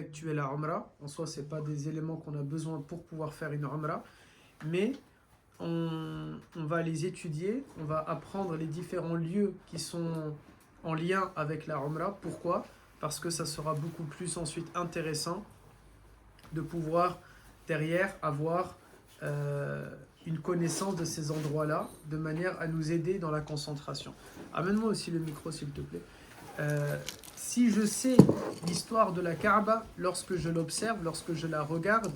effectuer la Umrah. En soi, ce n'est pas des éléments qu'on a besoin pour pouvoir faire une Umrah, mais on va les étudier, on va apprendre les différents lieux qui sont en lien avec la Umrah. Pourquoi? Parce que ça sera beaucoup plus ensuite intéressant de pouvoir derrière avoir une connaissance de ces endroits-là, de manière à nous aider dans la concentration. Amène-moi aussi le micro, s'il te plaît. Si je sais l'histoire de la Kaaba, lorsque je l'observe, lorsque je la regarde,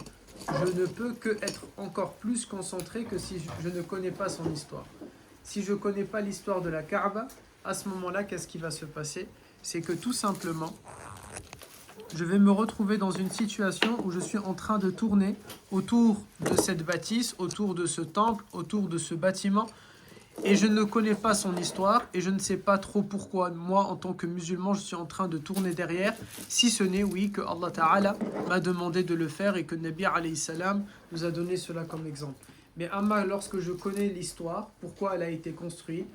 je ne peux que être encore plus concentré que si je ne connais pas son histoire. Si je ne connais pas l'histoire de la Kaaba, à ce moment-là, qu'est-ce qui va se passer? C'est que tout simplement, je vais me retrouver dans une situation où je suis en train de tourner autour de cette bâtisse, autour de ce temple, autour de ce bâtiment, et je ne connais pas son histoire et je ne sais pas trop pourquoi moi en tant que musulman je suis en train de tourner derrière, si ce n'est oui que Allah Ta'ala m'a demandé de le faire et que Nabi alayhi salam nous a donné cela comme exemple. Mais amma, lorsque je connais l'histoire, pourquoi elle a été construite,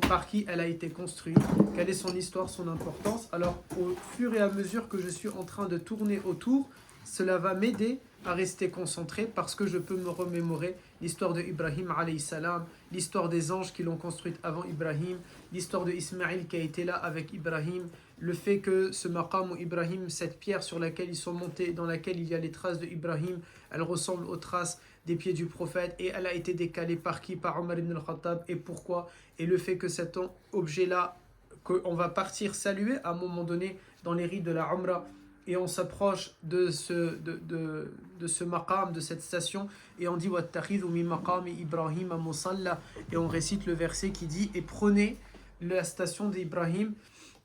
par qui elle a été construite, quelle est son histoire, son importance, alors au fur et à mesure que je suis en train de tourner autour, cela va m'aider à rester concentré parce que je peux me remémorer l'histoire de Ibrahim alayhi salam, l'histoire des anges qui l'ont construite avant Ibrahim, l'histoire de Ismaïl qui a été là avec Ibrahim, le fait que ce maqam ou Ibrahim, cette pierre sur laquelle ils sont montés, dans laquelle il y a les traces de Ibrahim, elle ressemble aux traces des pieds du prophète et elle a été décalée par qui? Par Omar ibn al-Khattab. Et pourquoi? Et le fait que cet objet-là, qu'on va partir saluer à un moment donné dans les rites de la Umrah, et on s'approche de ce maqam, de cette station, et on dit وَاتَّخِذُ مِن مَقَامِ إِبْرَاهِيمَ مُصَلَّى, et on récite le verset qui dit et prenez la station d'Ibrahim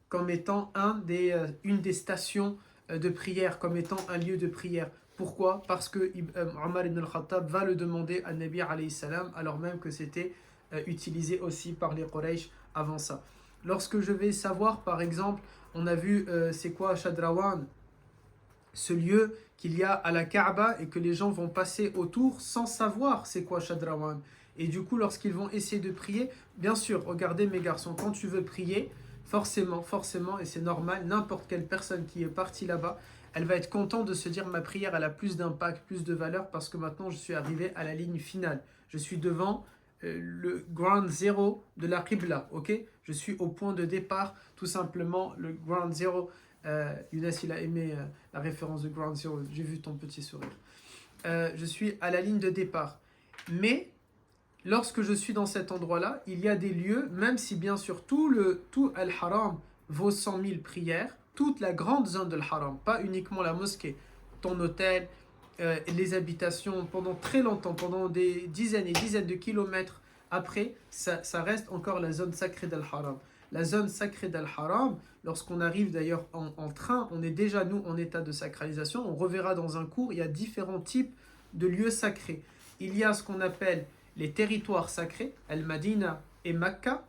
comme étant une des stations de prière, comme étant un lieu de prière. Pourquoi? Parce que Omar ibn al-Khattab va le demander à Nabi alayhi salam, alors même que c'était utilisé aussi par les Quraysh avant ça. Lorsque je vais savoir, par exemple, on a vu c'est quoi Shadrawan, ce lieu qu'il y a à la Kaaba et que les gens vont passer autour sans savoir c'est quoi Shadrawan. Et du coup, lorsqu'ils vont essayer de prier, bien sûr, regardez mes garçons, quand tu veux prier, forcément, et c'est normal, n'importe quelle personne qui est partie là-bas, elle va être contente de se dire ma prière elle a plus d'impact, plus de valeur parce que maintenant je suis arrivé à la ligne finale. Je suis devant le ground zero de la Qibla, ok? Je suis au point de départ, tout simplement, le ground zero. Younes, il a aimé la référence de ground zero, j'ai vu ton petit sourire. Je suis à la ligne de départ. Mais lorsque je suis dans cet endroit-là, il y a des lieux, même si bien sûr tout Al-Haram vaut 100 000 prières, toute la grande zone de Al-Haram, pas uniquement la mosquée, ton hôtel, les habitations, pendant très longtemps, pendant des dizaines et dizaines de kilomètres après, ça reste encore la zone sacrée d'Al-Haram. La zone sacrée d'Al-Haram, lorsqu'on arrive d'ailleurs en train, on est déjà nous en état de sacralisation, on reverra dans un cours, il y a différents types de lieux sacrés. Il y a ce qu'on appelle les territoires sacrés, Al-Madina et Makka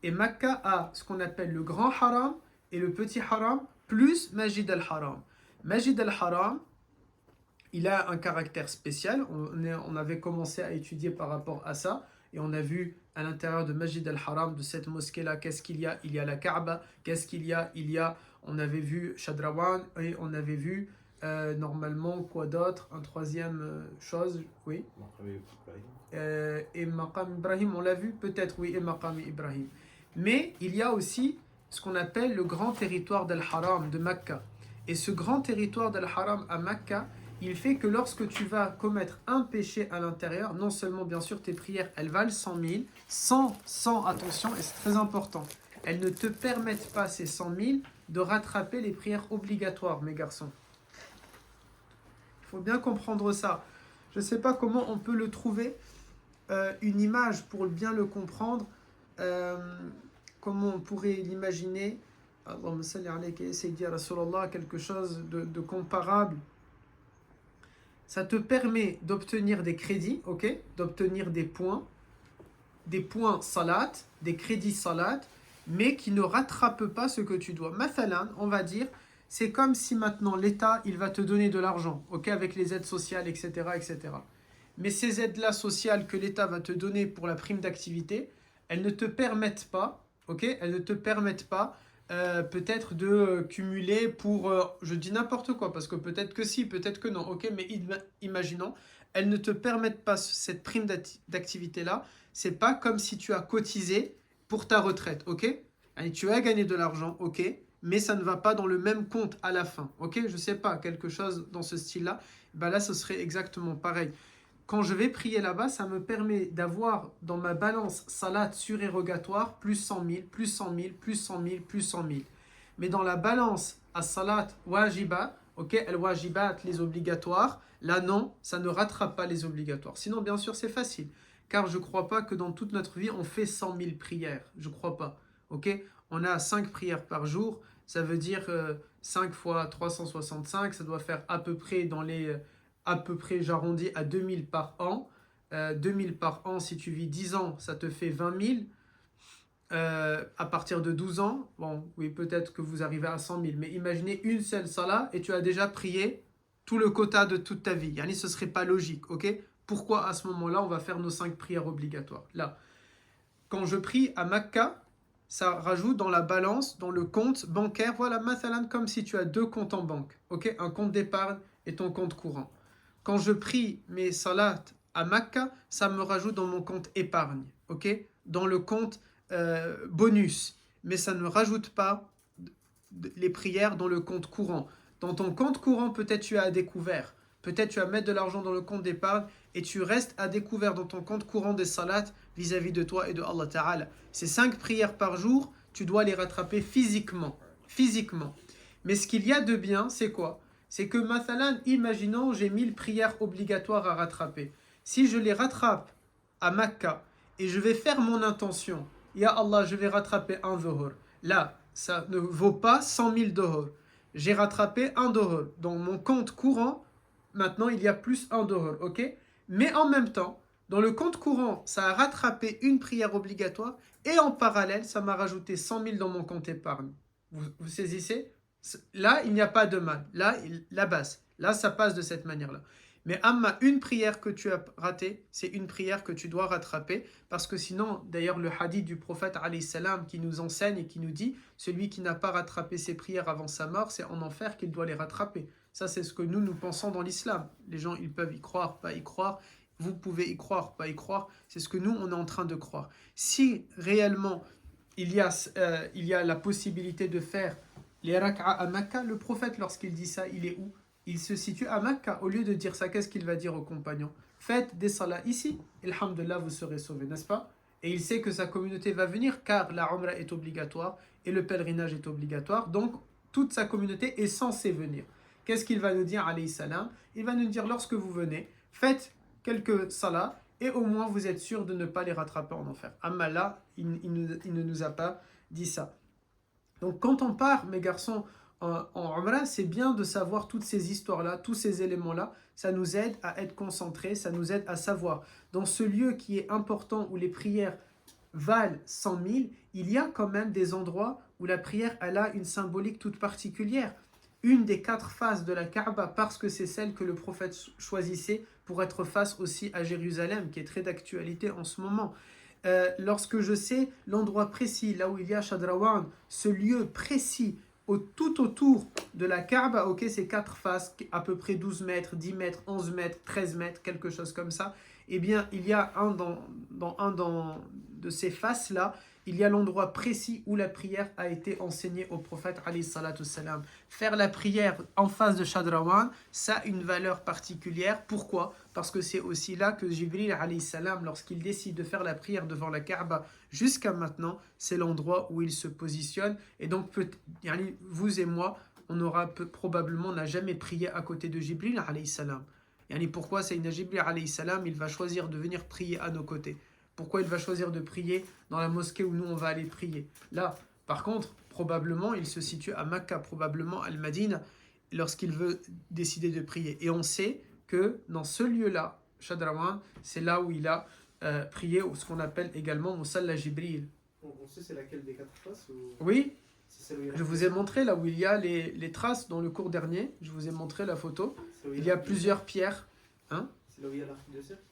a ce qu'on appelle le grand haram et le petit haram, plus Majid al-Haram. Majid al-Haram, il a un caractère spécial, on avait commencé à étudier par rapport à ça, et on a vu à l'intérieur de Majid al-Haram, de cette mosquée-là, qu'est-ce qu'il y a? Il y a la Kaaba, qu'est-ce qu'il y a? On avait vu Shadrawan, et on avait vu normalement quoi d'autre? Un troisième chose, oui. Et Maqam Ibrahim, on l'a vu peut-être, oui, et Maqam Ibrahim. Mais il y a aussi ce qu'on appelle le grand territoire d'Al-Haram, de Mecca. Et ce grand territoire d'Al-Haram à Mecca, il fait que lorsque tu vas commettre un péché à l'intérieur, non seulement bien sûr tes prières, elles valent 100 000, sans attention, et c'est très important, elles ne te permettent pas ces 100 000 de rattraper les prières obligatoires, mes garçons. Il faut bien comprendre ça. Je ne sais pas comment on peut le trouver, une image pour bien le comprendre, comment on pourrait l'imaginer, Allahumma salli alayka sayyidi Rasulallah, quelque chose de comparable. Ça te permet d'obtenir des crédits, ok, d'obtenir des points salat, des crédits salat, mais qui ne rattrapent pas ce que tu dois. Mathalan, on va dire, c'est comme si maintenant l'État, il va te donner de l'argent, ok, avec les aides sociales, etc., etc. Mais ces aides-là sociales que l'État va te donner pour la prime d'activité, elles ne te permettent pas, ok, elles ne te permettent pas peut-être de cumuler pour, je dis n'importe quoi, parce que peut-être que si, peut-être que non, ok, mais imaginons, elles ne te permettent pas cette prime d'activité-là, c'est pas comme si tu as cotisé pour ta retraite, ok? Et tu as gagné de l'argent, ok, mais ça ne va pas dans le même compte à la fin, ok? Je sais pas, quelque chose dans ce style-là, ben là, ce serait exactement pareil. Quand je vais prier là-bas, ça me permet d'avoir dans ma balance salat surérogatoire plus 100 000, plus 100 000, plus 100 000, plus 100 000. Mais dans la balance à salat wajiba, ok, el wajibat, les obligatoires, là non, ça ne rattrape pas les obligatoires. Sinon, bien sûr, c'est facile. Car je ne crois pas que dans toute notre vie, on fait 100 000 prières. Je ne crois pas. Ok, on a 5 prières par jour. Ça veut dire 5 fois 365. Ça doit faire à peu près j'arrondis à 2000 par an. 2000 par an, si tu vis 10 ans, ça te fait 20 000. À partir de 12 ans, bon, oui, peut-être que vous arrivez à 100 000, mais imaginez une seule salat et tu as déjà prié tout le quota de toute ta vie. Yani, ce ne serait pas logique, ok? Pourquoi à ce moment-là, on va faire nos 5 prières obligatoires? Là, quand je prie à Makka, ça rajoute dans la balance, dans le compte bancaire, voilà, mathalan, comme si tu as 2 comptes en banque, ok? Un compte d'épargne et ton compte courant. Quand je prie mes salats à Makka, ça me rajoute dans mon compte épargne, ok? Dans le compte bonus. Mais ça ne rajoute pas les prières dans le compte courant. Dans ton compte courant, peut-être tu as à découvert. Peut-être tu vas mettre de l'argent dans le compte d'épargne et tu restes à découvert dans ton compte courant des salats vis-à-vis de toi et de Allah Ta'ala. Ces 5 prières par jour, tu dois les rattraper physiquement. Physiquement. Mais ce qu'il y a de bien, c'est quoi? C'est que, mathalan, imaginons, j'ai 1000 prières obligatoires à rattraper. Si je les rattrape à Makka et je vais faire mon intention, Ya Allah, je vais rattraper un dhuhr. Là, ça ne vaut pas 100 000 dhuhr. J'ai rattrapé un dhuhr. Dans mon compte courant, maintenant, il y a plus un dhuhr, ok? Mais en même temps, dans le compte courant, ça a rattrapé une prière obligatoire et en parallèle, ça m'a rajouté 100 000 dans mon compte épargne. Vous saisissez? Là, il n'y a pas de mal. Là, la base. Là, ça passe de cette manière-là. Mais Amma, une prière que tu as ratée, c'est une prière que tu dois rattraper. Parce que sinon, d'ailleurs, le hadith du prophète alayhi salam qui nous enseigne et qui nous dit celui qui n'a pas rattrapé ses prières avant sa mort, c'est en enfer qu'il doit les rattraper. Ça, c'est ce que nous pensons dans l'islam. Les gens, ils peuvent y croire, pas y croire. Vous pouvez y croire, pas y croire. C'est ce que nous, on est en train de croire. Si réellement il y a la possibilité de faire les rak'a à Makkah, le prophète, lorsqu'il dit ça, il est où? Il se situe à Makkah. Au lieu de dire ça, qu'est-ce qu'il va dire aux compagnons? Faites des salats ici, alhamdulillah, vous serez sauvés, n'est-ce pas? Et il sait que sa communauté va venir, car la umrah est obligatoire et le pèlerinage est obligatoire. Donc, toute sa communauté est censée venir. Qu'est-ce qu'il va nous dire, alayhi salam? Il va nous dire, lorsque vous venez, faites quelques salats, et au moins vous êtes sûr de ne pas les rattraper en enfer. Amma là, il ne nous a pas dit ça. Donc quand on part, mes garçons, en Umrah, c'est bien de savoir toutes ces histoires-là, tous ces éléments-là. Ça nous aide à être concentrés, ça nous aide à savoir. Dans ce lieu qui est important, où les prières valent 100 000, il y a quand même des endroits où la prière, elle a une symbolique toute particulière. Une des 4 faces de la Kaaba, parce que c'est celle que le prophète choisissait pour être face aussi à Jérusalem, qui est très d'actualité en ce moment. Lorsque je sais l'endroit précis, là où il y a Shadrawan, ce lieu précis, tout autour de la Kaaba, ok, ces 4 faces, à peu près 12 mètres, 10 mètres, 11 mètres, 13 mètres, quelque chose comme ça, eh bien, il y a de ces faces-là, il y a l'endroit précis où la prière a été enseignée au prophète alayhi salatu salam. Faire la prière en face de Shadrawan, ça a une valeur particulière. Pourquoi? Parce que c'est aussi là que Jibril alayhi salam, lorsqu'il décide de faire la prière devant la Kaaba, jusqu'à maintenant, c'est l'endroit où il se positionne. Et donc, vous et moi, on n'a jamais prié à côté de Jibril alayhi salam. Pourquoi Sayyidina Jibril alayhi salam, il va choisir de venir prier à nos côtés? Pourquoi il va choisir de prier dans la mosquée où nous on va aller prier? Là, par contre, probablement, il se situe à Makkah, probablement à Al-Madina, lorsqu'il veut décider de prier. Et on sait que dans ce lieu-là, Shadrawan, c'est là où il a prié, ou ce qu'on appelle également Musalla Jibril. On sait c'est laquelle des 4 faces ou... Oui, je vous ai montré là où il y a les traces dans le cours dernier. Je vous ai montré la photo. Il y a plusieurs pierres. Hein? C'est là où il y a l'arc de cercle?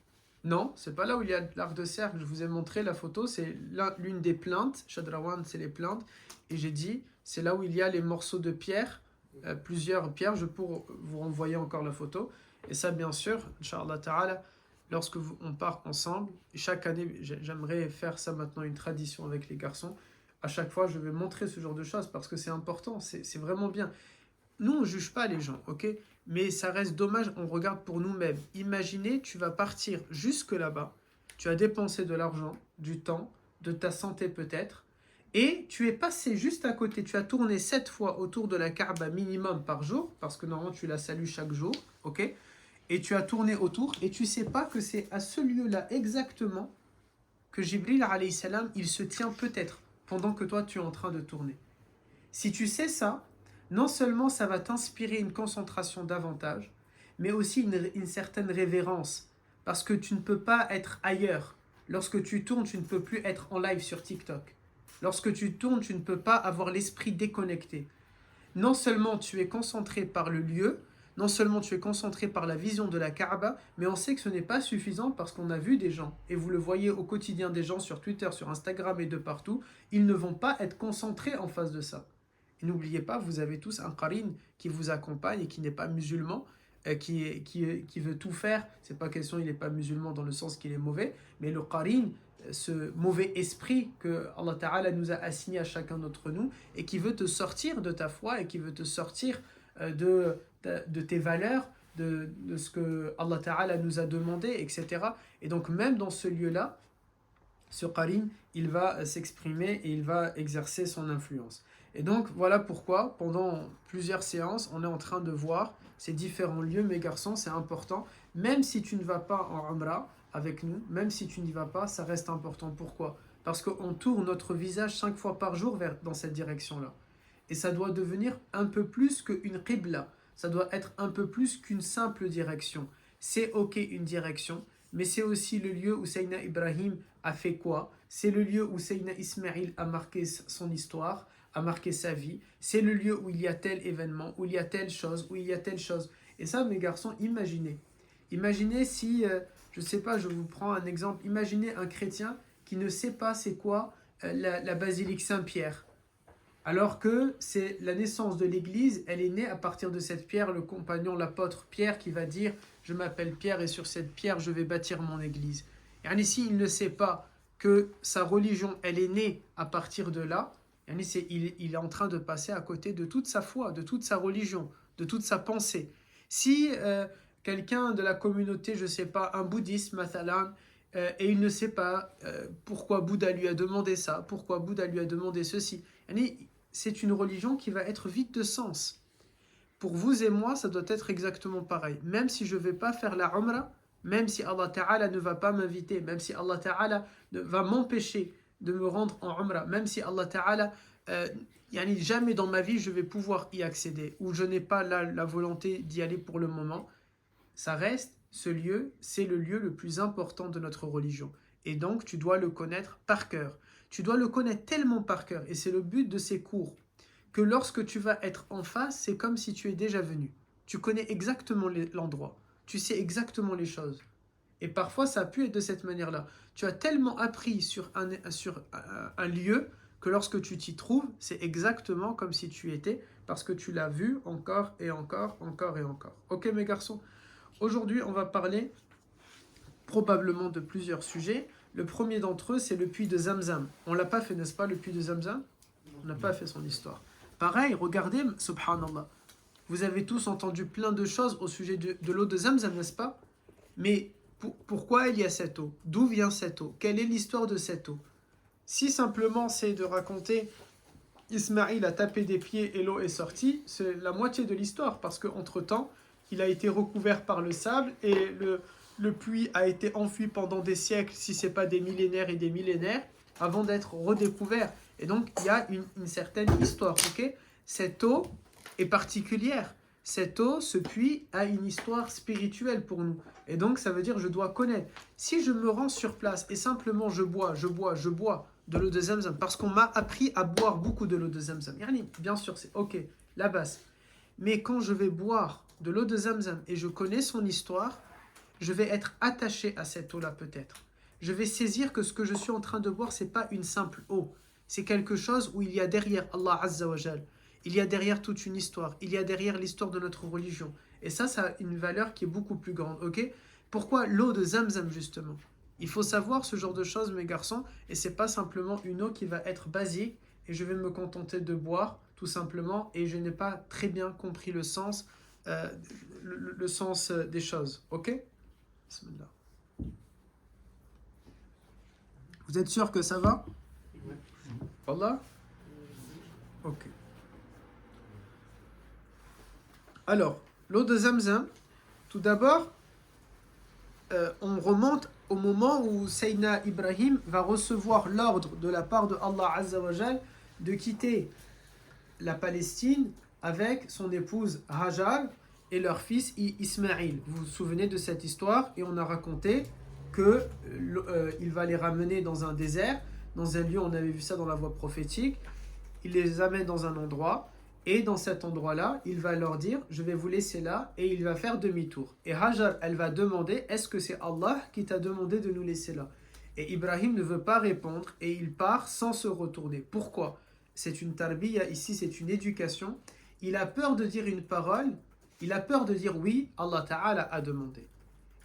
Non, c'est pas là où il y a l'arc de cercle. Je vous ai montré la photo. C'est l'une des plaintes. Shadrawan, c'est les plaintes. Et j'ai dit, c'est là où il y a les morceaux de pierre, plusieurs pierres. Je pourrais vous renvoyer encore la photo. Et ça, bien sûr, Inch'Allah Ta'ala, lorsque on part ensemble, et chaque année, j'aimerais faire ça maintenant une tradition avec les garçons. À chaque fois, je vais montrer ce genre de choses parce que c'est important, c'est vraiment bien. Nous, on ne juge pas les gens, ok? Mais ça reste dommage, on regarde pour nous-mêmes. Imaginez, tu vas partir jusque là-bas, tu as dépensé de l'argent, du temps, de ta santé peut-être, et tu es passé juste à côté, tu as tourné 7 fois autour de la Kaaba minimum par jour, parce que normalement tu la salues chaque jour, ok? Et tu as tourné autour, et tu ne sais pas que c'est à ce lieu-là exactement que Jibril alayhi salam, il se tient peut-être pendant que toi tu es en train de tourner. Si tu sais ça, non seulement ça va t'inspirer une concentration davantage, mais aussi une certaine révérence, parce que tu ne peux pas être ailleurs. Lorsque tu tournes, tu ne peux plus être en live sur TikTok. Lorsque tu tournes, tu ne peux pas avoir l'esprit déconnecté. Non seulement tu es concentré par le lieu, non seulement tu es concentré par la vision de la Kaaba, mais on sait que ce n'est pas suffisant parce qu'on a vu des gens, et vous le voyez au quotidien des gens sur Twitter, sur Instagram et de partout, ils ne vont pas être concentrés en face de ça. Et n'oubliez pas, vous avez tous un qarin qui vous accompagne et qui n'est pas musulman, qui veut tout faire. C'est pas question, il n'est pas musulman dans le sens qu'il est mauvais, mais le qarin, ce mauvais esprit que Allah Ta'ala nous a assigné à chacun d'entre nous et qui veut te sortir de ta foi et qui veut te sortir de tes valeurs, de ce que Allah Ta'ala nous a demandé, etc. Et donc même dans ce lieu-là, ce qarin, il va s'exprimer et il va exercer son influence. Et donc voilà pourquoi pendant plusieurs séances, on est en train de voir ces différents lieux, mes garçons, c'est important. Même si tu ne vas pas en Umrah avec nous, même si tu n'y vas pas, ça reste important. Pourquoi? Parce qu'on tourne notre visage 5 fois par jour dans cette direction-là. Et ça doit devenir un peu plus qu'une qibla. Ça doit être un peu plus qu'une simple direction. C'est ok une direction, mais c'est aussi le lieu où Sayyidina Ibrahim a fait quoi? C'est le lieu où Sayyidina Ismaïl a marqué son histoire, a marqué sa vie. C'est le lieu où il y a tel événement, où il y a telle chose, où il y a telle chose. Et ça, mes garçons, imaginez. Imaginez si, je ne sais pas, je vous prends un exemple. Imaginez un chrétien qui ne sait pas c'est quoi la basilique Saint-Pierre. Alors que c'est la naissance de l'Église, elle est née à partir de cette pierre, le compagnon, l'apôtre Pierre qui va dire « Je m'appelle Pierre et sur cette pierre je vais bâtir mon Église ». Et ici, il ne sait pas que sa religion, elle est née à partir de là. Il est en train de passer à côté de toute sa foi, de toute sa religion, de toute sa pensée. Si quelqu'un de la communauté, je ne sais pas, un bouddhiste, mathalan, et il ne sait pas pourquoi Bouddha lui a demandé ça, pourquoi Bouddha lui a demandé ceci, c'est une religion qui va être vide de sens. Pour vous et moi, ça doit être exactement pareil. Même si je ne vais pas faire la Umrah, même si Allah Ta'ala ne va pas m'inviter, même si Allah Ta'ala va m'empêcher de me rendre en Umrah, même si Allah Ta'ala, jamais dans ma vie je vais pouvoir y accéder, ou je n'ai pas la volonté d'y aller pour le moment, ça reste, ce lieu, c'est le lieu le plus important de notre religion. Et donc, tu dois le connaître par cœur. Tu dois le connaître tellement par cœur, et c'est le but de ces cours, que lorsque tu vas être en face, c'est comme si tu es déjà venu. Tu connais exactement l'endroit, tu sais exactement les choses. Et parfois, ça a pu être de cette manière-là. Tu as tellement appris sur un lieu que lorsque tu t'y trouves, c'est exactement comme si tu y étais, parce que tu l'as vu encore et encore, encore et encore. Ok, mes garçons? Aujourd'hui, on va parler probablement de plusieurs sujets. Le premier d'entre eux, c'est le puits de Zamzam. On ne l'a pas fait, n'est-ce pas, le puits de Zamzam? On n'a pas fait son histoire. Pareil, regardez, subhanallah, vous avez tous entendu plein de choses au sujet de l'eau de Zamzam, n'est-ce pas? Mais pourquoi il y a cette eau? D'où vient cette eau? Quelle est l'histoire de cette eau? Si simplement c'est de raconter Ismaïl a tapé des pieds et l'eau est sortie, c'est la moitié de l'histoire, parce qu'entre-temps, il a été recouvert par le sable et le puits a été enfui pendant des siècles, si ce n'est pas des millénaires et des millénaires, avant d'être redécouvert. Et donc, il y a une certaine histoire. Okay? Cette eau est particulière. Cette eau, ce puits, a une histoire spirituelle pour nous. Et donc, ça veut dire que je dois connaître. Si je me rends sur place et simplement je bois de l'eau de Zamzam, parce qu'on m'a appris à boire beaucoup de l'eau de Zamzam. Bien sûr, c'est ok, la base. Mais quand je vais boire de l'eau de Zamzam et je connais son histoire, je vais être attaché à cette eau-là peut-être. Je vais saisir que ce que je suis en train de boire, ce n'est pas une simple eau, c'est quelque chose où il y a derrière Allah Azza wa Jal, il y a derrière toute une histoire, il y a derrière l'histoire de notre religion. Et ça a une valeur qui est beaucoup plus grande, ok? Pourquoi l'eau de Zamzam, justement? Il faut savoir ce genre de choses, mes garçons, et c'est pas simplement une eau qui va être basique, et je vais me contenter de boire, tout simplement, et je n'ai pas très bien compris le sens, le sens des choses, ok? Bismillah. Vous êtes sûr que ça va? Ouais. Wallah? Ok. Alors, l'eau de Zamzam, tout d'abord, on remonte au moment où Sayyidina Ibrahim va recevoir l'ordre de la part de Allah Azza wa Jal de quitter la Palestine avec son épouse Hajar et leur fils Ismaïl. Vous vous souvenez de cette histoire? Et on a raconté qu'il va les ramener dans un désert, dans un lieu, on avait vu ça dans la voie prophétique. Il les amène dans un endroit, et dans cet endroit-là, il va leur dire, je vais vous laisser là, et il va faire demi-tour. Et Hajar, elle va demander, est-ce que c'est Allah qui t'a demandé de nous laisser là? Et Ibrahim ne veut pas répondre, et il part sans se retourner. Pourquoi? C'est une tarbiya, ici c'est une éducation. Il a peur de dire une parole, il a peur de dire oui, Allah Ta'ala a demandé.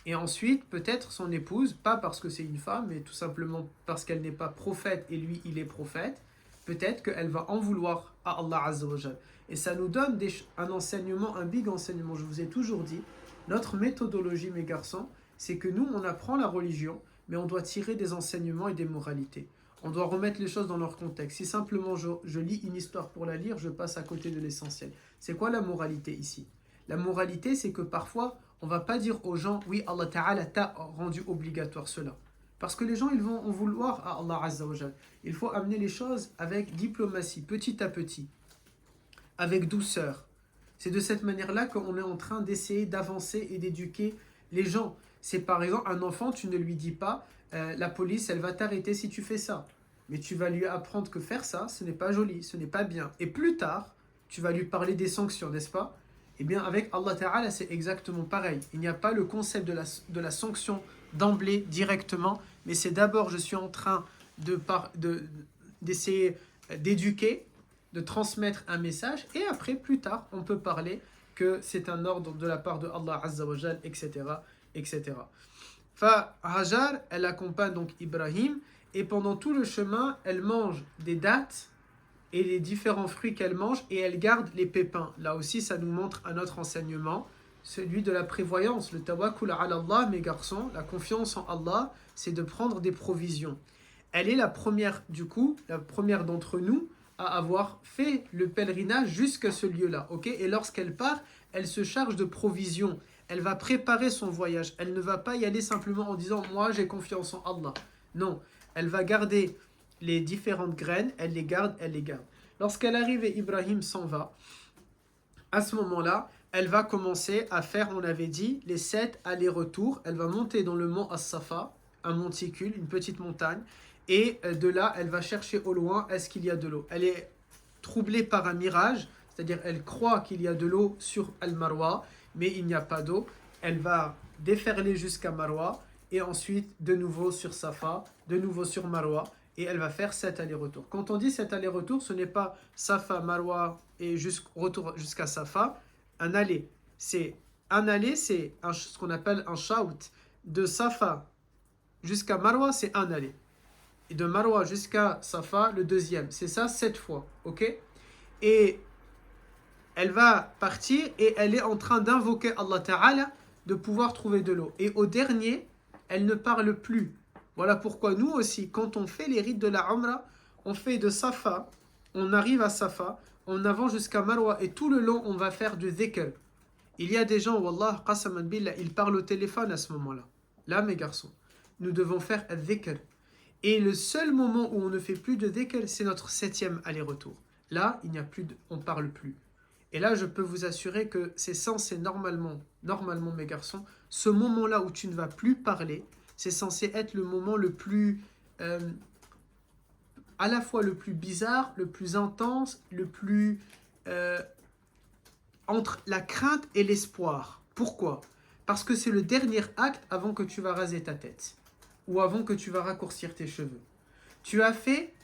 Et ensuite, peut-être son épouse, pas parce que c'est une femme, mais tout simplement parce qu'elle n'est pas prophète et lui, il est prophète, peut-être qu'elle va en vouloir à Allah Azza wa Jal. Et ça nous donne un enseignement, un big enseignement. Je vous ai toujours dit, notre méthodologie, mes garçons, c'est que nous, on apprend la religion, mais on doit tirer des enseignements et des moralités. On doit remettre les choses dans leur contexte. Si simplement je lis une histoire pour la lire, je passe à côté de l'essentiel. C'est quoi la moralité ici? La moralité, c'est que parfois, on ne va pas dire aux gens, oui, Allah Ta'ala t'a rendu obligatoire cela. Parce que les gens, ils vont en vouloir à Allah Azza wa Jal. Il faut amener les choses avec diplomatie, petit à petit, avec douceur. C'est de cette manière-là qu'on est en train d'essayer d'avancer et d'éduquer les gens. C'est par exemple un enfant, tu ne lui dis pas, la police, elle va t'arrêter si tu fais ça. Mais tu vas lui apprendre que faire ça, ce n'est pas joli, ce n'est pas bien. Et plus tard, tu vas lui parler des sanctions, n'est-ce pas? Eh bien, avec Allah Ta'ala, c'est exactement pareil. Il n'y a pas le concept de la sanction d'emblée, directement, mais c'est d'abord, je suis en train d'essayer d'éduquer, de transmettre un message, et après, plus tard, on peut parler que c'est un ordre de la part de Allah Azza wa Jal, etc., etc. Hajar, elle accompagne donc Ibrahim, et pendant tout le chemin, elle mange des dattes, et les différents fruits qu'elle mange, et elle garde les pépins. Là aussi, ça nous montre un autre enseignement, celui de la prévoyance, le tawakkul ala Allah, mes garçons, la confiance en Allah, c'est de prendre des provisions. Elle est la première, du coup, la première d'entre nous à avoir fait le pèlerinage jusqu'à ce lieu-là, ok? Et lorsqu'elle part, elle se charge de provisions. Elle va préparer son voyage. Elle ne va pas y aller simplement en disant « moi, j'ai confiance en Allah ». Non, elle va garder les différentes graines, elle les garde, elle les garde. Lorsqu'elle arrive et Ibrahim s'en va, à ce moment-là, elle va commencer à faire, on avait dit, les 7 allers-retours. Elle va monter dans le mont As-Safa, un monticule, une petite montagne, et de là, elle va chercher au loin, est-ce qu'il y a de l'eau? Elle est troublée par un mirage, c'est-à-dire elle croit qu'il y a de l'eau sur Al-Marwa, mais il n'y a pas d'eau. Elle va déferler jusqu'à Marwa, et ensuite, de nouveau sur Safa, de nouveau sur Marwa, et elle va faire 7 allers-retours. Quand on dit 7 allers-retours, ce n'est pas Safa, Marwa et retour jusqu'à Safa. Un aller, c'est ce qu'on appelle un shout. De Safa jusqu'à Marwa, c'est un aller. Et de Marwa jusqu'à Safa, le deuxième. C'est ça 7 fois, ok? Et elle va partir et elle est en train d'invoquer Allah Ta'ala de pouvoir trouver de l'eau. Et au dernier, elle ne parle plus. Voilà pourquoi nous aussi, quand on fait les rites de la Umrah, on fait de Safa, on arrive à Safa, on avance jusqu'à Marwa et tout le long, on va faire du dhikr. Il y a des gens, Wallah, qasaman billah, ils parlent au téléphone à ce moment-là. Là, mes garçons, nous devons faire un dhikr. Et le seul moment où on ne fait plus de dhikr, c'est notre 7e aller-retour. Là, on ne parle plus. Et là, je peux vous assurer que c'est censé normalement, mes garçons, ce moment-là où tu ne vas plus parler, c'est censé être le moment le plus, à la fois le plus bizarre, le plus intense, le plus entre la crainte et l'espoir. Pourquoi? Parce que c'est le dernier acte avant que tu vas raser ta tête ou avant que tu vas raccourcir tes cheveux. Tu as fait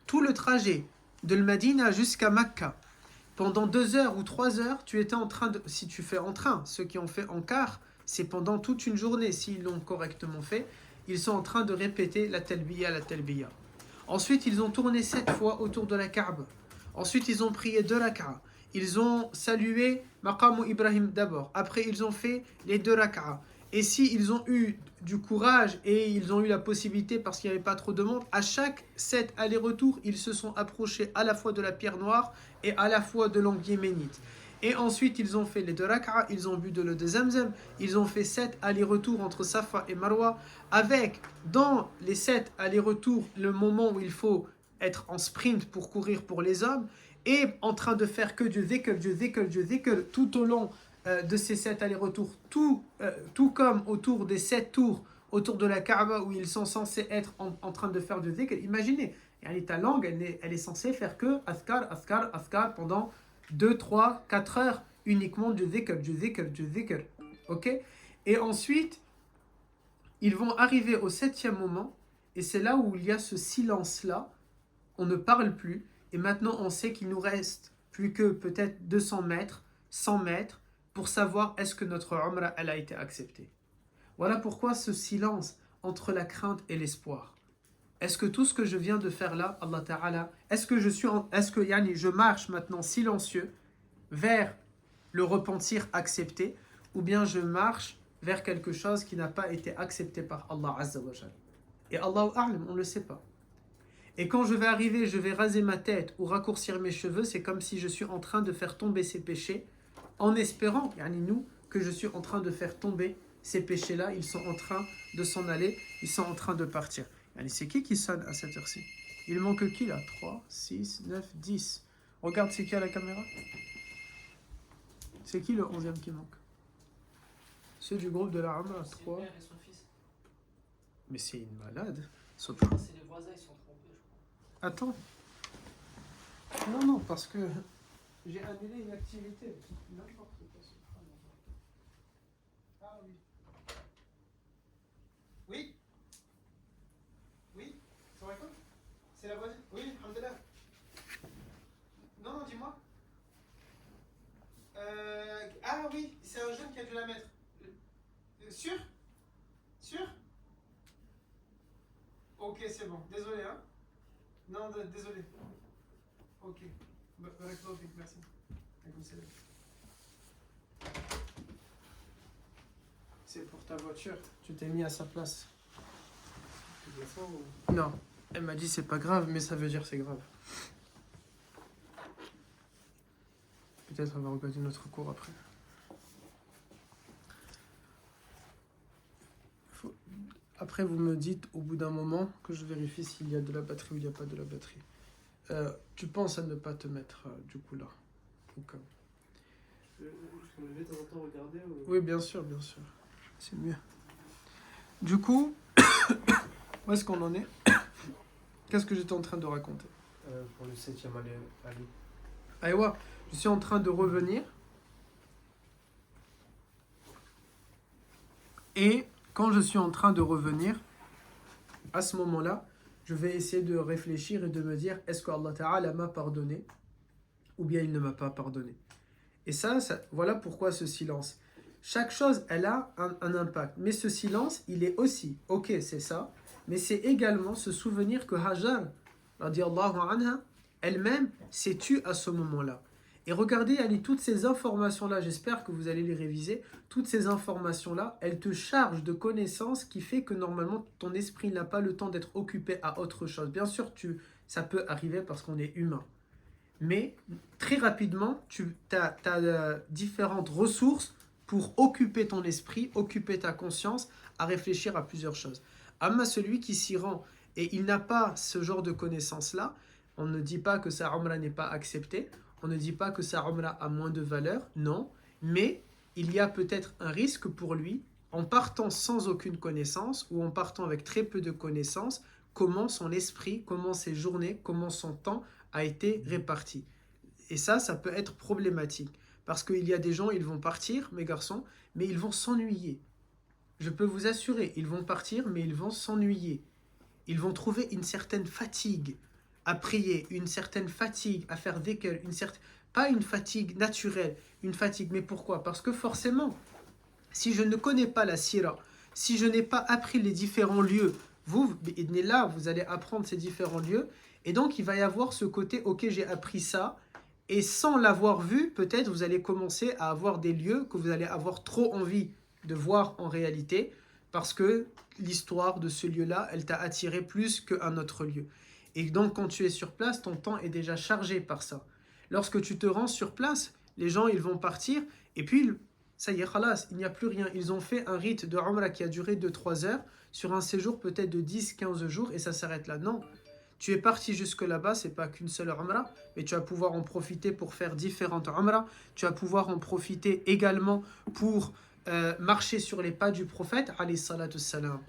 tout le trajet de Medina jusqu'à Mecca, pendant 2 heures ou 3 heures, tu étais en train de... Si tu fais en train, ceux qui ont fait en car, c'est pendant toute une journée. S'ils l'ont correctement fait, ils sont en train de répéter la talbiya, la talbiya. Ensuite, ils ont tourné 7 fois autour de la Kaaba. Ensuite, ils ont prié 2 rak'a. Ils ont salué Maqam Ibrahim d'abord. Après, ils ont fait les 2 rak'a. Et s'ils ont eu du courage et ils ont eu la possibilité, parce qu'il n'y avait pas trop de monde, à chaque 7 allers-retours, ils se sont approchés à la fois de la pierre noire et à la fois de l'angle yéménite. Et ensuite, ils ont fait les 2 rak'a, ils ont bu de l'eau de Zamzam, ils ont fait 7 allers-retours entre Safa et Marwa, avec, dans les 7 allers-retours, le moment où il faut être en sprint pour courir pour les hommes, et en train de faire que du dhikr, tout au long de ces 7 allers-retours, tout comme autour des 7 tours, autour de la Kaaba, où ils sont censés être en train de faire du dhikr. Imaginez, ta langue, elle est censée faire que askar, pendant 2, 3, 4 heures, uniquement du dhikr. Ok? Et ensuite, ils vont arriver au 7e moment, et c'est là où il y a ce silence-là. On ne parle plus, et maintenant on sait qu'il nous reste plus que peut-être 200 mètres, 100 mètres, pour savoir est-ce que notre Umrah elle a été acceptée. Voilà pourquoi ce silence entre la crainte et l'espoir. Est-ce que tout ce que je viens de faire là, Allah Ta'ala, est-ce que je marche maintenant silencieux vers le repentir accepté, ou bien je marche vers quelque chose qui n'a pas été accepté par Allah Azza wa Jal. Et Allahu A'lam, on ne le sait pas. Et quand je vais arriver, je vais raser ma tête ou raccourcir mes cheveux, c'est comme si je suis en train de faire tomber ces péchés, en espérant, que je suis en train de faire tomber ces péchés-là, ils sont en train de s'en aller, ils sont en train de partir. C'est qui sonne à cette heure-ci? Il manque qui là? 3, 6, 9, 10. Regarde, c'est qui à la caméra? C'est qui le 11e qui manque? Ceux du groupe de la Umrah, 3. C'est le père et son fils. Mais c'est une malade. C'est les voisins, ils sont trompés, je crois. Attends. Non, parce que j'ai annulé une activité. N'importe quoi. Ah oui. Oui. Oui. Ça va quoi? C'est la voisine? Oui, alhamdoulilah. Non, dis-moi. Ah oui, c'est un jeune qui a dû la mettre. Sûr? Sûr? Ok, c'est bon. Désolé, hein? Non, désolé. Ok. Merci. C'est pour ta voiture. Tu t'es mis à sa place. Non. Elle m'a dit c'est pas grave, mais ça veut dire c'est grave. Peut-être on va regarder notre cours après. Après, vous me dites au bout d'un moment que je vérifie s'il y a de la batterie ou il n'y a pas de la batterie. Tu penses à ne pas te mettre du coup là, au cas où. Je peux me lever de temps en temps regarder ou... Oui, bien sûr. C'est mieux. Du coup, où est-ce qu'on en est? Qu'est-ce que j'étais en train de raconter? Pour le 7e aller. Aïwa, je suis en train de revenir. Et quand je suis en train de revenir, à ce moment-là, je vais essayer de réfléchir et de me dire, est-ce que Allah Ta'ala m'a pardonné ou bien il ne m'a pas pardonné? Et ça, voilà pourquoi ce silence. Chaque chose, elle a un impact. Mais ce silence, il est aussi, ok, c'est ça, mais c'est également se souvenir que Hajar, radiallahu anha, elle-même s'est tue à ce moment-là. Et regardez, toutes ces informations-là, j'espère que vous allez les réviser, toutes ces informations-là, elles te chargent de connaissances qui fait que normalement, ton esprit n'a pas le temps d'être occupé à autre chose. Bien sûr, ça peut arriver parce qu'on est humain. Mais très rapidement, tu as différentes ressources pour occuper ton esprit, occuper ta conscience, à réfléchir à plusieurs choses. Amma celui qui s'y rend et il n'a pas ce genre de connaissances-là, on ne dit pas que sa umrah n'est pas acceptée, on ne dit pas que sa umrah a moins de valeur, non, mais il y a peut-être un risque pour lui, en partant sans aucune connaissance ou en partant avec très peu de connaissances, comment son esprit, comment ses journées, comment son temps a été réparti. Et ça peut être problématique. Parce qu'il y a des gens, ils vont partir, mes garçons, mais ils vont s'ennuyer. Je peux vous assurer, ils vont partir, mais ils vont s'ennuyer. Ils vont trouver une certaine fatigue à prier, une certaine fatigue, à faire dhikr, pas une fatigue naturelle, une fatigue. Mais pourquoi? Parce que forcément, si je ne connais pas la sira, si je n'ai pas appris les différents lieux, vous allez apprendre ces différents lieux, et donc il va y avoir ce côté, ok, j'ai appris ça, et sans l'avoir vu, peut-être vous allez commencer à avoir des lieux que vous allez avoir trop envie de voir en réalité, parce que l'histoire de ce lieu-là, elle t'a attiré plus qu'un autre lieu. Et donc quand tu es sur place, ton temps est déjà chargé par ça. Lorsque tu te rends sur place, les gens ils vont partir, et puis ça y est, khalas, il n'y a plus rien. Ils ont fait un rite de Umrah qui a duré 2-3 heures, sur un séjour peut-être de 10-15 jours, et ça s'arrête là. Non, tu es parti jusque là-bas, c'est pas qu'une seule Umrah, mais tu vas pouvoir en profiter pour faire différentes Umrah, tu vas pouvoir en profiter également pour marcher sur les pas du prophète, alayhi salatu salam.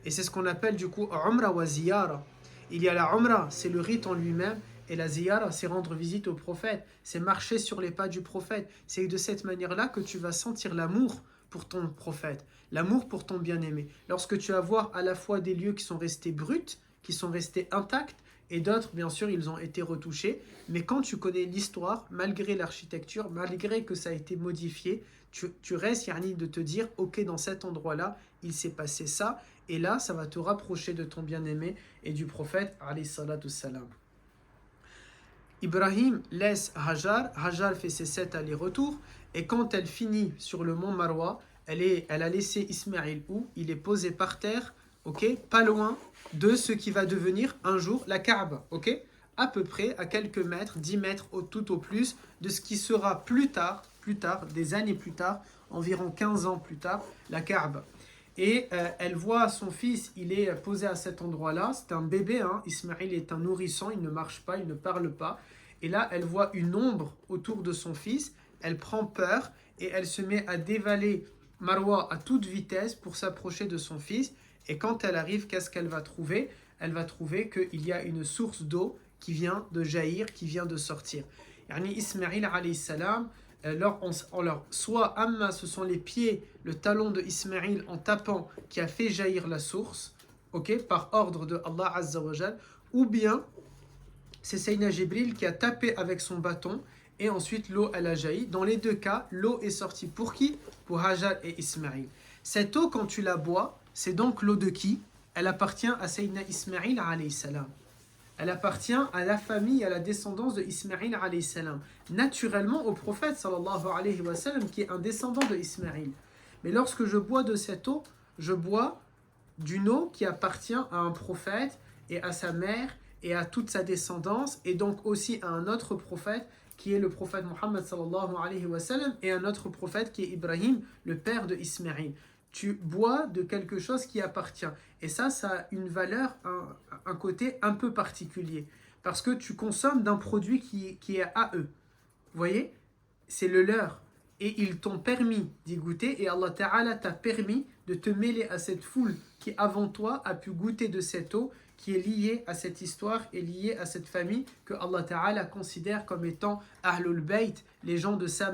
Et c'est ce qu'on appelle du coup Umrah wa ziyara. Il y a la Umrah, c'est le rite en lui-même, et la ziyara, c'est rendre visite au prophète, c'est marcher sur les pas du prophète. C'est de cette manière-là que tu vas sentir l'amour pour ton prophète, l'amour pour ton bien-aimé. Lorsque tu vas voir à la fois des lieux qui sont restés bruts, qui sont restés intacts, et d'autres, bien sûr, ils ont été retouchés. Mais quand tu connais l'histoire, malgré l'architecture, malgré que ça a été modifié, tu restes, yani, de te dire, ok, dans cet endroit-là, il s'est passé ça, et là, ça va te rapprocher de ton bien-aimé et du prophète, alayhi salatu salam. Ibrahim laisse Hajar, Hajar fait ses 7 allers-retours, et quand elle finit sur le mont Marwa, elle a laissé Ismaïl où il est posé par terre, ok, pas loin de ce qui va devenir un jour la Kaaba, ok, à peu près à quelques mètres, 10 mètres tout au plus, de ce qui sera plus tard, des années plus tard, environ 15 ans plus tard, la Kaaba. Et elle voit son fils, il est posé à cet endroit-là, c'est un bébé, hein. Ismaïl est un nourrisson, il ne marche pas, il ne parle pas. Et là, elle voit une ombre autour de son fils, elle prend peur et elle se met à dévaler Marwa à toute vitesse pour s'approcher de son fils. Et quand elle arrive, qu'est-ce qu'elle va trouver? Elle va trouver qu'il y a une source d'eau qui vient de jaillir, qui vient de sortir. Yani Ismaïl alayhi salam, soit Amma, ce sont les pieds, le talon de Ismaïl en tapant qui a fait jaillir la source, ok, par ordre de Allah Azza wa Jal, ou bien c'est Sayyidina Jibril qui a tapé avec son bâton et ensuite l'eau elle a jailli. Dans les deux cas, l'eau est sortie pour qui? Pour Hajar et Ismaïl. Cette eau, quand tu la bois, c'est donc l'eau de qui? Elle appartient à Sayyidina Ismaïl alayhi salam. Elle appartient à la famille, à la descendance de Ismaïl alayhi salam. Naturellement au prophète sallallahu alayhi wa sallam qui est un descendant de Ismaïl. Mais lorsque je bois de cette eau, je bois d'une eau qui appartient à un prophète et à sa mère et à toute sa descendance et donc aussi à un autre prophète qui est le prophète Mohammed sallallahu alayhi wa sallam et un autre prophète qui est Ibrahim, le père de Ismaïl. Tu bois de quelque chose qui appartient. Et ça a une valeur, un côté un peu particulier. Parce que tu consommes d'un produit qui est à eux. Vous voyez? C'est le leur. Et ils t'ont permis d'y goûter. Et Allah Ta'ala t'a permis de te mêler à cette foule qui, avant toi, a pu goûter de cette eau qui est liée à cette histoire et liée à cette famille que Allah Ta'ala considère comme étant Ahlul Bayt, les gens de sa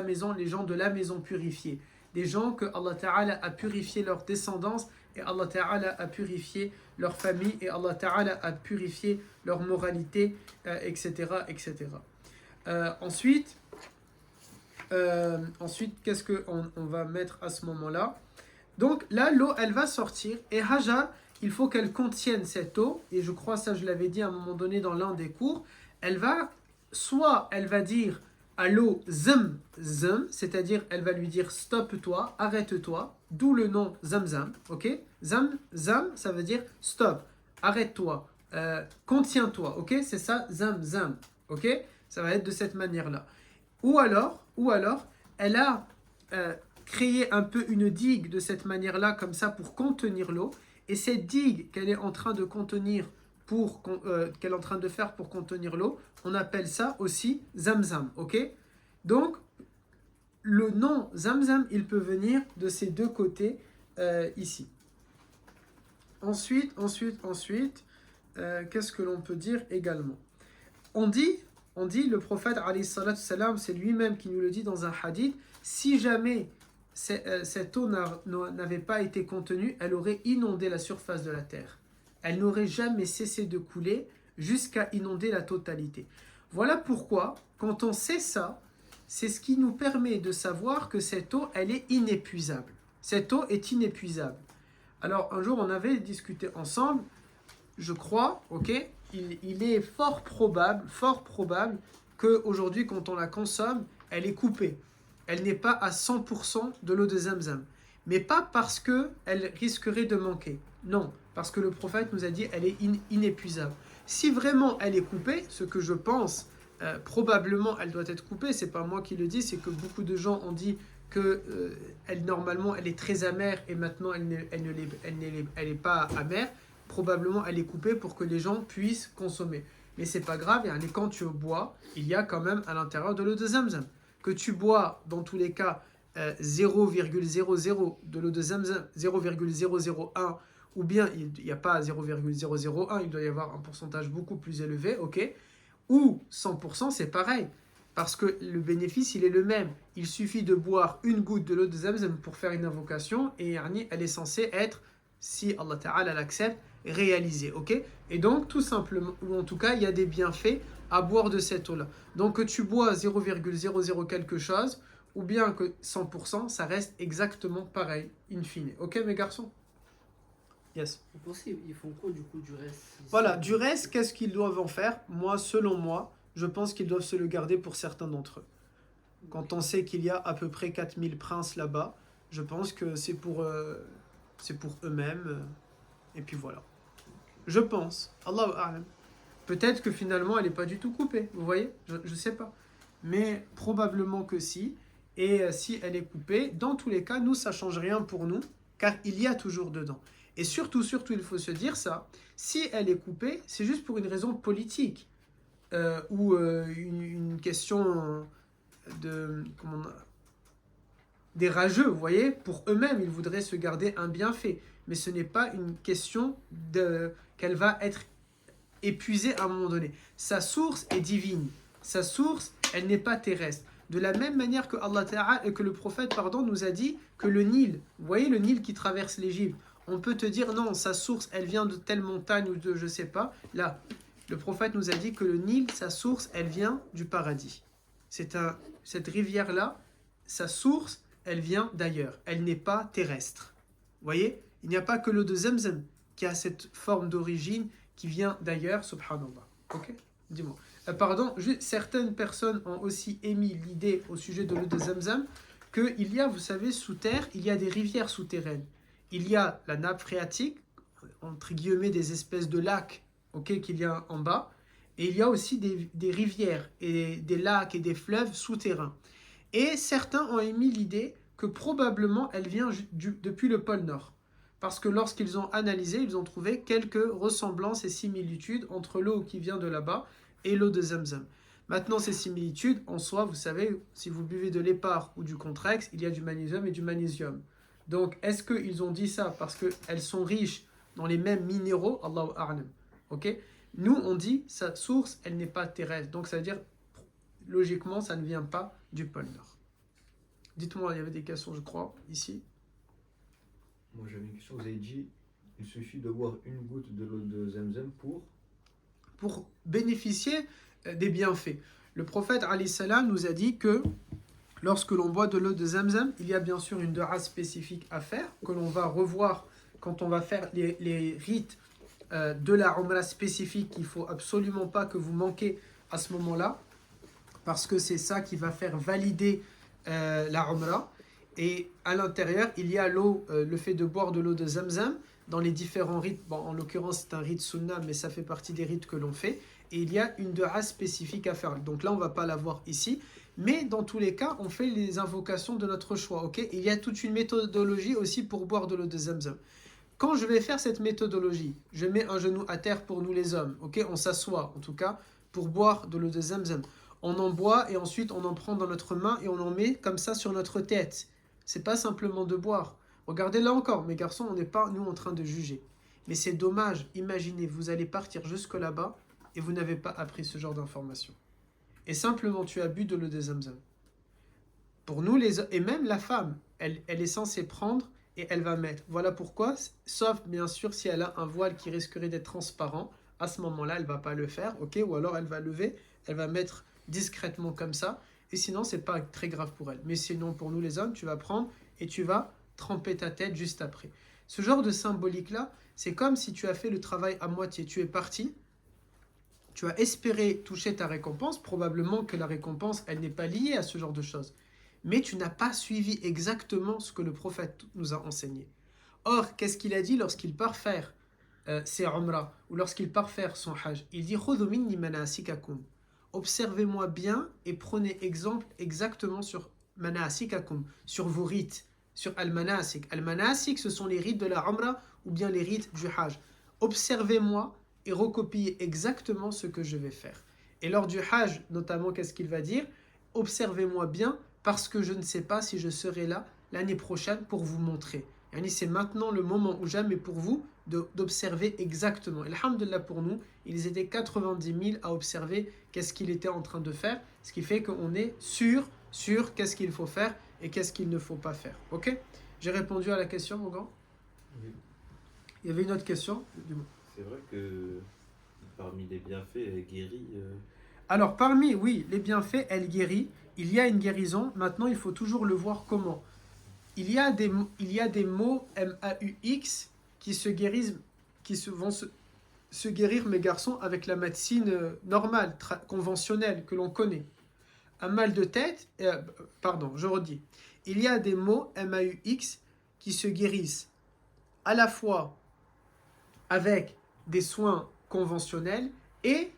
maison, les gens de la maison purifiée. Des gens que Allah Ta'ala a purifié leur descendance et Allah Ta'ala a purifié leur famille et Allah Ta'ala a purifié leur moralité, etc. etc. Ensuite, qu'est-ce qu'on va mettre à ce moment-là? Donc là, l'eau, elle va sortir et Hajar, il faut qu'elle contienne cette eau, et je crois ça, je l'avais dit à un moment donné dans l'un des cours, elle va dire à l'eau zam, zam, c'est-à-dire elle va lui dire stop-toi, arrête-toi, d'où le nom zamzam, ok? Zam, zam, ça veut dire stop, arrête-toi, contiens-toi, ok? C'est ça, zam, zam, ok? Ça va être de cette manière-là. Ou alors, elle a créé un peu une digue de cette manière-là, comme ça, pour contenir l'eau, et cette digue qu'elle est en train de contenir, qu'elle est en train de faire pour contenir l'eau, on appelle ça aussi Zamzam, ok? Donc, le nom Zamzam, il peut venir de ces deux côtés ici. Ensuite, qu'est-ce que l'on peut dire également? On dit, le prophète, alayhi salatu salam, c'est lui-même qui nous le dit dans un hadith, si jamais cette eau n'avait pas été contenue, elle aurait inondé la surface de la terre. Elle n'aurait jamais cessé de couler jusqu'à inonder la totalité. Voilà pourquoi, quand on sait ça, c'est ce qui nous permet de savoir que cette eau, elle est inépuisable. Cette eau est inépuisable. Alors, un jour, on avait discuté ensemble, je crois, ok, il est fort probable qu'aujourd'hui, quand on la consomme, elle est coupée. Elle n'est pas à 100% de l'eau de Zamzam. Mais pas parce qu'elle risquerait de manquer. Non, parce que le prophète nous a dit qu'elle est inépuisable. Si vraiment elle est coupée, ce que je pense, probablement elle doit être coupée, c'est pas moi qui le dis, c'est que beaucoup de gens ont dit que normalement elle est très amère et maintenant elle n'est pas amère. Probablement elle est coupée pour que les gens puissent consommer. Mais c'est pas grave, et quand tu bois, il y a quand même à l'intérieur de l'eau de Zamzam. Que tu bois dans tous les cas 0,00 de l'eau de Zamzam, 0,001, ou bien il n'y a pas 0,001, il doit y avoir un pourcentage beaucoup plus élevé, ok, ou 100%, c'est pareil. Parce que le bénéfice, il est le même. Il suffit de boire une goutte de l'eau de Zamzam pour faire une invocation, et elle est censée être, si Allah Ta'ala l'accepte, réalisée, ok. Et donc, tout simplement, ou en tout cas, il y a des bienfaits à boire de cette eau-là. Donc, que tu bois 0,00 quelque chose, ou bien que 100%, ça reste exactement pareil, in fine. Ok, mes garçons? Yes. Vous pensez, ils font quoi du coup du reste? Voilà, du reste, qu'est-ce qu'ils doivent en faire? Moi, selon moi, je pense qu'ils doivent se le garder pour certains d'entre eux. Quand on sait qu'il y a à peu près 4000 princes là-bas, je pense que c'est pour eux-mêmes. Et puis voilà. Je pense. Allahu a'lam. Peut-être que finalement, elle n'est pas du tout coupée. Vous voyez? Je ne sais pas. Mais probablement que si. Et si elle est coupée, dans tous les cas, nous, ça ne change rien pour nous, car il y a toujours dedans. Et surtout, il faut se dire ça, si elle est coupée, c'est juste pour une raison politique, ou une question des rageux, vous voyez, pour eux-mêmes, ils voudraient se garder un bienfait. Mais ce n'est pas une question qu'elle va être épuisée à un moment donné. Sa source est divine. Sa source, elle n'est pas terrestre. De la même manière que Allah Ta'ala et que le prophète nous a dit que le Nil, vous voyez le Nil qui traverse l'Égypte, on peut te dire non, sa source, elle vient de telle montagne ou de je sais pas. Là, le prophète nous a dit que le Nil, sa source, elle vient du paradis. Cette rivière-là, sa source, elle vient d'ailleurs. Elle n'est pas terrestre. Vous voyez? Il n'y a pas que l'eau de Zamzam qui a cette forme d'origine qui vient d'ailleurs, subhanallah. Ok? Dis-moi. Pardon, certaines personnes ont aussi émis l'idée au sujet de l'eau de Zamzam qu'il y a, vous savez, sous terre, il y a des rivières souterraines. Il y a la nappe phréatique, entre guillemets des espèces de lacs, ok, qu'il y a en bas, et il y a aussi des rivières, et des lacs et des fleuves souterrains. Et certains ont émis l'idée que probablement elle vient depuis le pôle Nord. Parce que lorsqu'ils ont analysé, ils ont trouvé quelques ressemblances et similitudes entre l'eau qui vient de là-bas et l'eau de Zamzam. Maintenant, ces similitudes, en soi, vous savez, si vous buvez de l'épar ou du contrex, il y a du magnésium et du magnésium. Donc, est-ce qu'ils ont dit ça parce qu'elles sont riches dans les mêmes minéraux? Allahu a'lam. Ok? Nous, on dit, sa source, elle n'est pas terrestre. Donc, ça veut dire, logiquement, ça ne vient pas du pôle Nord. Dites-moi, il y avait des questions, je crois, ici. Moi, j'avais une question. Vous avez dit, il suffit de boire une goutte de l'eau de Zamzam pour bénéficier des bienfaits. Le prophète alayhi salam nous a dit que lorsque l'on boit de l'eau de Zamzam, il y a bien sûr une dua spécifique à faire, que l'on va revoir quand on va faire les rites de la Umrah spécifique qu'il ne faut absolument pas que vous manquez à ce moment-là, parce que c'est ça qui va faire valider la Umrah. Et à l'intérieur, il y a l'eau, le fait de boire de l'eau de Zamzam dans les différents rites. Bon, en l'occurrence, c'est un rite sunna, mais ça fait partie des rites que l'on fait. Et il y a une dua spécifique à faire. Donc là, on ne va pas la voir ici. Mais dans tous les cas, on fait les invocations de notre choix. Okay? Il y a toute une méthodologie aussi pour boire de l'eau de Zamzam. Quand je vais faire cette méthodologie, je mets un genou à terre pour nous les hommes. Okay? On s'assoit, en tout cas, pour boire de l'eau de Zamzam. On en boit et ensuite on en prend dans notre main et on en met comme ça sur notre tête. C'est pas simplement de boire. Regardez là encore, mes garçons, on n'est pas, nous, en train de juger. Mais c'est dommage, imaginez, vous allez partir jusque là-bas et vous n'avez pas appris ce genre d'informations. Et simplement, tu as bu de l'eau de Zamzam. Pour nous, et même la femme, elle est censée prendre et elle va mettre. Voilà pourquoi, sauf bien sûr si elle a un voile qui risquerait d'être transparent, à ce moment-là, elle ne va pas le faire, ok? Ou alors elle va lever, elle va mettre discrètement comme ça, et sinon, c'est pas très grave pour elle. Mais sinon, pour nous les hommes, tu vas prendre et tu vas tremper ta tête juste après. Ce genre de symbolique-là, c'est comme si tu as fait le travail à moitié. Tu es parti, tu as espéré toucher ta récompense, probablement que la récompense, elle n'est pas liée à ce genre de choses. Mais tu n'as pas suivi exactement ce que le prophète nous a enseigné. Or, qu'est-ce qu'il a dit lorsqu'il part faire ses umrah, ou lorsqu'il part faire son hajj? Il dit « Khudhu minni manasikakum » observez-moi bien et prenez exemple exactement sur manasikakum, sur vos rites, sur al-manasik. Al-manasik, ce sont les rites de la umrah ou bien les rites du hajj. Observez-moi et recopiez exactement ce que je vais faire. Et lors du hajj, notamment, qu'est-ce qu'il va dire? Observez-moi bien parce que je ne sais pas si je serai là l'année prochaine pour vous montrer. C'est maintenant le moment ou jamais pour vous d'observer exactement. Alhamdulillah pour nous, ils étaient 90 000 à observer qu'est-ce qu'il était en train de faire, ce qui fait qu'on est sûr qu'est-ce qu'il faut faire et qu'est-ce qu'il ne faut pas faire. Ok? J'ai répondu à la question, mon grand? Oui. Il y avait une autre question? C'est vrai que parmi les bienfaits, elle guérit. Alors, parmi, oui, les bienfaits, elle guérit. Il y a une guérison. Maintenant, il faut toujours le voir comment. Il y a des mots MAUX qui se guérissent, vont se guérir, mes garçons, avec la médecine normale, conventionnelle, que l'on connaît. Un mal de tête, pardon, je redis. Il y a des mots MAUX qui se guérissent à la fois avec des soins conventionnels et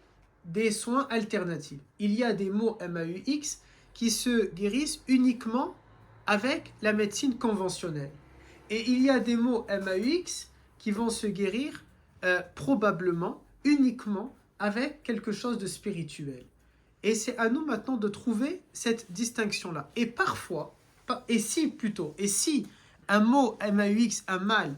des soins alternatifs. Il y a des mots MAUX qui se guérissent uniquement avec la médecine conventionnelle. Et il y a des mots MAUX qui vont se guérir probablement uniquement avec quelque chose de spirituel. Et c'est à nous maintenant de trouver cette distinction-là. Et parfois, et si un mot MAUX, un mal,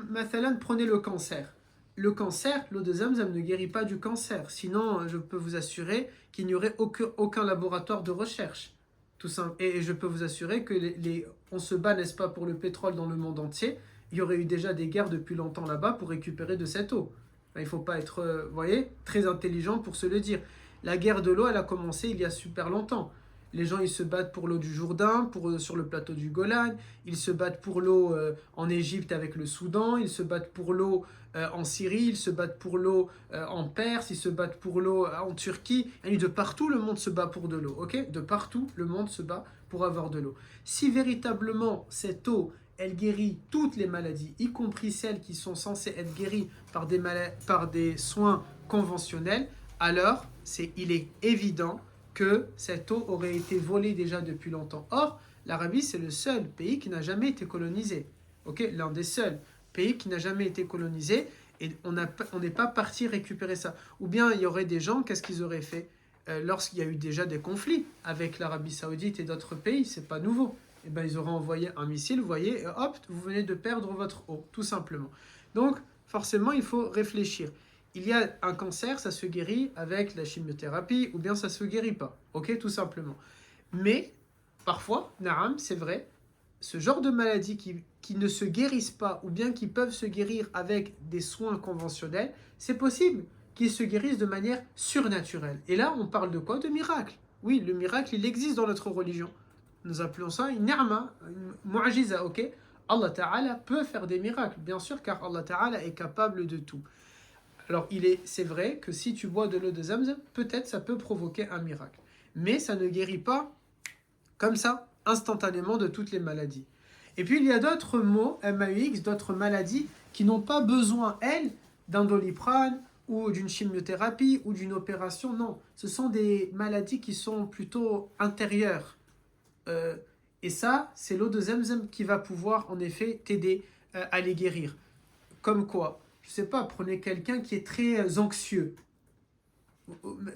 mathalan, prenez le cancer. Le cancer, l'eau de Zamzam ne guérit pas du cancer. Sinon, je peux vous assurer qu'il n'y aurait aucun laboratoire de recherche. Tout simple. Et je peux vous assurer que on se bat, n'est-ce pas, pour le pétrole dans le monde entier. Il y aurait eu déjà des guerres depuis longtemps là-bas pour récupérer de cette eau. Il ne faut pas être, voyez, très intelligent pour se le dire. La guerre de l'eau, elle a commencé il y a super longtemps. Les gens, ils se battent pour l'eau du Jourdain, sur le plateau du Golan. Ils se battent pour l'eau en Égypte avec le Soudan. Ils se battent pour l'eau en Syrie. Ils se battent pour l'eau en Perse. Ils se battent pour l'eau en Turquie. Et de partout, le monde se bat pour de l'eau. Ok? De partout, le monde se bat pour avoir de l'eau. Si véritablement cette eau, elle guérit toutes les maladies, y compris celles qui sont censées être guéries par des soins conventionnels, alors il est évident que cette eau aurait été volée déjà depuis longtemps. Or, l'Arabie, c'est le seul pays qui n'a jamais été colonisé. Okay? L'un des seuls pays qui n'a jamais été colonisé, et on n'est pas parti récupérer ça. Ou bien, il y aurait des gens, qu'est-ce qu'ils auraient fait lorsqu'il y a eu déjà des conflits avec l'Arabie Saoudite et d'autres pays, c'est pas nouveau. Eh ben, ils auraient envoyé un missile, vous voyez, et hop, vous venez de perdre votre eau, tout simplement. Donc, forcément, il faut réfléchir. Il y a un cancer, ça se guérit avec la chimiothérapie, ou bien ça ne se guérit pas, ok, tout simplement. Mais, parfois, naam, c'est vrai, ce genre de maladies qui ne se guérissent pas, ou bien qui peuvent se guérir avec des soins conventionnels, c'est possible qu'ils se guérissent de manière surnaturelle. Et là, on parle de quoi? De miracle. Oui, le miracle, il existe dans notre religion. Nous appelons ça une ni'ma, une mu'ajiza, ok? Allah Ta'ala peut faire des miracles, bien sûr, car Allah Ta'ala est capable de tout. Alors, c'est vrai que si tu bois de l'eau de Zamzam, peut-être ça peut provoquer un miracle. Mais ça ne guérit pas comme ça, instantanément, de toutes les maladies. Et puis, il y a d'autres mots, MAUX, d'autres maladies qui n'ont pas besoin, elles, d'un Doliprane ou d'une chimiothérapie ou d'une opération. Non, ce sont des maladies qui sont plutôt intérieures. Et ça, c'est l'eau de Zamzam qui va pouvoir, en effet, t'aider à les guérir. Comme quoi? Je ne sais pas, prenez quelqu'un qui est très anxieux.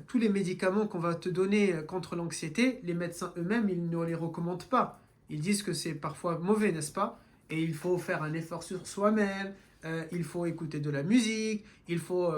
Tous les médicaments qu'on va te donner contre l'anxiété, les médecins eux-mêmes, ils ne les recommandent pas. Ils disent que c'est parfois mauvais, n'est-ce pas? Et il faut faire un effort sur soi-même, il faut écouter de la musique, il faut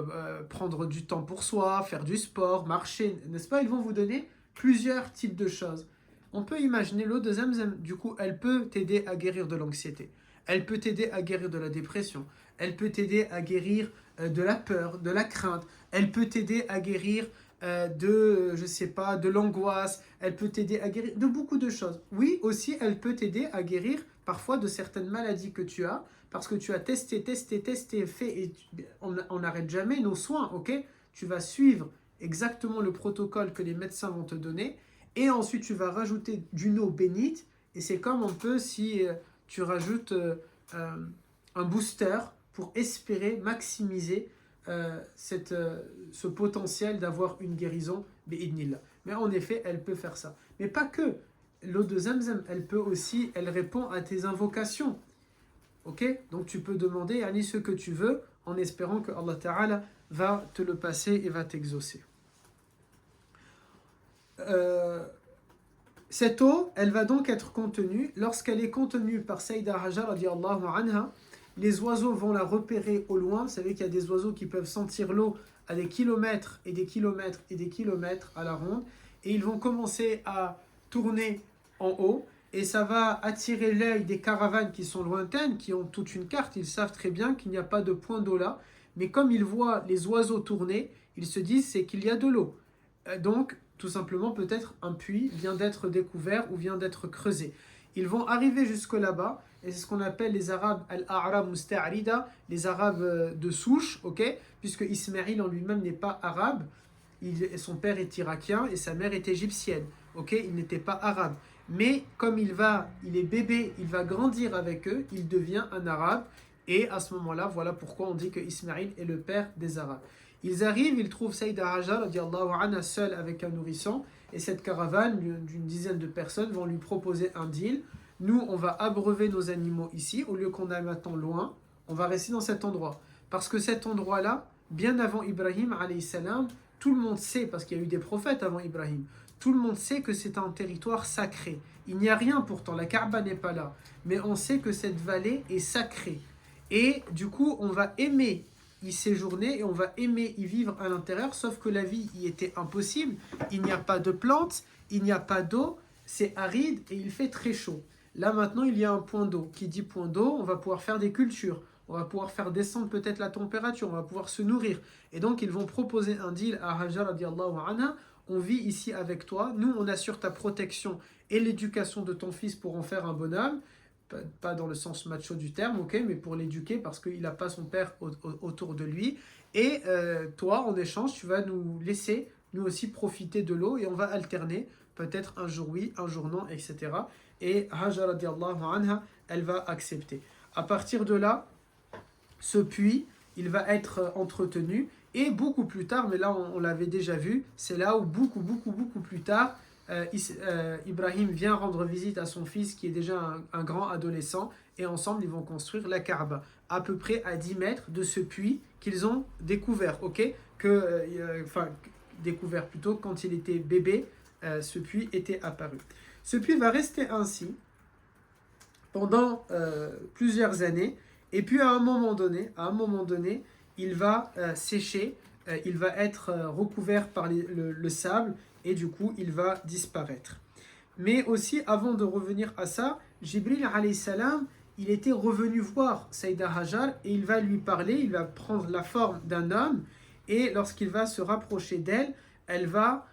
prendre du temps pour soi, faire du sport, marcher, n'est-ce pas? Ils vont vous donner plusieurs types de choses. On peut imaginer l'eau de Zamzam, du coup, elle peut t'aider à guérir de l'anxiété. Elle peut t'aider à guérir de la dépression. Elle peut t'aider à guérir de la peur, de la crainte. Elle peut t'aider à guérir je sais pas, de l'angoisse. Elle peut t'aider à guérir de beaucoup de choses. Oui, aussi, elle peut t'aider à guérir parfois de certaines maladies que tu as, parce que tu as testé, fait, et on n'arrête jamais nos soins, ok? Tu vas suivre exactement le protocole que les médecins vont te donner, et ensuite tu vas rajouter d'une eau bénite, et c'est comme un peu si tu rajoutes un booster pour espérer maximiser ce potentiel d'avoir une guérison, bi'idnillah. Mais en effet, elle peut faire ça. Mais pas que. L'eau de Zamzam, elle répond à tes invocations. Ok? Donc tu peux demander ce que tu veux en espérant que Allah Ta'ala va te le passer et va t'exaucer. Cette eau, elle va donc être contenue. Lorsqu'elle est contenue par Sayyida Hajar radiyallahu anha, les oiseaux vont la repérer au loin. Vous savez qu'il y a des oiseaux qui peuvent sentir l'eau à des kilomètres et des kilomètres et des kilomètres à la ronde. Et ils vont commencer à tourner en haut. Et ça va attirer l'œil des caravanes qui sont lointaines, qui ont toute une carte. Ils savent très bien qu'il n'y a pas de point d'eau là. Mais comme ils voient les oiseaux tourner, ils se disent c'est qu'il y a de l'eau. Donc, tout simplement, peut-être un puits vient d'être découvert ou vient d'être creusé. Ils vont arriver jusque là-bas. Et c'est ce qu'on appelle les Arabes al-A'rab musta'arida, les Arabes de souche, ok? Puisque Ismaïl en lui-même n'est pas arabe. Son père est irakien et sa mère est égyptienne. Ok? Il n'était pas arabe. Mais comme il est bébé, il va grandir avec eux, il devient un arabe. Et à ce moment-là, voilà pourquoi on dit que Ismaïl est le père des Arabes. Ils arrivent, ils trouvent Sayyida Hajar radiyallahu anha seule avec un nourrisson. Et cette caravane d'une dizaine de personnes vont lui proposer un deal. Nous, on va abreuver nos animaux ici. Au lieu qu'on aille maintenant loin, on va rester dans cet endroit. Parce que cet endroit-là, bien avant Ibrahim alayhi salam, tout le monde sait, parce qu'il y a eu des prophètes avant Ibrahim, tout le monde sait que c'est un territoire sacré. Il n'y a rien pourtant, la Kaaba n'est pas là. Mais on sait que cette vallée est sacrée. Et du coup, on va aimer y séjourner et on va aimer y vivre à l'intérieur, sauf que la vie y était impossible. Il n'y a pas de plantes, il n'y a pas d'eau, c'est aride et il fait très chaud. Là maintenant, il y a un point d'eau. Qui dit point d'eau, on va pouvoir faire des cultures. On va pouvoir faire descendre peut-être la température. On va pouvoir se nourrir. Et donc, ils vont proposer un deal à Hajar radiyallahu anha. On vit ici avec toi. Nous, on assure ta protection et l'éducation de ton fils pour en faire un bonhomme. Pas dans le sens macho du terme, ok, mais pour l'éduquer parce qu'il n'a pas son père autour de lui. Et toi, en échange, tu vas nous laisser, nous aussi, profiter de l'eau et on va alterner. Peut-être un jour oui, un jour non, etc. Et Hajar radiyallahu anha, elle va accepter. À partir de là, ce puits, il va être entretenu. Et beaucoup plus tard, mais là on l'avait déjà vu, c'est là où beaucoup plus tard, Ibrahim vient rendre visite à son fils qui est déjà un grand adolescent. Et ensemble, ils vont construire la Kaaba, à peu près à 10 mètres de ce puits qu'ils ont découvert. Ok, découvert plutôt quand il était bébé, ce puits était apparu. Ce puits va rester ainsi pendant plusieurs années. Et puis à un moment donné, il va sécher, il va être recouvert par le sable et du coup il va disparaître. Mais aussi, avant de revenir à ça, Jibril alayhi salam, il était revenu voir Sayyida Hajar et il va lui parler, il va prendre la forme d'un homme et lorsqu'il va se rapprocher d'elle, elle va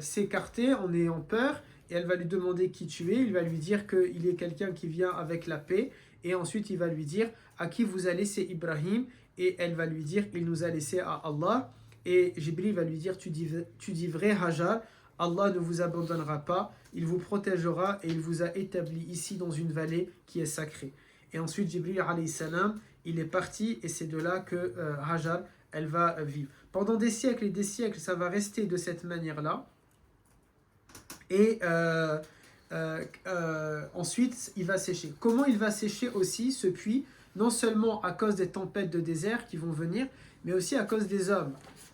s'écarter en ayant peur et elle va lui demander qui tu es, il va lui dire qu'il est quelqu'un qui vient avec la paix et ensuite il va lui dire à qui vous a laissé Ibrahim et elle va lui dire il nous a laissé à Allah et Jibril va lui dire tu dis vrai Hajar, Allah ne vous abandonnera pas, il vous protégera et il vous a établi ici dans une vallée qui est sacrée. Et ensuite Jibril alayhi salam, il est parti et c'est de là que Hajar, elle va vivre. Pendant des siècles et des siècles, ça va rester de cette manière-là. Et ensuite, il va sécher. Comment il va sécher aussi ce puits? Non seulement à cause des tempêtes de désert qui vont venir, mais aussi à cause des hommes.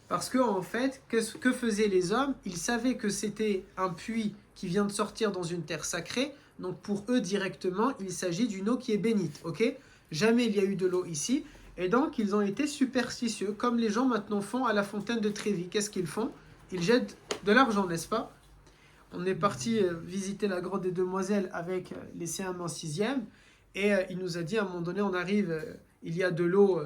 Parce que en fait, que faisaient les hommes? Ils savaient que c'était un puits qui vient de sortir dans une terre sacrée. Donc pour eux directement, il s'agit d'une eau qui est bénite. Ok? Jamais il y a eu de l'eau ici. Et donc ils ont été superstitieux, comme les gens maintenant font à la fontaine de Trévis. Qu'est-ce qu'ils font? Ils jettent de l'argent, n'est-ce pas? On est parti visiter la grotte des Demoiselles avec les CM en 6e. Et il nous a dit, à un moment donné, on arrive, il y a de l'eau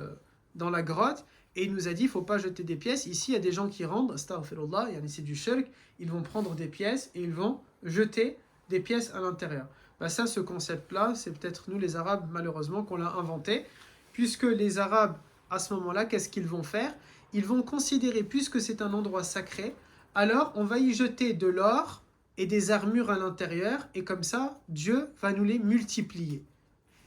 dans la grotte, et il nous a dit, il ne faut pas jeter des pièces. Ici, il y a des gens qui rentrent, astaghfirullah, c'est du shirk, ils vont prendre des pièces et ils vont jeter des pièces à l'intérieur. Bah ça, ce concept-là, c'est peut-être nous les Arabes, malheureusement, qu'on l'a inventé, puisque les Arabes, à ce moment-là, qu'est-ce qu'ils vont faire? Ils vont considérer, puisque c'est un endroit sacré, alors on va y jeter de l'or et des armures à l'intérieur, et comme ça, Dieu va nous les multiplier.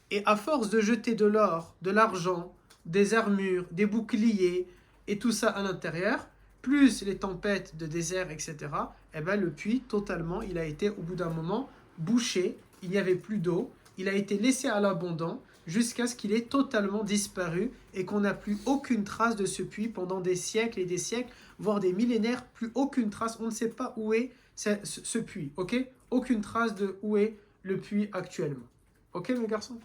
Et à force de jeter de l'or, de l'argent, des armures, des boucliers, et tout ça à l'intérieur, plus les tempêtes de désert, etc., eh ben le puits, totalement, il a été, au bout d'un moment, bouché, il n'y avait plus d'eau, il a été laissé à l'abandon, jusqu'à ce qu'il ait totalement disparu, et qu'on n'a plus aucune trace de ce puits pendant des siècles et des siècles, voire des millénaires, plus aucune trace, on ne sait pas où est ce puits, ok? Aucune trace de où est le puits actuellement. Ok, mes garçons?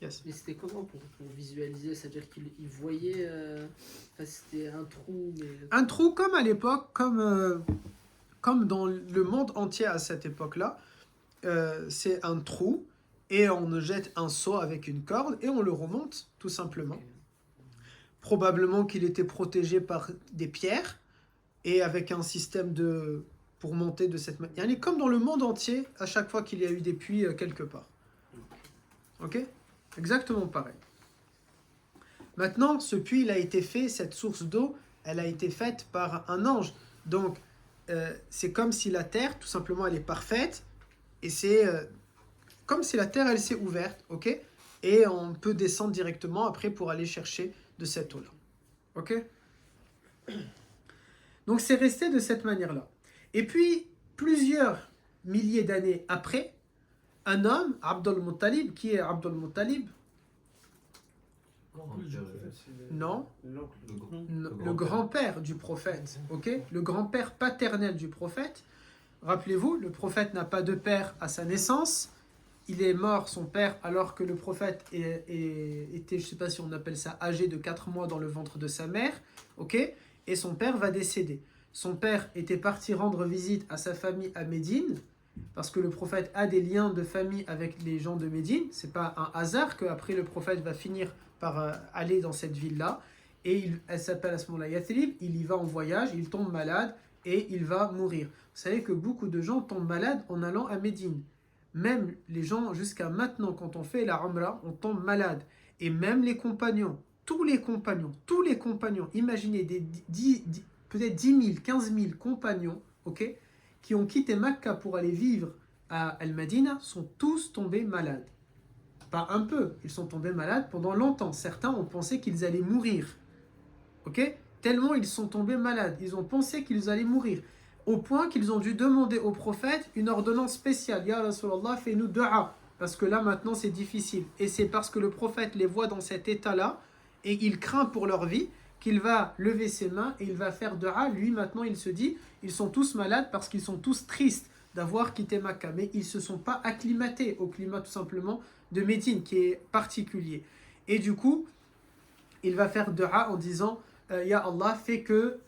Yes. Mais c'était comment pour visualiser? C'est-à-dire qu'il voyait. Enfin, c'était un trou, mais. Un trou comme à l'époque, comme dans le monde entier à cette époque-là, c'est un trou et on jette un seau avec une corde et on le remonte, tout simplement. Ok. Probablement qu'il était protégé par des pierres et avec un système pour monter de cette manière. Il est comme dans le monde entier, à chaque fois qu'il y a eu des puits quelque part. Ok? Exactement pareil. Maintenant, ce puits, il a été fait, cette source d'eau, elle a été faite par un ange. Donc, c'est comme si la terre, tout simplement, elle est parfaite. Et c'est comme si la terre, elle s'est ouverte, ok? Et on peut descendre directement après pour aller chercher de cette eau-là. Ok? Donc, c'est resté de cette manière-là. Et puis, plusieurs milliers d'années après, un homme, Abdul Muttalib, qui est Abdul Muttalib? Non, le grand-père du prophète, ok? Le grand-père paternel du prophète. Rappelez-vous, le prophète n'a pas de père à sa naissance. Il est mort, son père, alors que le prophète était, je ne sais pas si on appelle ça, âgé de 4 mois dans le ventre de sa mère, ok? Et son père va décéder. Son père était parti rendre visite à sa famille à Médine, parce que le prophète a des liens de famille avec les gens de Médine. C'est pas un hasard qu'après le prophète va finir par aller dans cette ville-là. Et elle s'appelle à ce moment-là Yathrib. Il y va en voyage, il tombe malade et il va mourir. Vous savez que beaucoup de gens tombent malades en allant à Médine. Même les gens, jusqu'à maintenant, quand on fait la Umrah, on tombe malade. Et même les compagnons, tous les compagnons, imaginez peut-être 10 000, 15 000 compagnons, ok, qui ont quitté Mecca pour aller vivre à Al-Madina, sont tous tombés malades. Pas un peu, ils sont tombés malades pendant longtemps. Certains ont pensé qu'ils allaient mourir. Ok? Tellement ils sont tombés malades. Ils ont pensé qu'ils allaient mourir. Au point qu'ils ont dû demander au prophète une ordonnance spéciale. Ya Rasulallah, fais-nous dua. Parce que là, maintenant, c'est difficile. Et c'est parce que le prophète les voit dans cet état-là et il craint pour leur vie qu'il va lever ses mains et il va faire dua. Lui, maintenant, il se dit, ils sont tous malades parce qu'ils sont tous tristes d'avoir quitté Mecca. Mais ils ne se sont pas acclimatés au climat, tout simplement, de Médine, qui est particulier. Et du coup, il va faire dua en disant, Ya Allah, fais que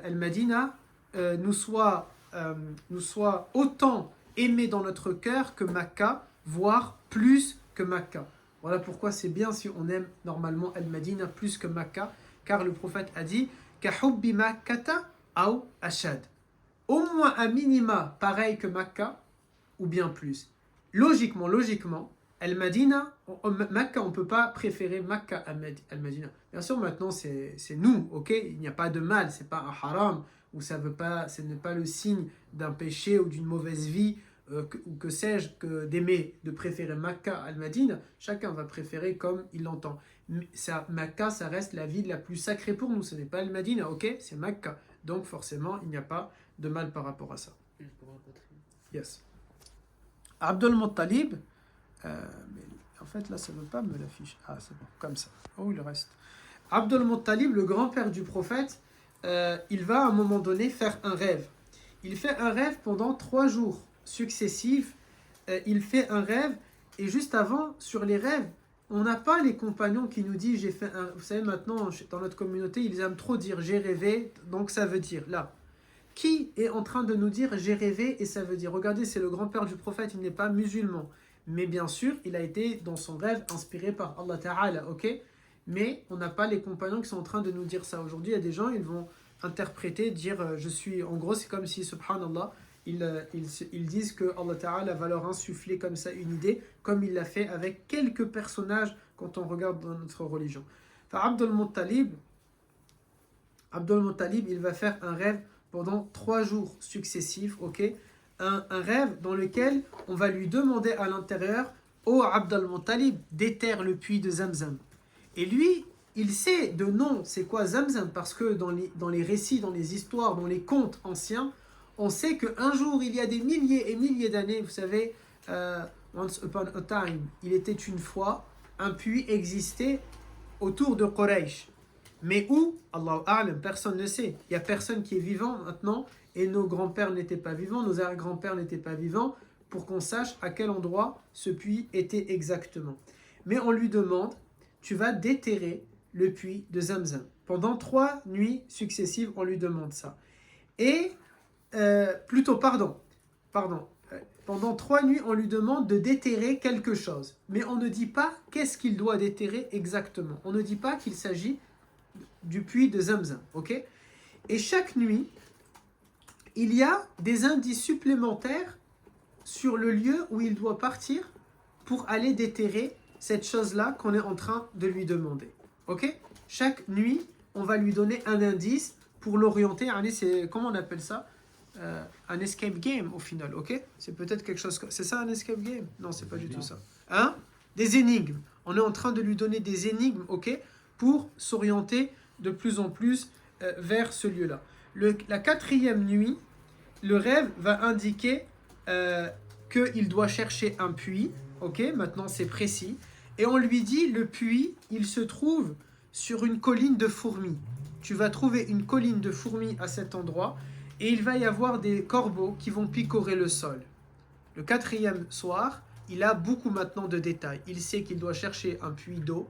Al-Madina nous soit autant aimé dans notre cœur que Mecca, voire plus que Mecca. Voilà pourquoi c'est bien si on aime normalement Al-Madina plus que Mecca, car le prophète a dit Kahubbi Makkata ou ashad. Au moins un minima pareil que Mecca, ou bien plus. Logiquement, Al-Madina, Mecca, on ne peut pas préférer Mecca à Al-Madina. Bien sûr, maintenant, c'est nous, ok? Il n'y a pas de mal, ce n'est pas un haram, ou ce n'est pas le signe d'un péché ou d'une mauvaise vie, ou que sais-je, d'aimer, de préférer Mecca à Al-Madina. Chacun va préférer comme il l'entend. Mecca, ça reste la ville la plus sacrée pour nous. Ce n'est pas Al-Madina, ok? C'est Mecca. Donc, forcément, il n'y a pas de mal par rapport à ça. Yes. Abdul Muttalib, mais en fait, là, ça ne veut pas me l'afficher. Ah, c'est bon, comme ça. Oh, il reste. Abdul Muttalib, le grand-père du prophète, il va à un moment donné faire un rêve. Il fait un rêve pendant 3 jours successifs. Il fait un rêve et juste avant, sur les rêves, on n'a pas les compagnons qui nous disent j'ai fait un... Vous savez, maintenant, dans notre communauté, ils aiment trop dire j'ai rêvé, donc ça veut dire là. Qui est en train de nous dire j'ai rêvé et ça veut dire? Regardez, c'est le grand-père du prophète, il n'est pas musulman. Mais bien sûr, il a été dans son rêve inspiré par Allah Ta'ala, ok? Mais on n'a pas les compagnons qui sont en train de nous dire ça. Aujourd'hui, il y a des gens, ils vont interpréter, dire je suis. En gros, c'est comme si, subhanallah, ils disent que Allah Ta'ala va leur insuffler comme ça une idée, comme il l'a fait avec quelques personnages quand on regarde dans notre religion. Enfin, Abdul Muttalib, il va faire un rêve pendant 3 jours successifs, ok? Un rêve dans lequel on va lui demander à l'intérieur, ô Abdul Muttalib, déterre le puits de Zamzam. Et lui, il sait de nom c'est quoi Zamzam, parce que dans les récits, dans les histoires, dans les contes anciens, on sait qu'un jour, il y a des milliers et milliers d'années, vous savez, once upon a time, il était une fois, un puits existait autour de Quraysh. Mais où? Allahu A'lam, personne ne sait. Il n'y a personne qui est vivant maintenant, et nos grands-pères n'étaient pas vivants, nos arrière-grands-pères n'étaient pas vivants, pour qu'on sache à quel endroit ce puits était exactement. Mais on lui demande, tu vas déterrer le puits de Zamzam. Pendant 3 nuits successives, on lui demande ça. Et, pendant 3 nuits, on lui demande de déterrer quelque chose. Mais on ne dit pas qu'est-ce qu'il doit déterrer exactement. On ne dit pas qu'il s'agit du puits de Zamzam, ok? Et chaque nuit, il y a des indices supplémentaires sur le lieu où il doit partir pour aller déterrer cette chose-là qu'on est en train de lui demander, ok? Chaque nuit, on va lui donner un indice pour l'orienter. C'est, comment on appelle ça? Un escape game au final, ok? C'est peut-être quelque chose... C'est ça un escape game? Non, c'est pas du tout ça. Hein? Des énigmes. On est en train de lui donner des énigmes, ok? Pour s'orienter de plus en plus vers ce lieu-là. La 4e nuit, le rêve va indiquer qu'il doit chercher un puits, ok? Maintenant c'est précis. Et on lui dit, le puits, il se trouve sur une colline de fourmis. Tu vas trouver une colline de fourmis à cet endroit, et il va y avoir des corbeaux qui vont picorer le sol. Le 4e soir, il a beaucoup maintenant de détails. Il sait qu'il doit chercher un puits d'eau.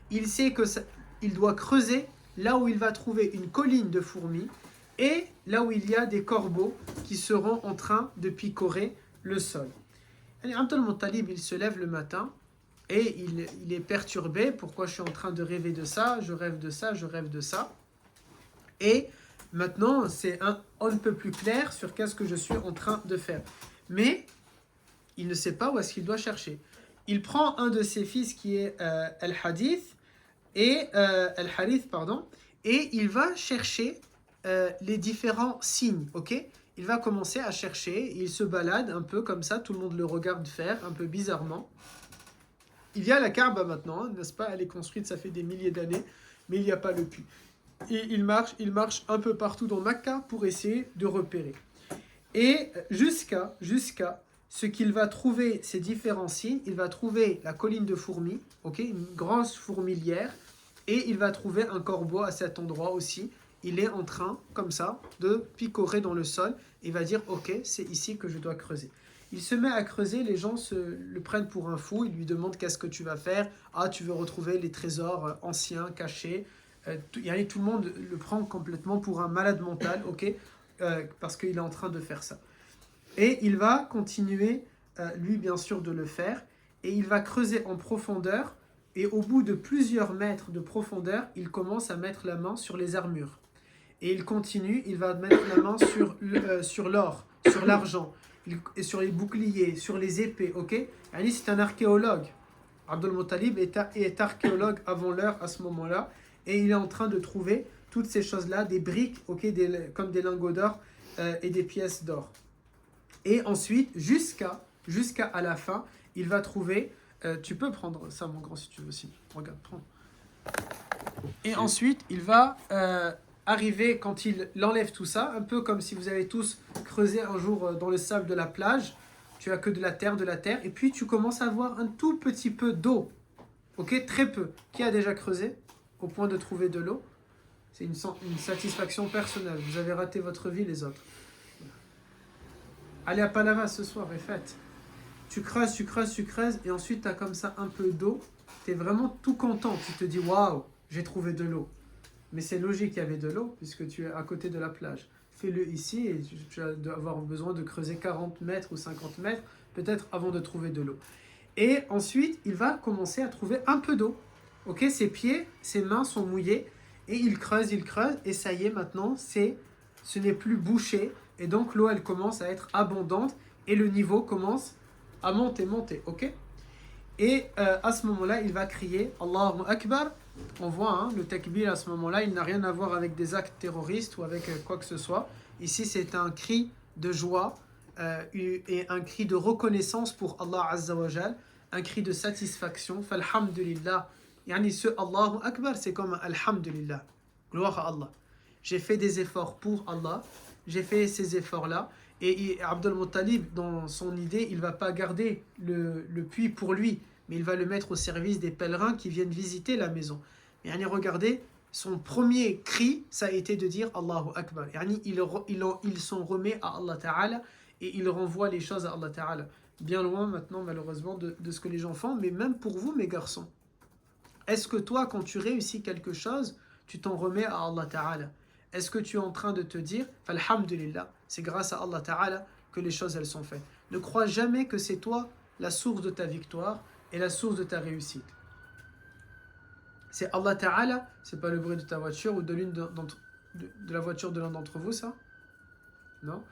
Il sait qu'il doit creuser là où il va trouver une colline de fourmis et là où il y a des corbeaux qui seront en train de picorer le sol. Abdul Muttalib, il se lève le matin et il est perturbé. Pourquoi je suis en train de rêver de ça? Je rêve de ça, je rêve de ça. Et maintenant, c'est on ne peut plus clair sur qu'est-ce que je suis en train de faire. Mais il ne sait pas où est-ce qu'il doit chercher. Il prend un de ses fils qui est Al-Harith, et il va chercher les différents signes, ok? Il va commencer à chercher, il se balade un peu comme ça, tout le monde le regarde faire, un peu bizarrement. Il y a la Kaaba maintenant, hein, n'est-ce pas? Elle est construite, ça fait des milliers d'années, mais il n'y a pas le puits. Et il marche un peu partout dans Mecca pour essayer de repérer. Et jusqu'à ce qu'il va trouver ces différents signes, il va trouver la colline de fourmis, ok, une grosse fourmilière, et il va trouver un corbeau à cet endroit aussi. Il est en train, comme ça, de picorer dans le sol, et va dire, ok, c'est ici que je dois creuser. Il se met à creuser, les gens le prennent pour un fou, ils lui demandent qu'est-ce que tu vas faire. Ah, tu veux retrouver les trésors anciens, cachés. Tout le monde le prend complètement pour un malade mental, ok, parce qu'il est en train de faire ça. Et il va continuer, lui bien sûr, de le faire, et il va creuser en profondeur, et au bout de plusieurs mètres de profondeur, il commence à mettre la main sur les armures. Et il continue, il va mettre la main sur l'or, sur l'argent, et sur les boucliers, sur les épées, ok? C'est un archéologue. Abdul Muttalib est archéologue avant l'heure à ce moment-là, et il est en train de trouver toutes ces choses-là, des briques, ok, comme des lingots d'or et des pièces d'or. Et ensuite, jusqu'à la fin, il va trouver... tu peux prendre ça, mon grand, si tu veux aussi. Regarde, prends. Et ensuite, il va arriver, quand il enlève tout ça, un peu comme si vous avez tous creusé un jour dans le sable de la plage. Tu as que de la terre, et puis tu commences à avoir un tout petit peu d'eau. Ok, très peu. Qui a déjà creusé au point de trouver de l'eau? C'est une satisfaction personnelle. Vous avez raté votre vie, les autres. Allez à Palava ce soir et faites. Tu creuses, et ensuite tu as comme ça un peu d'eau. Tu es vraiment tout content. Tu te dis, waouh, j'ai trouvé de l'eau. Mais c'est logique qu'il y avait de l'eau, puisque tu es à côté de la plage. Fais-le ici, et tu vas avoir besoin de creuser 40 mètres ou 50 mètres, peut-être avant de trouver de l'eau. Et ensuite, il va commencer à trouver un peu d'eau. Ok, ses pieds, ses mains sont mouillés. Et il creuse, et ça y est, maintenant, ce n'est plus bouché. Et donc, l'eau, elle commence à être abondante. Et le niveau commence à monter, ok? Et à ce moment-là, il va crier Allahu Akbar. On voit, hein, le takbir à ce moment-là, il n'a rien à voir avec des actes terroristes ou avec quoi que ce soit. Ici, c'est un cri de joie et un cri de reconnaissance pour Allah Azza wa Jal, un cri de satisfaction. Falhamdulillah. Yani ce Allahu Akbar, c'est comme un Alhamdulillah. Gloire à Allah. J'ai fait des efforts pour Allah. J'ai fait ces efforts-là. Et Abdul Muttalib, dans son idée, il ne va pas garder le puits pour lui, mais il va le mettre au service des pèlerins qui viennent visiter la maison. Yani, regardez, son premier cri, ça a été de dire Allahu Akbar. Yani, il s'en remet à Allah Ta'ala et il renvoie les choses à Allah Ta'ala. Bien loin maintenant, malheureusement, de ce que les gens font, mais même pour vous, mes garçons. Est-ce que toi, quand tu réussis quelque chose, tu t'en remets à Allah Ta'ala? Est-ce que tu es en train de te dire Alhamdulillah, c'est grâce à Allah Ta'ala que les choses elles sont faites. Ne crois jamais que c'est toi la source de ta victoire et la source de ta réussite. C'est Allah Ta'ala, c'est pas le bruit de ta voiture ou de la voiture de l'un d'entre vous, ça? Non.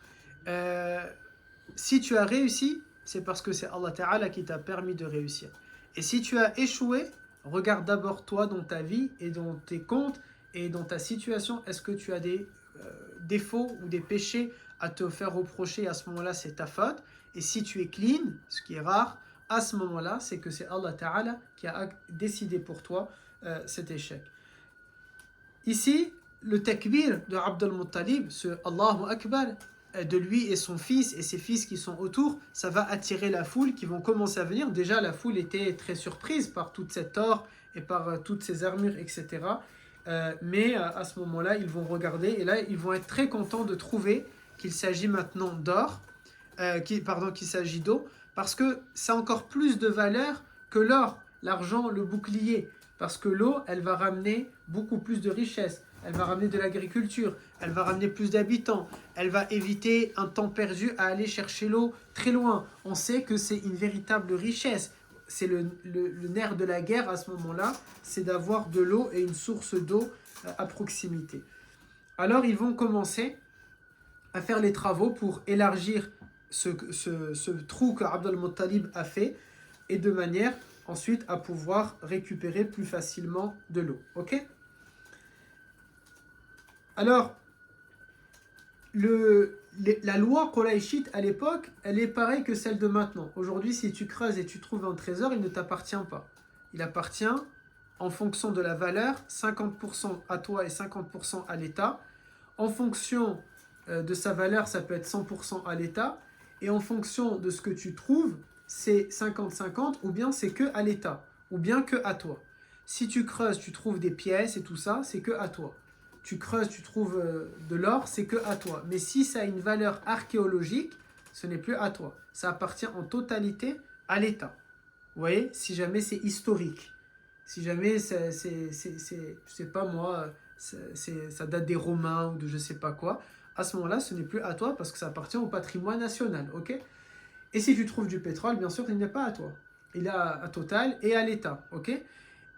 Si tu as réussi, c'est parce que c'est Allah Ta'ala qui t'a permis de réussir. Et si tu as échoué, regarde d'abord toi dans ta vie et dans tes comptes et dans ta situation. Est-ce que tu as des défauts ou des péchés à te faire reprocher? À ce moment-là, c'est ta faute. Et si tu es clean, ce qui est rare, à ce moment-là, c'est que c'est Allah Ta'ala qui a décidé pour toi cet échec. Ici, le takbir de Abdul Muttalib, ce Allahu Akbar, de lui et son fils et ses fils qui sont autour, ça va attirer la foule qui vont commencer à venir. Déjà, la foule était très surprise par toute cette or et par toutes ces armures, etc. Mais à ce moment-là, ils vont regarder et là, ils vont être très contents de trouver qu'il s'agit maintenant d'or, qu'il s'agit d'eau, parce que ça a encore plus de valeur que l'or, l'argent, le bouclier. Parce que l'eau, elle va ramener beaucoup plus de richesse. Elle va ramener de l'agriculture, elle va ramener plus d'habitants, elle va éviter un temps perdu à aller chercher l'eau très loin. On sait que c'est une véritable richesse. C'est le nerf de la guerre à ce moment-là, c'est d'avoir de l'eau et une source d'eau à proximité. Alors ils vont commencer à faire les travaux pour élargir ce trou que Abdul Muttalib a fait et de manière ensuite à pouvoir récupérer plus facilement de l'eau. Ok ? Alors, la loi quraïchite à l'époque, elle est pareille que celle de maintenant. Aujourd'hui, si tu creuses et tu trouves un trésor, il ne t'appartient pas. Il appartient en fonction de la valeur, 50% à toi et 50% à l'État. En fonction de sa valeur, ça peut être 100% à l'État. Et en fonction de ce que tu trouves, c'est 50-50 ou bien c'est que à l'État ou bien que à toi. Si tu creuses, tu trouves des pièces et tout ça, c'est que à toi. Tu creuses, tu trouves de l'or, c'est que à toi. Mais si ça a une valeur archéologique, ce n'est plus à toi. Ça appartient en totalité à l'État. Vous voyez, si jamais c'est historique, si jamais c'est je sais pas moi, ça date des Romains ou de je sais pas quoi, à ce moment-là, ce n'est plus à toi parce que ça appartient au patrimoine national, ok? Et si tu trouves du pétrole, bien sûr, il n'est pas à toi. Il est à Total et à l'État, ok?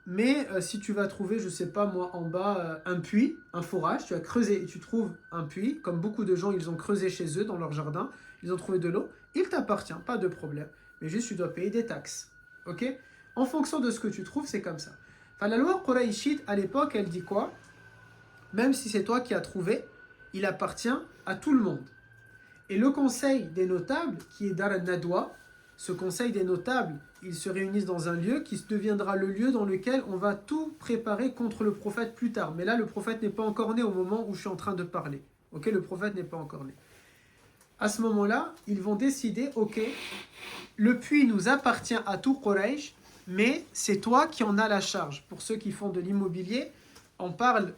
Mais si tu vas trouver, je ne sais pas moi, en bas, un puits, un forage, tu as creusé et tu trouves un puits, comme beaucoup de gens, ils ont creusé chez eux, dans leur jardin, ils ont trouvé de l'eau, il t'appartient, pas de problème. Mais juste, tu dois payer des taxes. Ok? En fonction de ce que tu trouves, c'est comme ça. Enfin, la loi quraïchite, à l'époque, elle dit quoi? Même si c'est toi qui as trouvé, il appartient à tout le monde. Et le conseil des notables, qui est Dar al-Nadwa, ce conseil des notables, ils se réunissent dans un lieu qui deviendra le lieu dans lequel on va tout préparer contre le prophète plus tard. Mais là, le prophète n'est pas encore né au moment où je suis en train de parler. Ok, le prophète n'est pas encore né. À ce moment-là, ils vont décider, ok, le puits nous appartient à tout Quraysh, mais c'est toi qui en as la charge. Pour ceux qui font de l'immobilier, on parle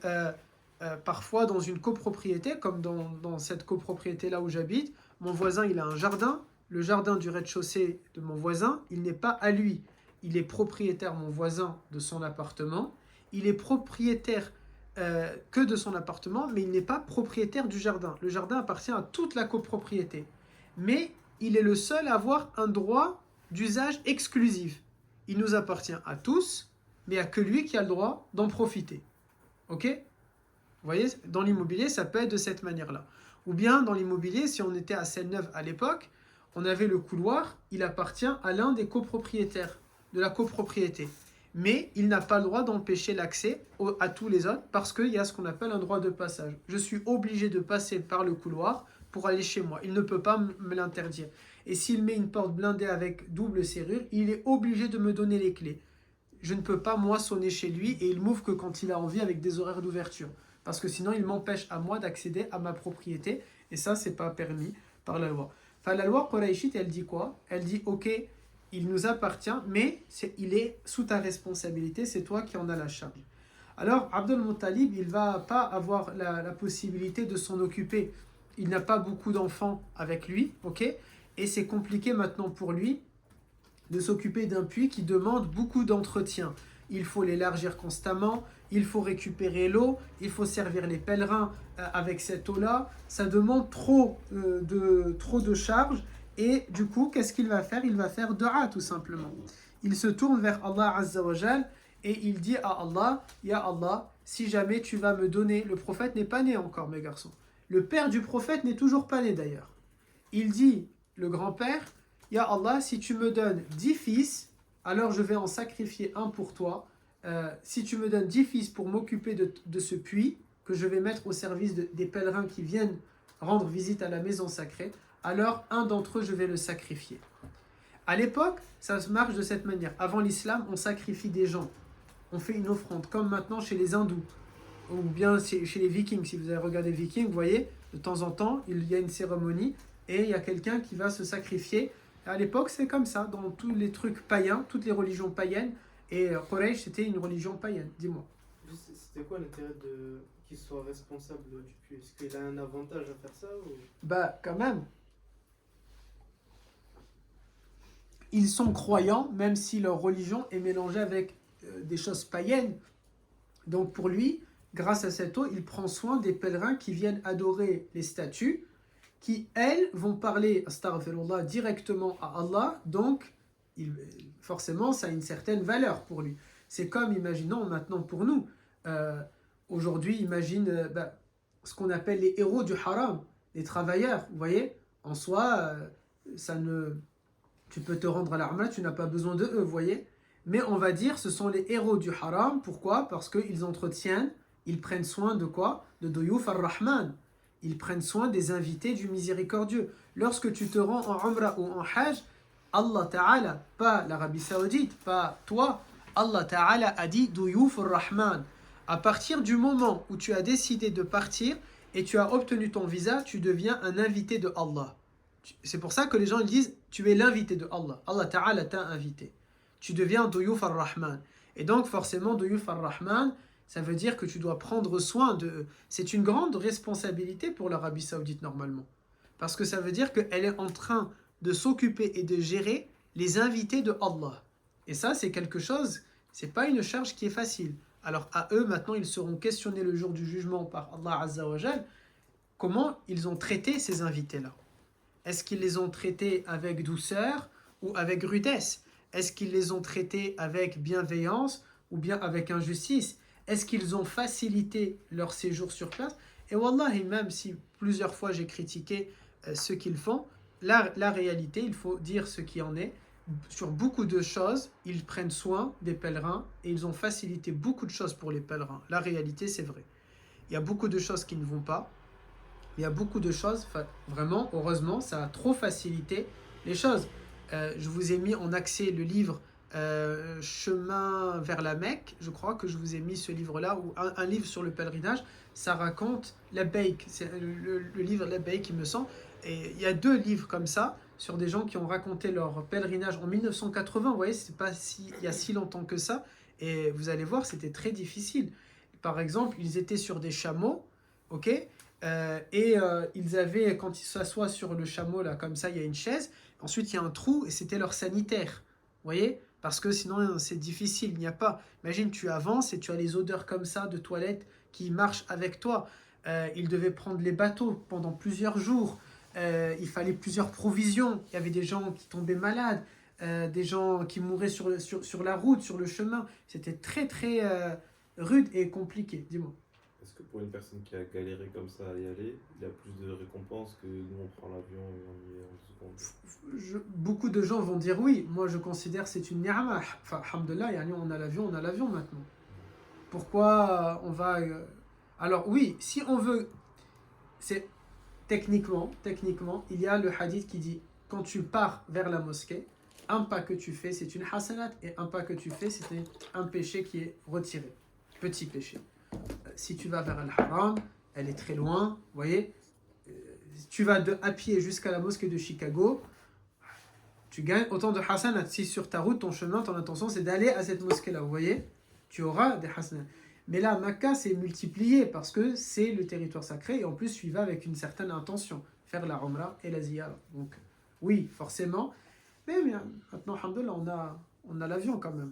parfois dans une copropriété, comme dans cette copropriété-là où j'habite. Mon voisin, il a un jardin. Le jardin du rez-de-chaussée de mon voisin, il n'est pas à lui. Il est propriétaire, mon voisin, de son appartement. Il est propriétaire que de son appartement, mais il n'est pas propriétaire du jardin. Le jardin appartient à toute la copropriété. Mais il est le seul à avoir un droit d'usage exclusif. Il nous appartient à tous, mais il n'y a que lui qui a le droit d'en profiter. Ok? Vous voyez, dans l'immobilier, ça peut être de cette manière-là. Ou bien, dans l'immobilier, si on était à Seine-Neuve à l'époque, on avait le couloir, il appartient à l'un des copropriétaires de la copropriété. Mais il n'a pas le droit d'empêcher l'accès à tous les autres parce qu'il y a ce qu'on appelle un droit de passage. Je suis obligé de passer par le couloir pour aller chez moi. Il ne peut pas me l'interdire. Et s'il met une porte blindée avec double serrure, il est obligé de me donner les clés. Je ne peux pas, moi, sonner chez lui et il m'ouvre que quand il a envie avec des horaires d'ouverture. Parce que sinon, il m'empêche à moi d'accéder à ma propriété. Et ça, c'est pas permis par la loi. Enfin, la loi Quraishite, elle dit quoi? Elle dit, ok, il nous appartient, mais il est sous ta responsabilité, c'est toi qui en as la charge. Alors, Abdul Muttalib, il ne va pas avoir la possibilité de s'en occuper. Il n'a pas beaucoup d'enfants avec lui, ok? Et c'est compliqué maintenant pour lui de s'occuper d'un puits qui demande beaucoup d'entretien. Il faut l'élargir constamment, il faut récupérer l'eau, il faut servir les pèlerins avec cette eau-là. Ça demande trop de charges. Et du coup, qu'est-ce qu'il va faire? Il va faire dua tout simplement. Il se tourne vers Allah Azza wa Jal et il dit à Allah, Ya Allah, si jamais tu vas me donner, le prophète n'est pas né encore mes garçons. Le père du prophète n'est toujours pas né d'ailleurs. Il dit, le grand-père, Ya Allah, si tu me donnes 10 fils, alors je vais en sacrifier un pour toi. Si tu me donnes 10 fils pour m'occuper de ce puits, que je vais mettre au service des pèlerins qui viennent rendre visite à la maison sacrée, alors un d'entre eux, je vais le sacrifier. À l'époque, ça marche de cette manière. Avant l'islam, on sacrifie des gens. On fait une offrande, comme maintenant chez les hindous, ou bien chez les vikings. Si vous avez regardé Vikings, vous voyez, de temps en temps, il y a une cérémonie, et il y a quelqu'un qui va se sacrifier. À l'époque, c'est comme ça, dans tous les trucs païens, toutes les religions païennes, et Quraysh, c'était une religion païenne. Dis-moi. C'était quoi l'intérêt qu'il soit responsable du puits? Est-ce qu'il a un avantage à faire ça ou... Bah, quand même. Ils sont croyants, même si leur religion est mélangée avec des choses païennes. Donc pour lui, grâce à cette eau, il prend soin des pèlerins qui viennent adorer les statues, qui, elles, vont parler, astaghfirullah, directement à Allah. Donc, forcément, ça a une certaine valeur pour lui. C'est comme, imaginons maintenant pour nous, aujourd'hui, imagine ce qu'on appelle les héros du haram, les travailleurs, vous voyez, en soi, tu peux te rendre à l'armée, tu n'as pas besoin de eux, vous voyez. Mais on va dire, ce sont les héros du haram. Pourquoi? Parce qu'ils entretiennent, ils prennent soin de quoi? De Duyuf ar-Rahman. Ils prennent soin des invités du miséricordieux. Lorsque tu te rends en Umrah ou en Hajj, Allah Ta'ala, pas l'Arabie Saoudite, pas toi, Allah Ta'ala a dit Duyuf ar-Rahman. À partir du moment où tu as décidé de partir et tu as obtenu ton visa, tu deviens un invité de Allah. C'est pour ça que les gens disent tu es l'invité de Allah. Allah Ta'ala t'a invité. Tu deviens Duyuf ar-Rahman. Et donc forcément Duyuf ar-Rahman, ça veut dire que tu dois prendre soin de... C'est une grande responsabilité pour l'Arabie Saoudite normalement. Parce que ça veut dire qu'elle est en train de s'occuper et de gérer les invités de Allah. Et ça c'est quelque chose, c'est pas une charge qui est facile. Alors à eux maintenant ils seront questionnés le jour du jugement par Allah Azza wa Jal. Comment ils ont traité ces invités-là? Est-ce qu'ils les ont traités avec douceur ou avec rudesse? Est-ce qu'ils les ont traités avec bienveillance ou bien avec injustice? Est-ce qu'ils ont facilité leur séjour sur place? Et wallahi, même si plusieurs fois j'ai critiqué ce qu'ils font, la réalité, il faut dire ce qui en est. Sur beaucoup de choses, ils prennent soin des pèlerins et ils ont facilité beaucoup de choses pour les pèlerins. La réalité, c'est vrai. Il y a beaucoup de choses qui ne vont pas. Il y a beaucoup de choses, vraiment, heureusement, ça a trop facilité les choses. Je vous ai mis en accès le livre Chemin vers la Mecque. Je crois que je vous ai mis ce livre-là, ou un livre sur le pèlerinage. Ça raconte Labbaïk, c'est le livre Labbaïk, il me semble. Et il y a 2 livres comme ça, sur des gens qui ont raconté leur pèlerinage en 1980. Vous voyez, c'est pas il y a si longtemps que ça. Et vous allez voir, c'était très difficile. Par exemple, ils étaient sur des chameaux, ok, ils avaient, quand ils s'assoient sur le chameau, là, comme ça, il y a une chaise. Ensuite, il y a un trou et c'était leur sanitaire. Vous voyez? Parce que sinon, c'est difficile. Il n'y a pas... Imagine, tu avances et tu as les odeurs comme ça de toilettes qui marchent avec toi. Ils devaient prendre les bateaux pendant plusieurs jours. Il fallait plusieurs provisions. Il y avait des gens qui tombaient malades. des gens qui mouraient sur la route, sur le chemin. C'était très très rude et compliqué. Dis-moi. Est-ce que pour une personne qui a galéré comme ça à y aller, il y a plus de récompenses que nous on prend l'avion et on y est en 2 secondes? Beaucoup de gens vont dire oui. Moi, je considère que c'est une ni'ma. Enfin, alhamdoulilah, yani on a l'avion maintenant. Pourquoi on va... Alors oui, si on veut... C'est techniquement, il y a le hadith qui dit quand tu pars vers la mosquée, un pas que tu fais, c'est une hasanat, et un pas que tu fais, c'est un péché qui est retiré. Petit péché. Si tu vas vers Al-Haram, elle est très loin, vous voyez. Tu vas à pied jusqu'à la mosquée de Chicago, tu gagnes autant de hasanat. Si sur ta route, ton chemin, ton intention, c'est d'aller à cette mosquée-là, vous voyez, tu auras des hasanat. Mais là, Makkah, c'est multiplié parce que c'est le territoire sacré et en plus, tu y vas avec une certaine intention, faire la Umrah et la Ziyara. Donc, oui, forcément. Mais bien, maintenant, alhamdoulilah, on a l'avion quand même.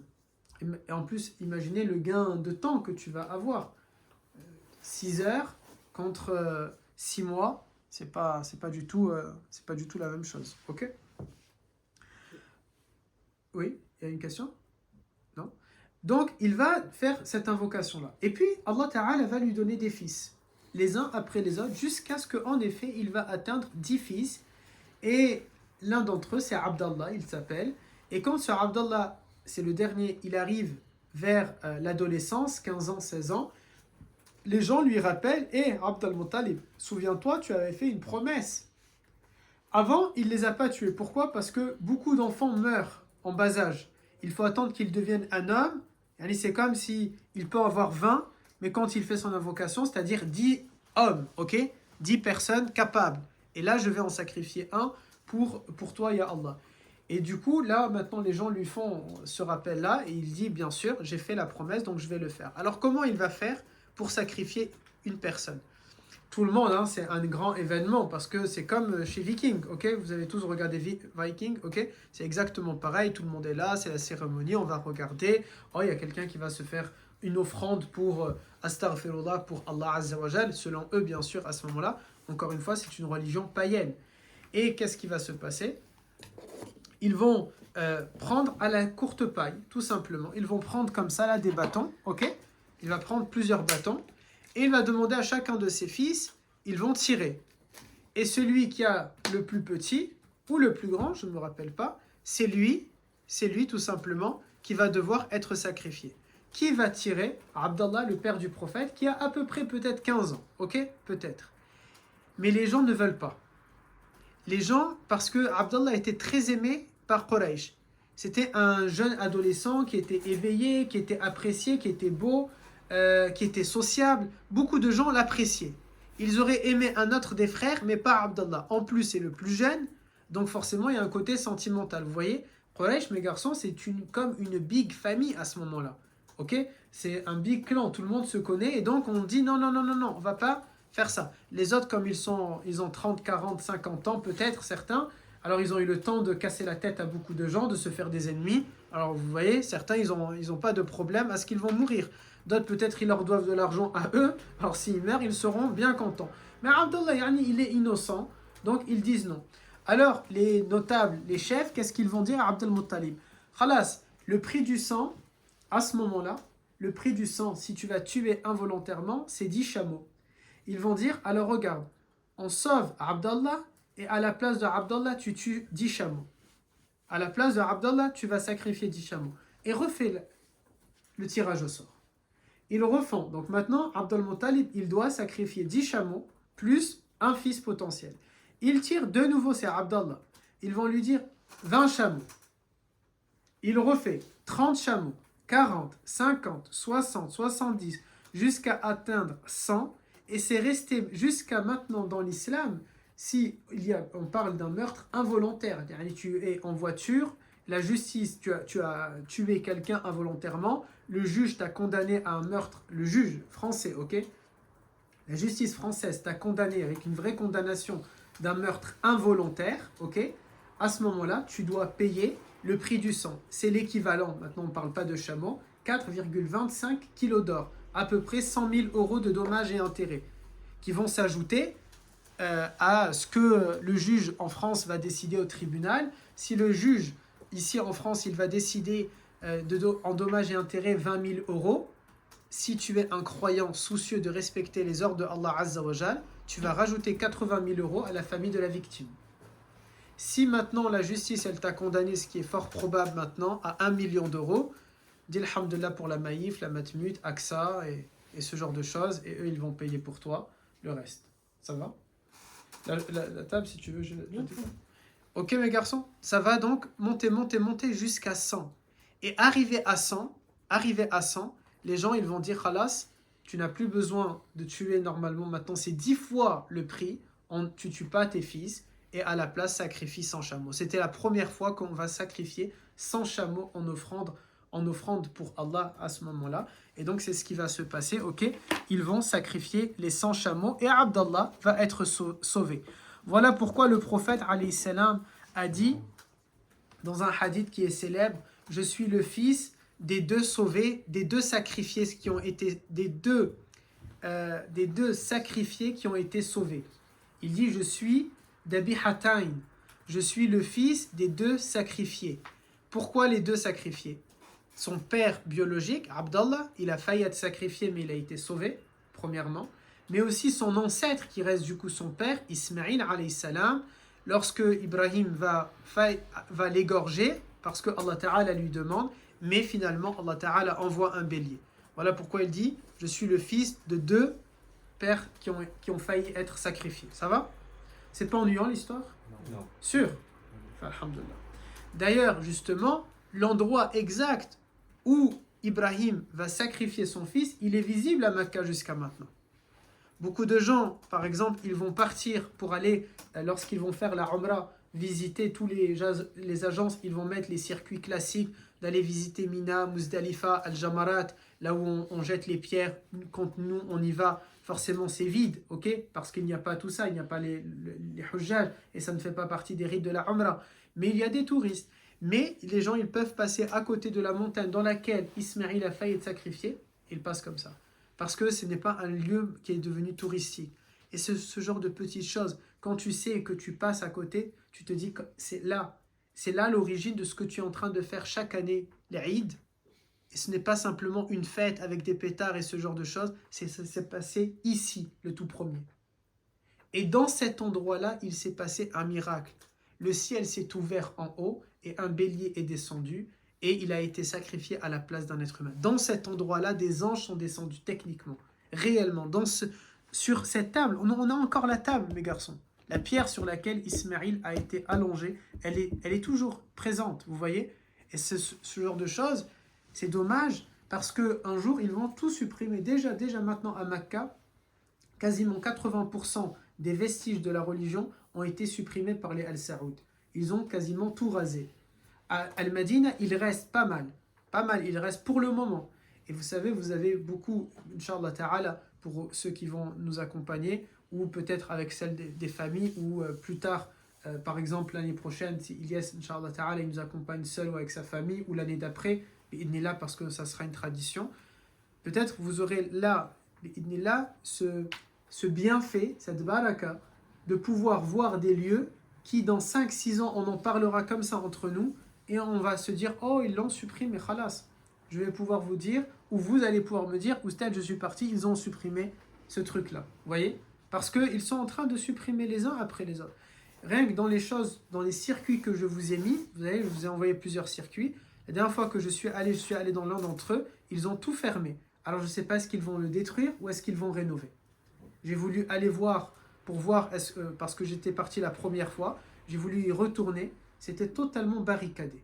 Et en plus, imaginez le gain de temps que tu vas avoir. 6 heures contre 6 mois, c'est pas du tout la même chose. Ok? Oui, il y a une question? Non? Donc, il va faire cette invocation-là. Et puis, Allah Ta'ala va lui donner des fils, les uns après les autres, jusqu'à ce qu'en effet, il va atteindre 10 fils. Et l'un d'entre eux, c'est Abdallah, il s'appelle. Et quand ce Abdallah, c'est le dernier, il arrive vers l'adolescence, 15 ans, 16 ans, les gens lui rappellent « Hé, Abd al-Muttalib, souviens-toi, tu avais fait une promesse. » Avant, il ne les a pas tués. Pourquoi? Parce que beaucoup d'enfants meurent en bas âge. Il faut attendre qu'il devienne un homme. C'est comme s'il peut avoir 20, mais quand il fait son invocation, c'est-à-dire 10 hommes, ok? 10 personnes capables. Et là, je vais en sacrifier un pour toi, ya Allah. Et du coup, là, maintenant, les gens lui font ce rappel-là, et il dit, bien sûr, j'ai fait la promesse, donc je vais le faire. Alors, comment il va faire pour sacrifier une personne? Tout le monde, hein, c'est un grand événement, parce que c'est comme chez Viking, ok? Vous avez tous regardé Viking, ok? C'est exactement pareil, tout le monde est là, c'est la cérémonie, on va regarder. Oh, il y a quelqu'un qui va se faire une offrande pour Astaghfirullah, pour Allah Azza wa Jal, selon eux, bien sûr, à ce moment-là. Encore une fois, c'est une religion païenne. Et qu'est-ce qui va se passer? Ils vont prendre à la courte paille, tout simplement. Ils vont prendre comme ça, là, des bâtons, ok? Il va prendre plusieurs bâtons. Et il va demander à chacun de ses fils, ils vont tirer. Et celui qui a le plus petit, ou le plus grand, je ne me rappelle pas, c'est lui tout simplement, qui va devoir être sacrifié. Qui va tirer? Abdallah, le père du prophète, qui a à peu près peut-être 15 ans, ok? Peut-être. Mais les gens ne veulent pas. Les gens, parce que Abdallah était très aimé par Quraysh. C'était un jeune adolescent qui était éveillé, qui était apprécié, qui était beau, qui était sociable. Beaucoup de gens l'appréciaient. Ils auraient aimé un autre des frères, mais pas Abdallah. En plus, c'est le plus jeune, donc forcément, il y a un côté sentimental. Vous voyez, Quraysh, mes garçons, c'est comme une big famille à ce moment-là. Ok? C'est un big clan, tout le monde se connaît, et donc on dit non, on va pas faire ça. Les autres, comme ils ont 30, 40, 50 ans, peut-être certains, alors ils ont eu le temps de casser la tête à beaucoup de gens, de se faire des ennemis. Alors vous voyez, certains, ils ont pas de problème à ce qu'ils vont mourir. D'autres, peut-être, ils leur doivent de l'argent à eux. Alors s'ils meurent, ils seront bien contents. Mais Abdallah, il est innocent, donc ils disent non. Alors, les notables, les chefs, qu'est-ce qu'ils vont dire à Abd al-Muttalib? Khalas, le prix du sang, à ce moment-là, le prix du sang, si tu vas tuer involontairement, c'est 10 chameaux. Ils vont dire, alors regarde, on sauve Abdallah, et à la place de Abdallah, tu tues 10 chameaux. À la place de Abdallah, tu vas sacrifier 10 chameaux. Et refais le tirage au sort. Ils refont. Donc maintenant, Abd al-Muttalib, il doit sacrifier 10 chameaux, plus un fils potentiel. Il tire de nouveau, c'est Abdallah. Ils vont lui dire 20 chameaux. Il refait 30 chameaux, 40, 50, 60, 70, jusqu'à atteindre 100. Et c'est resté jusqu'à maintenant dans l'islam, si on parle d'un meurtre involontaire, c'est-à-dire tu es en voiture, la justice, tu as tué quelqu'un involontairement, le juge t'a condamné à un meurtre, le juge français, ok? La justice française t'a condamné avec une vraie condamnation d'un meurtre involontaire, ok? À ce moment-là, tu dois payer le prix du sang. C'est l'équivalent, maintenant on ne parle pas de chameau, 4,25 kilos d'or, à peu près 100 000 euros de dommages et intérêts, qui vont s'ajouter à ce que le juge en France va décider au tribunal. Si le juge ici en France, il va décider en dommages et intérêts 20 000 euros. Si tu es un croyant soucieux de respecter les ordres de Allah Azza wa Jal, tu vas rajouter 80 000 euros à la famille de la victime. Si maintenant la justice elle t'a condamné, ce qui est fort probable maintenant, à 1 million d'euros, dis alhamdulillah pour la Maïf, la Matmut, AXA et ce genre de choses, et eux ils vont payer pour toi le reste. Ça va? La table si tu veux, ok mes garçons, ça va donc monter jusqu'à 100. Et arrivé à 100, les gens ils vont dire khalas, tu n'as plus besoin de tuer normalement, maintenant c'est 10 fois le prix, tu tues pas tes fils, et à la place sacrifie 100 chameaux. C'était la première fois qu'on va sacrifier 100 chameaux en offrande pour Allah à ce moment-là. Et donc c'est ce qui va se passer, ok? Ils vont sacrifier les 100 chameaux et Abdallah va être sauvé. Voilà pourquoi le prophète alayhi salam a dit dans un hadith qui est célèbre, je suis le fils des deux sauvés, des deux sacrifiés qui ont été des deux sacrifiés qui ont été sauvés. Il dit je suis d'Abi Hatayn, je suis le fils des deux sacrifiés. Pourquoi les deux sacrifiés? Son père biologique, Abdallah, il a failli être sacrifié mais il a été sauvé, premièrement. Mais aussi son ancêtre qui reste du coup son père, Ismaïl alayhi salam, lorsque Ibrahim va l'égorger, parce que Allah Ta'ala lui demande, mais finalement Allah Ta'ala envoie un bélier. Voilà pourquoi il dit, je suis le fils de deux pères qui ont failli être sacrifiés. Ça va? C'est pas ennuyant l'histoire? Non. Sûr? Alhamdulillah. D'ailleurs, justement, l'endroit exact où Ibrahim va sacrifier son fils, il est visible à Mecca jusqu'à maintenant. Beaucoup de gens, par exemple, ils vont partir pour aller, lorsqu'ils vont faire la Umrah, visiter tous les agences, ils vont mettre les circuits classiques, d'aller visiter Mina, Muzdalifa, Al-Jamarat, là où on jette les pierres. Quand nous, on y va, forcément c'est vide, ok? Parce qu'il n'y a pas tout ça, il n'y a pas les hujjaj, et ça ne fait pas partie des rites de la Umrah. Mais il y a des touristes. Mais les gens, ils peuvent passer à côté de la montagne dans laquelle Ismaïl a failli être sacrifié, ils passent comme ça. Parce que ce n'est pas un lieu qui est devenu touristique. Et ce genre de petites choses, quand tu sais que tu passes à côté, tu te dis que c'est là l'origine de ce que tu es en train de faire chaque année, l'Aïd. Et ce n'est pas simplement une fête avec des pétards et ce genre de choses, c'est passé ici, le tout premier. Et dans cet endroit-là, il s'est passé un miracle. Le ciel s'est ouvert en haut et un bélier est descendu et il a été sacrifié à la place d'un être humain. Dans cet endroit-là, des anges sont descendus techniquement, réellement. Sur cette table, on a encore la table, mes garçons. La pierre sur laquelle Ismaïl a été allongé, elle est toujours présente, vous voyez? Et ce genre de choses, c'est dommage parce qu'un jour, ils vont tout supprimer. Déjà maintenant à Mecca, quasiment 80% des vestiges de la religion ont été supprimés par les Al-Saoud. Ils ont quasiment tout rasé. À Al-Madina, il reste pas mal, il reste pour le moment. Et vous savez, vous avez beaucoup, Inch'Allah Ta'ala, pour ceux qui vont nous accompagner, ou peut-être avec celle des familles, ou plus tard, par exemple l'année prochaine, si Ilyes, Inch'Allah Ta'ala, il nous accompagne seul ou avec sa famille, ou l'année d'après, il n'est là parce que ça sera une tradition. Peut-être vous aurez là, ce bienfait, cette baraka, de pouvoir voir des lieux qui dans 5-6 ans, on en parlera comme ça entre nous, et on va se dire, oh, ils l'ont supprimé, khalas. Je vais pouvoir vous dire, ou vous allez pouvoir me dire, oustad, je suis parti, ils ont supprimé ce truc-là. Vous voyez? Parce qu'ils sont en train de supprimer les uns après les autres. Rien que dans les choses, dans les circuits que je vous ai mis, vous savez, je vous ai envoyé plusieurs circuits. La dernière fois que je suis allé dans l'un d'entre eux, ils ont tout fermé. Alors je ne sais pas est-ce qu'ils vont le détruire ou est-ce qu'ils vont rénover. J'ai voulu aller voir, pour voir, parce que j'étais parti la première fois, j'ai voulu y retourner, c'était totalement barricadé.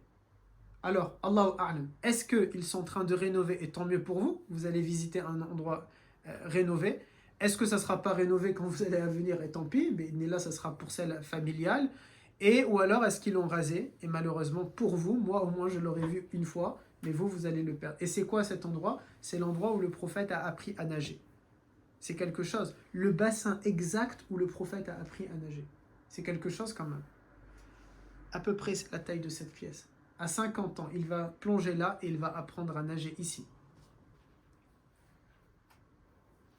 Alors, Allahu A'lam, est-ce qu'ils sont en train de rénover et tant mieux pour vous, vous allez visiter un endroit rénové. Est-ce que ça ne sera pas rénové quand vous allez venir et tant pis, mais là ça sera pour celle familiale. Ou alors est-ce qu'ils l'ont rasé? Et malheureusement pour vous, moi au moins je l'aurais vu une fois, mais vous allez le perdre. Et c'est quoi cet endroit? C'est l'endroit où le prophète a appris à nager. C'est quelque chose. Le bassin exact où le prophète a appris à nager. C'est quelque chose quand même. À peu près la taille de cette pièce. À 50 ans, il va plonger là et il va apprendre à nager ici.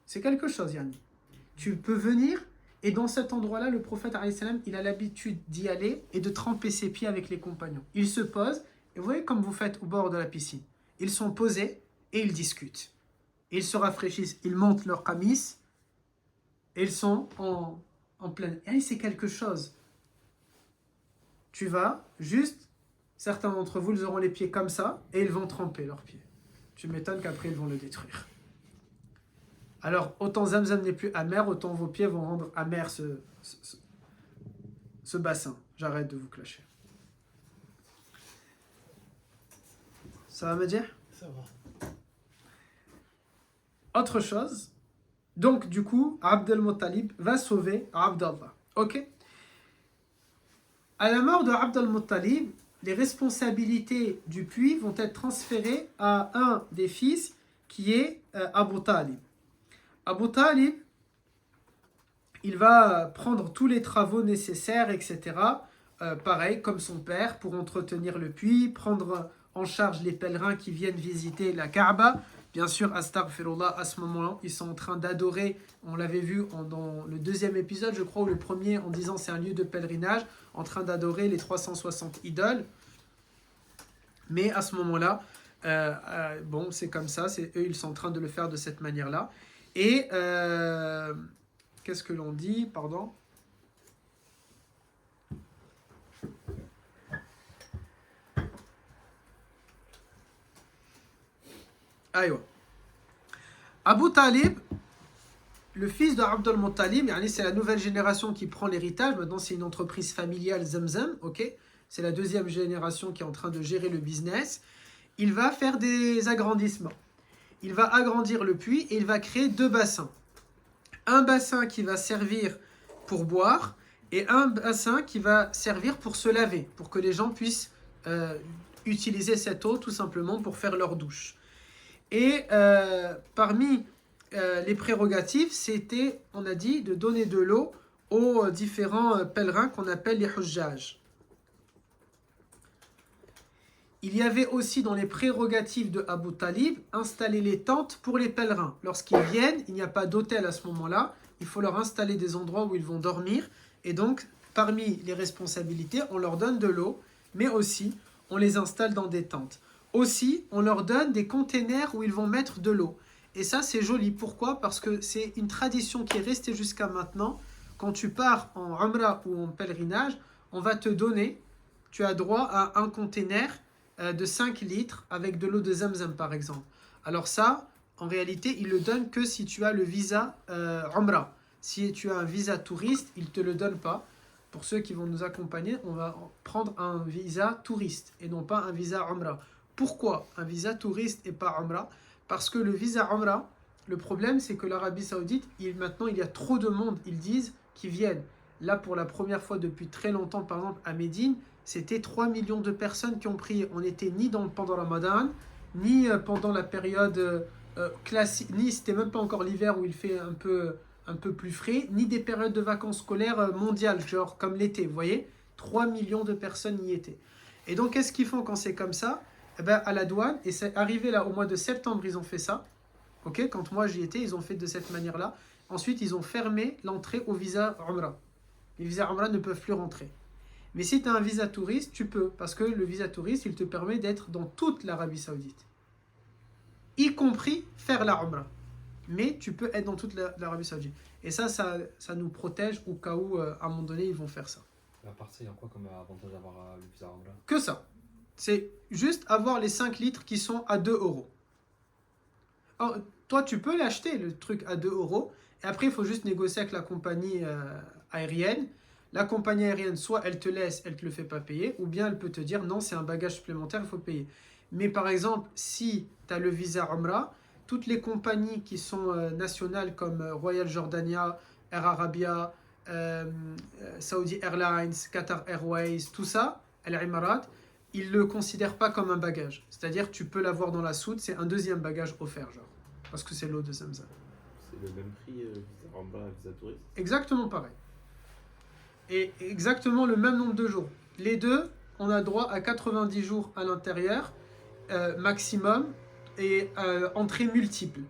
C'est quelque chose, Yanni. Tu peux venir Et dans cet endroit-là, le prophète, alayhi salam, il a l'habitude d'y aller et de tremper ses pieds avec les compagnons. Il se pose, et vous voyez comme vous faites au bord de la piscine. Ils sont posés et ils discutent. Ils se rafraîchissent, ils montent leur qamis, et ils sont en pleine... Et c'est quelque chose. Tu vas, juste, certains d'entre vous, ils auront les pieds comme ça, et ils vont tremper leurs pieds. Tu m'étonnes qu'après, ils vont le détruire. Alors, autant Zamzam n'est plus amer, autant vos pieds vont rendre amer ce bassin. J'arrête de vous clasher. Ça va me dire? Ça va. Autre chose. Donc, du coup, Abd al-Muttalib va sauver Abdallah. Ok? À la mort de Abd al-Muttalib, les responsabilités du puits vont être transférées à un des fils qui est Abu Talib. Abu Talib, il va prendre tous les travaux nécessaires, etc. Pareil, comme son père, pour entretenir le puits, prendre en charge les pèlerins qui viennent visiter la Kaaba. Bien sûr, astaghfirullah, à ce moment-là, ils sont en train d'adorer, on l'avait vu dans le deuxième épisode, je crois, ou le premier, en disant c'est un lieu de pèlerinage, en train d'adorer les 360 idoles. Mais à ce moment-là, bon, c'est comme ça, eux, ils sont en train de le faire de cette manière-là. Et qu'est-ce que l'on dit? Pardon. Aïwa. Abu Talib, le fils de Abd al-Muttalib, c'est la nouvelle génération qui prend l'héritage. Maintenant, c'est une entreprise familiale Zamzam, ok? C'est la deuxième génération qui est en train de gérer le business. Il va faire des agrandissements. Il va agrandir le puits et il va créer deux bassins. Un bassin qui va servir pour boire et un bassin qui va servir pour se laver, pour que les gens puissent utiliser cette eau tout simplement pour faire leur douche. Et parmi les prérogatives, c'était, on a dit, de donner de l'eau aux différents pèlerins qu'on appelle les hujjaj. Il y avait aussi dans les prérogatives de Abu Talib, installer les tentes pour les pèlerins. Lorsqu'ils viennent, il n'y a pas d'hôtel à ce moment-là, il faut leur installer des endroits où ils vont dormir. Et donc, parmi les responsabilités, on leur donne de l'eau, mais aussi, on les installe dans des tentes. Aussi, on leur donne des containers où ils vont mettre de l'eau. Et ça, c'est joli. Pourquoi? Parce que c'est une tradition qui est restée jusqu'à maintenant. Quand tu pars en Umrah ou en pèlerinage, on va te donner, tu as droit à un container de 5 litres avec de l'eau de Zamzam par exemple. Alors ça, en réalité, ils le donnent que si tu as le visa Umrah. Si tu as un visa touriste, ils ne te le donnent pas. Pour ceux qui vont nous accompagner, on va prendre un visa touriste et non pas un visa Umrah. Pourquoi un visa touriste et pas Umrah? Parce que le visa Umrah, le problème c'est que l'Arabie Saoudite, maintenant il y a trop de monde, ils disent, qui viennent. Là pour la première fois depuis très longtemps, par exemple à Médine, c'était 3 millions de personnes qui ont prié. On n'était ni pendant Ramadan, ni pendant la période classique, ni c'était même pas encore l'hiver où il fait un peu plus frais, ni des périodes de vacances scolaires mondiales, genre comme l'été, vous voyez? 3 millions de personnes y étaient. Et donc qu'est-ce qu'ils font quand c'est comme ça? Eh ben, à la douane, et c'est arrivé là au mois de septembre, ils ont fait ça. Ok, quand moi j'y étais, ils ont fait de cette manière-là. Ensuite, ils ont fermé l'entrée au visa Umrah. Les visas Umrah ne peuvent plus rentrer. Mais si tu as un visa touriste, tu peux, parce que le visa touriste, il te permet d'être dans toute l'Arabie Saoudite, y compris faire la Umrah. Mais tu peux être dans toute l'Arabie Saoudite. Et ça nous protège au cas où, à un moment donné, ils vont faire ça. À part ça, il y a quoi comme avantage d'avoir le visa Umrah? Que ça. C'est juste avoir les 5 litres qui sont à 2 euros. Alors, toi, tu peux l'acheter, le truc à 2 euros. Et après, il faut juste négocier avec la compagnie aérienne. La compagnie aérienne, soit elle te laisse, elle ne te le fait pas payer, ou bien elle peut te dire non, c'est un bagage supplémentaire, il faut payer. Mais par exemple, si tu as le visa Umrah, toutes les compagnies qui sont nationales comme Royal Jordania, Air Arabia, Saudi Airlines, Qatar Airways, tout ça, Al-Imarat, ils ne le considèrent pas comme un bagage. C'est-à-dire tu peux l'avoir dans la soude, c'est un deuxième bagage offert, genre. Parce que c'est l'eau de Zamzam. C'est le même prix, visa Umrah et visa touriste? Exactement pareil. Et exactement le même nombre de jours. Les deux, on a droit à 90 jours à l'intérieur, maximum, et entrée multiple.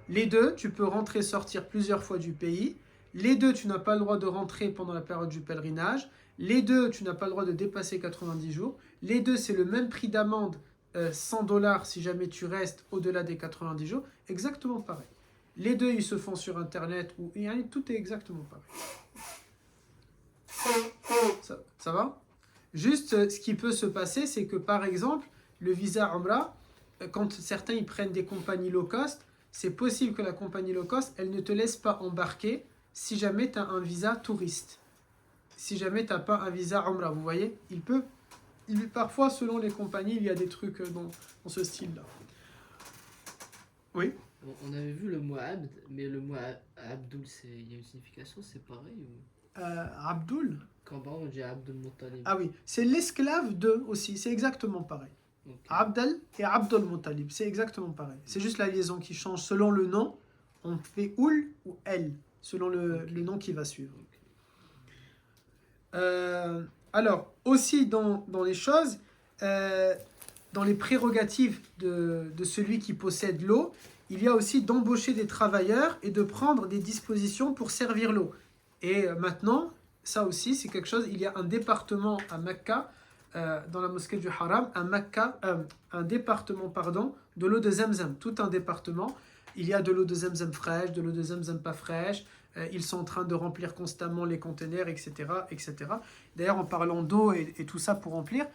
Les deux, tu peux rentrer, sortir plusieurs fois du pays. Les deux, tu n'as pas le droit de rentrer pendant la période du pèlerinage. Les deux, tu n'as pas le droit de dépasser 90 jours. Les deux, c'est le même prix d'amende, $100 si jamais tu restes au-delà des 90 jours. Exactement pareil. Les deux, ils se font sur Internet. Tout est exactement pareil. Ça va? Juste, ce qui peut se passer, c'est que par exemple, le visa Umrah, quand certains ils prennent des compagnies low cost, c'est possible que la compagnie low cost, elle ne te laisse pas embarquer si jamais tu as un visa touriste. Si jamais tu n'as pas un visa Umrah, vous voyez, parfois, selon les compagnies, il y a des trucs dans ce style-là. Oui. On avait vu le mot abd, mais le mot abdul, il y a une signification, c'est pareil ou... Abdul. Quand par exemple on dit Abdul Muttalib. Ah oui, c'est l'esclave de aussi, c'est exactement pareil. Ok. Abdel et Abdul Muttalib, c'est exactement pareil. C'est juste la liaison qui change. Selon le nom, on fait oul ou el, selon le nom qui va suivre. Alors, aussi dans les choses, dans les prérogatives de celui qui possède l'eau, il y a aussi d'embaucher des travailleurs et de prendre des dispositions pour servir l'eau. Et maintenant, ça aussi, c'est quelque chose, il y a un département à Mecca, dans la mosquée du Haram, un département de l'eau de Zamzam, tout un département. Il y a de l'eau de Zamzam fraîche, de l'eau de Zamzam pas fraîche. Ils sont en train de remplir constamment les containers, etc. etc. D'ailleurs, en parlant d'eau et tout ça pour remplir,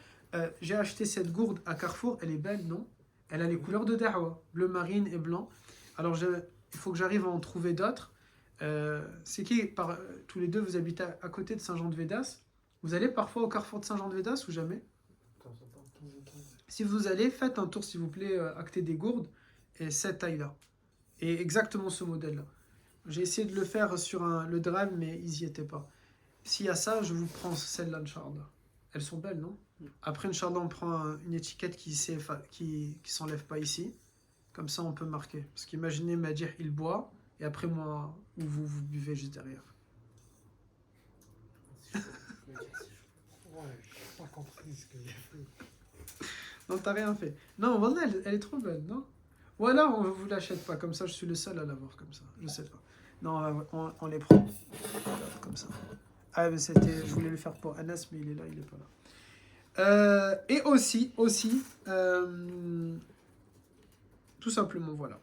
j'ai acheté cette gourde à Carrefour. Elle est belle, non? Elle a les couleurs de Da'wa, bleu marine et blanc. Alors, il faut que j'arrive à en trouver d'autres. C'est qui, tous les deux, vous habitez à côté de Saint-Jean-de-Védas? Vous allez parfois au carrefour de Saint-Jean-de-Védas ou jamais? Si vous allez, faites un tour, s'il vous plaît, achetez des gourdes et cette taille-là. Et exactement ce modèle-là. J'ai essayé de le faire sur le drive, mais ils n'y étaient pas. S'il y a ça, je vous prends celle-là, Inch'Allah. Elles sont belles, non? Après, Inch'Allah, on prend une étiquette qui s'enlève pas ici. Comme ça, on peut marquer. Parce qu'imaginez, Madir, il boit, et après moi, ou vous buvez juste derrière. Ouais, j'ai pas compris ce que j'ai fait. Non, t'as rien fait. Non, voilà, elle est trop belle, non? Ou alors, on vous l'achète pas, comme ça, je suis le seul à l'avoir, comme ça. Je sais pas. Non, on les prend. Comme ça. Ah, mais je voulais le faire pour Anas, mais il est là, il est pas là. Et aussi, tout simplement, voilà.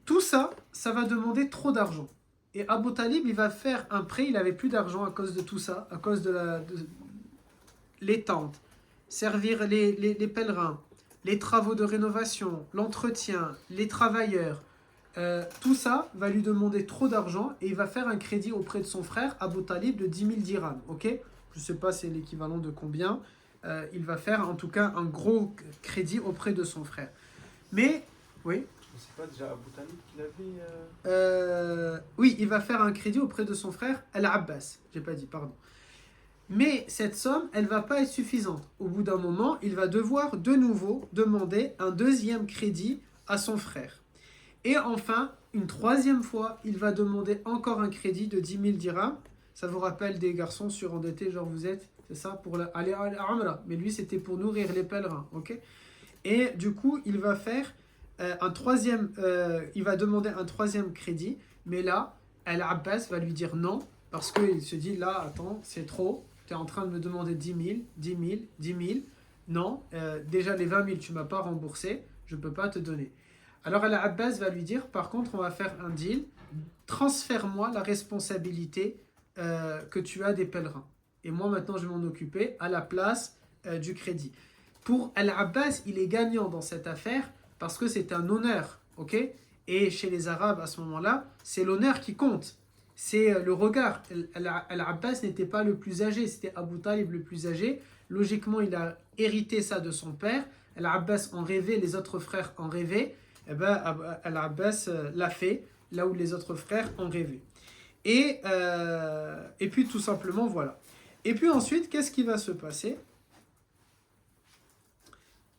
Tout ça, ça va demander trop d'argent. Et Abu Talib, il va faire un prêt, il avait plus d'argent à cause de tout ça, à cause de les tentes, servir les pèlerins, les travaux de rénovation, l'entretien, les travailleurs. Tout ça va lui demander trop d'argent et il va faire un crédit auprès de son frère Abu Talib de 10 000 dirhams. Okay, je ne sais pas c'est l'équivalent de combien. Il va faire en tout cas un gros crédit auprès de son frère. Mais, oui. C'est pas déjà Abu Talib qui l'avait Oui, il va faire un crédit auprès de son frère Al-Abbas. J'ai pas dit, pardon. Mais cette somme, elle va pas être suffisante. Au bout d'un moment, il va devoir de nouveau demander un deuxième crédit à son frère. Et enfin, une troisième fois, il va demander encore un crédit de 10 000 dirhams. Ça vous rappelle des garçons surendettés, genre vous êtes, c'est ça, pour aller à Umrah. Mais lui, c'était pour nourrir les pèlerins, ok? Et du coup, il va faire il va demander un troisième crédit. Mais là, Al-Abbas va lui dire non, parce qu'il se dit, là, attends, c'est trop. Tu es en train de me demander 10 000, 10 000, 10 000. Non, déjà les 20 000, tu ne m'as pas remboursé, je ne peux pas te donner. Alors Al-Abbas va lui dire, par contre, on va faire un deal, transfère-moi la responsabilité que tu as des pèlerins. Et moi, maintenant, je vais m'en occuper à la place du crédit. Pour Al-Abbas, il est gagnant dans cette affaire parce que c'est un honneur, ok? Et chez les Arabes, à ce moment-là, c'est l'honneur qui compte. C'est le regard. Al-Abbas n'était pas le plus âgé, c'était Abu Talib le plus âgé. Logiquement, il a hérité ça de son père. Al-Abbas en rêvait, les autres frères en rêvaient. Eh ben, Al-Abbas l'a fait, là où les autres frères en rêvaient. Et puis, tout simplement, voilà. Et puis ensuite, qu'est-ce qui va se passer?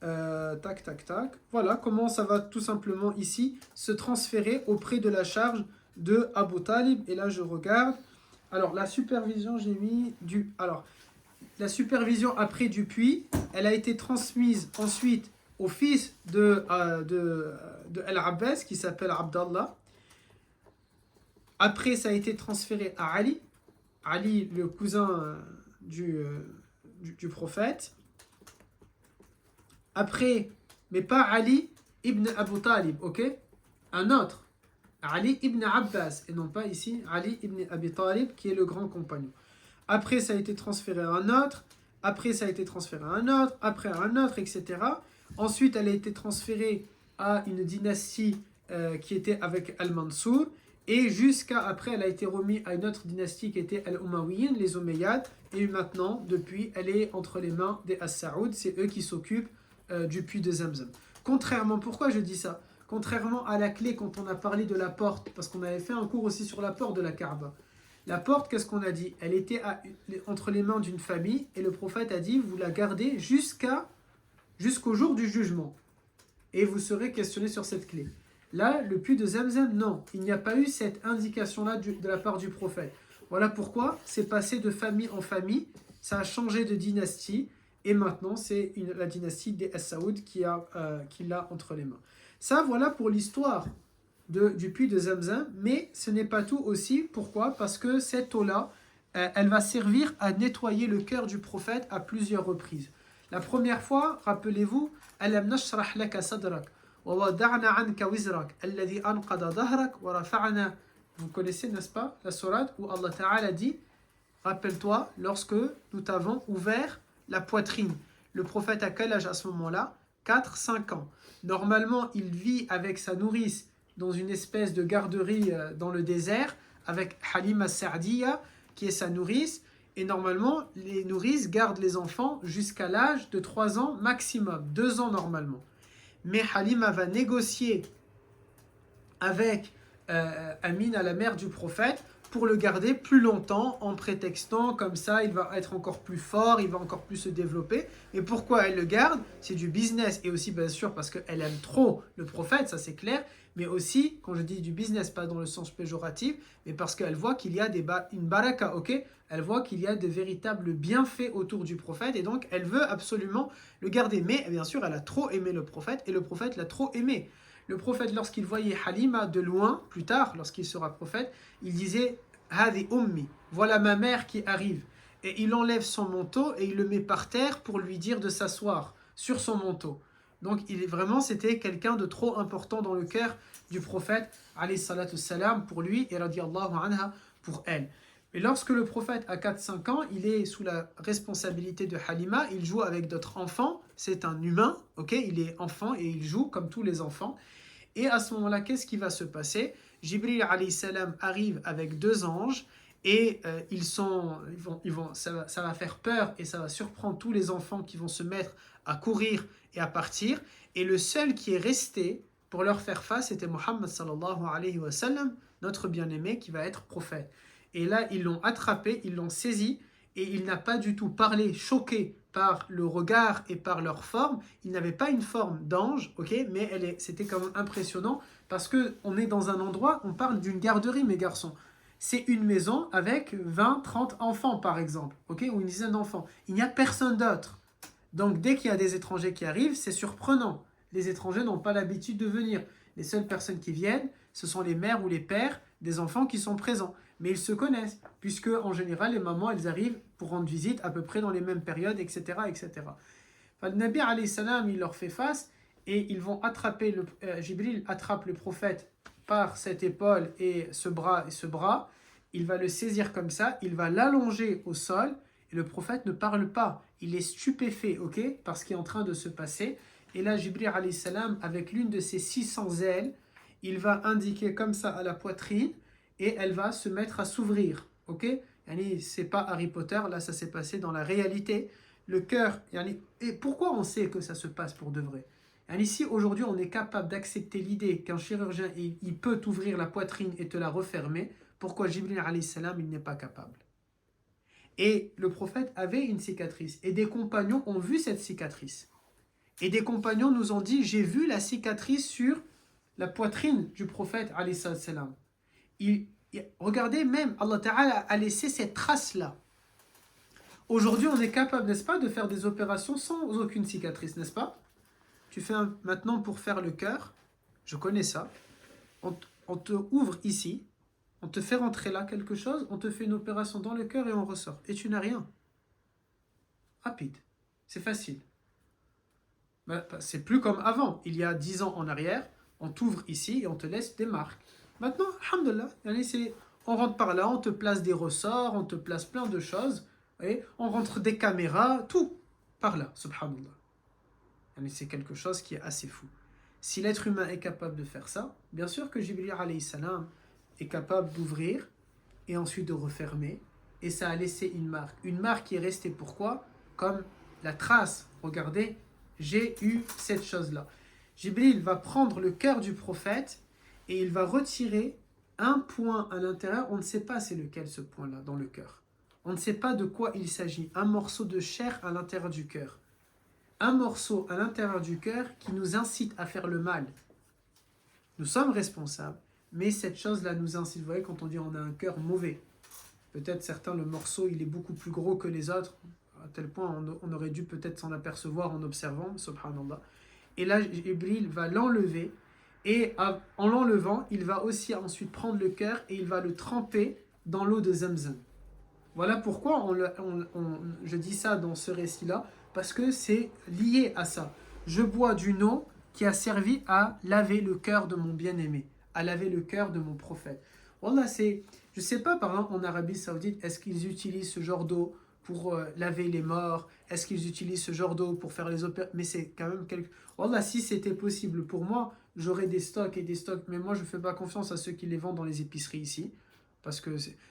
Tac, tac, tac. Voilà comment ça va tout simplement ici se transférer auprès de la charge de Abu Talib. Et là, je regarde. Alors, la supervision, j'ai mis du... Alors, la supervision après du puits, elle a été transmise ensuite au fils de Al-Abbas qui s'appelle Abdallah. Après, ça a été transféré à Ali. Ali, le cousin du prophète. Après, mais pas Ali ibn Abu Talib, ok? Un autre. Ali ibn Abbas, et non pas ici Ali ibn Abi Talib, qui est le grand compagnon. Après, ça a été transféré à un autre. Après, ça a été transféré à un autre. Après, à un autre, etc. Ensuite, elle a été transférée à une dynastie qui était avec Al-Mansour. Et jusqu'à après, elle a été remise à une autre dynastie qui était Al-Umayyin, les Omeyyades. Et maintenant, depuis, elle est entre les mains des As-Saoud. C'est eux qui s'occupent du puits de Zamzam. Contrairement, pourquoi je dis ça? Contrairement à la clé quand on a parlé de la porte, parce qu'on avait fait un cours aussi sur la porte de la Kaaba. La porte, qu'est-ce qu'on a dit? Elle était entre les mains d'une famille et le prophète a dit, vous la gardez jusqu'au jour du jugement. Et vous serez questionné sur cette clé. Là, le puits de Zamzam, non. Il n'y a pas eu cette indication-là de la part du prophète. Voilà pourquoi c'est passé de famille en famille, ça a changé de dynastie, et maintenant c'est la dynastie des As-Saoud qui l'a entre les mains. Ça, voilà pour l'histoire du puits de Zamzam, mais ce n'est pas tout aussi. Pourquoi? Parce que cette eau-là, elle va servir à nettoyer le cœur du prophète à plusieurs reprises. La première fois, rappelez-vous, Alam nashrah laka sadrak wa wada'na anka wizrak alladhi anqada dhahrak wa rafa'na. Vous connaissez, n'est-ce pas, la sourate où Allah Ta'ala dit, rappelle-toi, lorsque nous t'avons ouvert la poitrine. Le prophète a quel âge à ce moment-là? 4-5 ans. Normalement, il vit avec sa nourrice dans une espèce de garderie dans le désert, avec Halima Sa'diya, qui est sa nourrice. Et normalement, les nourrices gardent les enfants jusqu'à l'âge de 3 ans maximum, 2 ans normalement. Mais Halima va négocier avec Amina, la mère du prophète, pour le garder plus longtemps en prétextant comme ça, il va être encore plus fort, il va encore plus se développer. Et pourquoi elle le garde? C'est du business, et aussi bien sûr parce qu'elle aime trop le prophète, ça c'est clair, mais aussi, quand je dis du business, pas dans le sens péjoratif, mais parce qu'elle voit qu'il y a une baraka, ok? Elle voit qu'il y a de véritables bienfaits autour du prophète, et donc elle veut absolument le garder. Mais bien sûr, elle a trop aimé le prophète, et le prophète l'a trop aimé. Le prophète, lorsqu'il voyait Halima de loin, plus tard, lorsqu'il sera prophète, il disait « Hadi ummi » voilà ma mère qui arrive. Et il enlève son manteau et il le met par terre pour lui dire de s'asseoir sur son manteau. Donc c'était quelqu'un de trop important dans le cœur du prophète, alayhi salatu salam, pour lui, et radiyallahu anha pour elle. Et lorsque le prophète a 4-5 ans, il est sous la responsabilité de Halima, il joue avec d'autres enfants, c'est un humain, ok, il est enfant et il joue comme tous les enfants. Et à ce moment-là, qu'est-ce qui va se passer? Jibril alayhi salam arrive avec 2 anges et ça va faire peur et ça va surprendre tous les enfants qui vont se mettre à courir et à partir. Et le seul qui est resté pour leur faire face, c'était Muhammad sallallahu alayhi wa sallam, notre bien-aimé qui va être prophète. Et là, ils l'ont attrapé, ils l'ont saisi et il n'a pas du tout parlé, choqué par le regard et par leur forme. Il n'avait pas une forme d'ange, ok, mais c'était quand même impressionnant parce qu'on est dans un endroit, on parle d'une garderie, mes garçons. C'est une maison avec 20-30 enfants, par exemple, ok, ou une dizaine d'enfants. Il n'y a personne d'autre. Donc, dès qu'il y a des étrangers qui arrivent, c'est surprenant. Les étrangers n'ont pas l'habitude de venir. Les seules personnes qui viennent, ce sont les mères ou les pères des enfants qui sont présents. Mais ils se connaissent, puisque en général, les mamans, elles arrivent pour rendre visite à peu près dans les mêmes périodes, etc. etc. Le Nabi alayhi salam, il leur fait face et ils vont attraper, Jibril attrape le prophète par cette épaule et ce bras. Il va le saisir comme ça, il va l'allonger au sol et le prophète ne parle pas. Il est stupéfait, ok, par ce qui est en train de se passer. Et là, Jibril alayhi salam, avec l'une de ses 600 ailes, il va indiquer comme ça à la poitrine et elle va se mettre à s'ouvrir, ok? C'est pas Harry Potter, là ça s'est passé dans la réalité. Le cœur, et pourquoi on sait que ça se passe pour de vrai? Si aujourd'hui on est capable d'accepter l'idée qu'un chirurgien il peut t'ouvrir la poitrine et te la refermer, pourquoi Jibril alayhi salam il n'est pas capable? Et le prophète avait une cicatrice et des compagnons ont vu cette cicatrice. Et des compagnons nous ont dit, j'ai vu la cicatrice sur la poitrine du prophète alayhi salam. Regardez, même Allah Ta'ala a laissé cette trace-là. Aujourd'hui, on est capable, n'est-ce pas, de faire des opérations sans aucune cicatrice, n'est-ce pas? Tu fais maintenant pour faire le cœur, je connais ça, on te ouvre ici, On te fait rentrer là quelque chose, on te fait une opération dans le cœur et on ressort. Et tu n'as rien. Rapide. C'est facile. C'est plus comme avant. Il y a 10 ans en arrière, on t'ouvre ici et on te laisse des marques. Maintenant, alhamdoulilah, on rentre par là, on te place des ressorts, on te place plein de choses. Et on rentre des caméras, tout par là, subhanallah. C'est quelque chose qui est assez fou. Si l'être humain est capable de faire ça, bien sûr que Jibril alayhi salam est capable d'ouvrir et ensuite de refermer. Et ça a laissé une marque. Une marque qui est restée pourquoi? Comme la trace. Regardez, j'ai eu cette chose-là. Jibril va prendre le cœur du prophète et il va retirer un point à l'intérieur. On ne sait pas c'est lequel ce point-là dans le cœur. On ne sait pas de quoi il s'agit. Un morceau de chair à l'intérieur du cœur. Un morceau à l'intérieur du cœur qui nous incite à faire le mal. Nous sommes responsables, mais cette chose-là nous incite. Vous voyez, quand on dit on a un cœur mauvais, peut-être certains, le morceau, il est beaucoup plus gros que les autres, à tel point on aurait dû peut-être s'en apercevoir en observant, subhanallah. Et là, Jibril va l'enlever, et en l'enlevant, il va aussi ensuite prendre le cœur et il va le tremper dans l'eau de Zamzam. Voilà pourquoi je dis ça dans ce récit-là, parce que c'est lié à ça. Je bois d'une eau qui a servi à laver le cœur de mon bien-aimé, à laver le cœur de mon prophète. Wallah, je ne sais pas, par exemple, en Arabie Saoudite, est-ce qu'ils utilisent ce genre d'eau pour laver les morts? Est-ce qu'ils utilisent ce genre d'eau pour faire les opérations? Mais c'est quand même quelque... Wallah, si c'était possible pour moi, j'aurais des stocks et des stocks. Mais moi, je ne fais pas confiance à ceux qui les vendent dans les épiceries ici. Parce que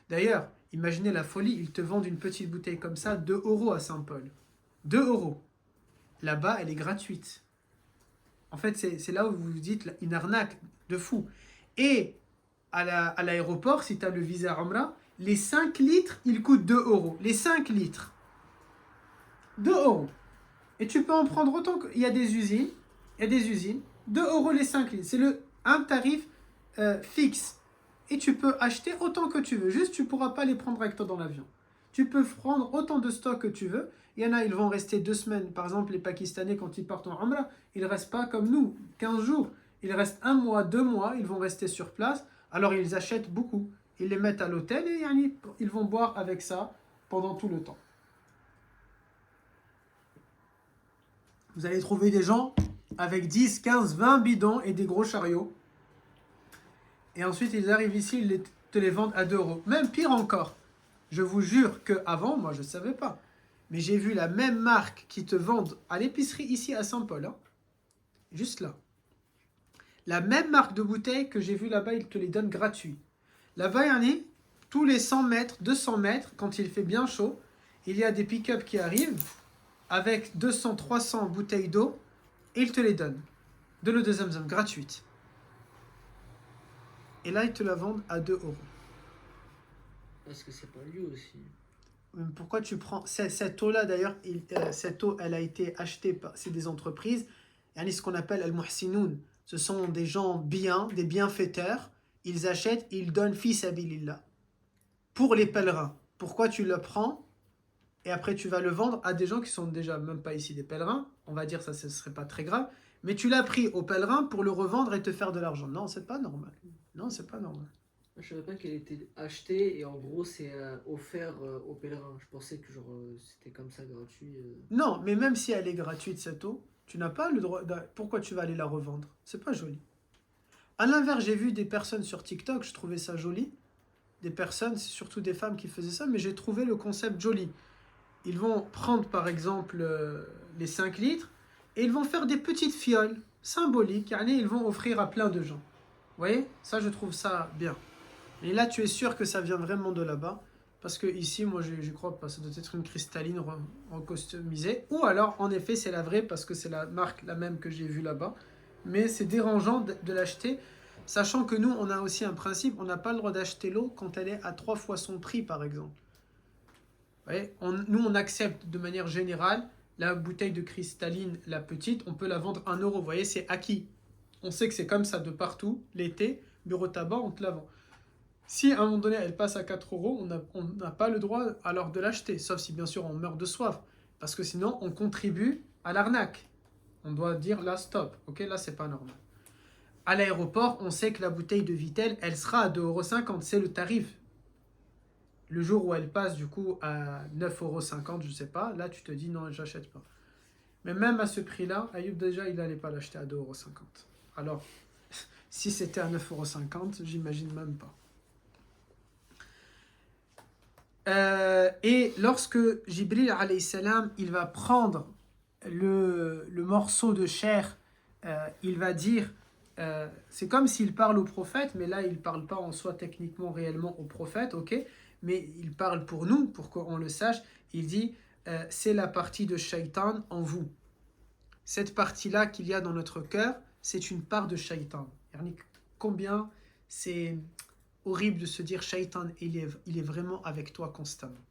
d'ailleurs, imaginez la folie, ils te vendent une petite bouteille comme ça, 2 € à Saint-Paul. 2 €. Là-bas, elle est gratuite. En fait, c'est là où vous vous dites une arnaque de fou. Et à l'aéroport, si tu as le visa Umrah, les 5 litres, ils coûtent 2 €. Les 5 litres. 2 €. Et tu peux en prendre autant que... Il y a des usines. 2 € les 5 litres. C'est un tarif fixe. Et tu peux acheter autant que tu veux. Juste, tu ne pourras pas les prendre avec toi dans l'avion. Tu peux prendre autant de stock que tu veux. Il y en a, ils vont rester 2 semaines. Par exemple, les Pakistanais, quand ils partent en Umrah, ils ne restent pas comme nous, 15 jours. Ils restent 1 mois, 2 mois. Ils vont rester sur place. Alors, ils achètent beaucoup. Ils les mettent à l'hôtel et ils vont boire avec ça pendant tout le temps. Vous allez trouver des gens avec 10, 15, 20 bidons et des gros chariots. Et ensuite, ils arrivent ici, ils te les vendent à 2 €. Même pire encore. Je vous jure qu'avant, moi, je ne savais pas. Mais j'ai vu la même marque qui te vendent à l'épicerie ici à Saint-Paul. Hein. Juste là. La même marque de bouteille que j'ai vu là-bas, ils te les donnent gratuits. Là-bas, tous les 100 mètres, 200 mètres, quand il fait bien chaud, il y a des pick-up qui arrivent avec 200, 300 bouteilles d'eau et ils te les donnent. De l'eau de Zamzam, gratuite. Et là, ils te la vendent à 2 €. Est-ce que c'est pas lui aussi? Pourquoi tu prends cette eau-là d'ailleurs, cette eau, elle a été achetée par des entreprises, ce qu'on appelle al-muhsinoun. Ce sont des gens bien, des bienfaiteurs. Ils achètent, ils donnent fi sabilillah pour les pèlerins. Pourquoi tu le prends et après tu vas le vendre à des gens qui sont déjà même pas ici des pèlerins? On va dire ça, ce serait pas très grave. Mais tu l'as pris aux pèlerins pour le revendre et te faire de l'argent. Non, c'est pas normal. Non, c'est pas normal. Je savais pas qu'elle était achetée et en gros c'est offert aux pèlerins. Je pensais que c'était comme ça gratuit. Non, mais même si elle est gratuite cette eau, tu n'as pas le droit. Pourquoi tu vas aller la revendre? C'est pas joli. À l'inverse, j'ai vu des personnes sur TikTok, je trouvais ça joli. Des personnes, c'est surtout des femmes qui faisaient ça, mais j'ai trouvé le concept joli. Ils vont prendre par exemple les 5 litres et ils vont faire des petites fioles symboliques. Ils vont offrir à plein de gens. Vous voyez? Ça, je trouve ça bien. Et là, tu es sûr que ça vient vraiment de là-bas. Parce que ici, moi, je crois pas. Ça doit être une cristalline customisée. Ou alors, en effet, c'est la vraie parce que c'est la marque la même que j'ai vue là-bas. Mais c'est dérangeant de l'acheter. Sachant que nous, on a aussi un principe. On n'a pas le droit d'acheter l'eau quand elle est à 3 fois son prix, par exemple. Vous voyez? Nous, on accepte de manière générale la bouteille de cristalline, la petite. On peut la vendre 1 €. Vous voyez, c'est acquis. On sait que c'est comme ça de partout. L'été, bureau tabac, on te la vend. Si à un moment donné elle passe à 4 €, on n'a pas le droit alors de l'acheter, sauf si bien sûr on meurt de soif, parce que sinon on contribue à l'arnaque. On doit dire là stop, ok, là c'est pas normal. À l'aéroport, on sait que la bouteille de Vittel, elle sera à 2,50 €. C'est le tarif. Le jour où elle passe du coup à 9,50 €, je sais pas, là tu te dis non, j'achète pas. Mais même à ce prix-là, Ayoub déjà, il n'allait pas l'acheter à 2,50 €. Alors, si c'était à 9,50 €, j'imagine même pas. Et lorsque Jibril alayhi salam, il va prendre le morceau de chair, il va dire, c'est comme s'il parle au prophète, mais là il ne parle pas en soi techniquement réellement au prophète, ok, mais il parle pour nous, pour qu'on le sache. Il dit, c'est la partie de shaitan en vous. Cette partie-là qu'il y a dans notre cœur, c'est une part de shaitan. Combien c'est horrible de se dire shaitan, il est vraiment avec toi constamment.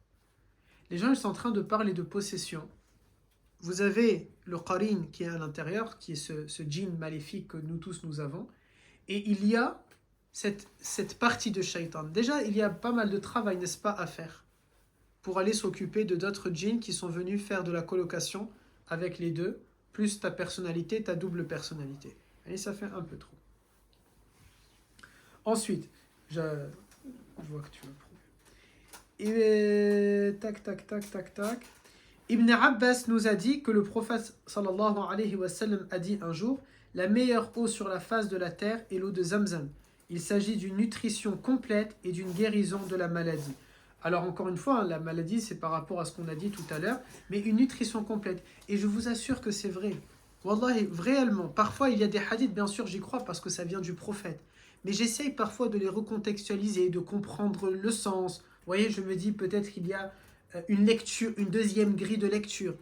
Les gens ils sont en train de parler de possession. Vous avez le qarin qui est à l'intérieur, qui est ce djinn maléfique que nous tous nous avons, et il y a cette partie de shaitan. Déjà, il y a pas mal de travail, n'est-ce pas, à faire pour aller s'occuper de d'autres djinns qui sont venus faire de la colocation avec les deux, plus ta personnalité, ta double personnalité. Et ça fait un peu trop. Ensuite, je vois que tu vas prouver. Et tac. Ibn Abbas nous a dit que le prophète sallallahu alayhi wa sallam a dit un jour, la meilleure eau sur la face de la terre est l'eau de Zamzam. Il s'agit d'une nutrition complète et d'une guérison de la maladie. Alors encore une fois, la maladie c'est par rapport à ce qu'on a dit tout à l'heure, mais une nutrition complète. Et je vous assure que c'est vrai. Wallahi, réellement, parfois il y a des hadiths, bien sûr j'y crois parce que ça vient du prophète. Mais j'essaye parfois de les recontextualiser, de comprendre le sens. Vous voyez, je me dis peut-être qu'il y a une lecture, une deuxième grille de lecture.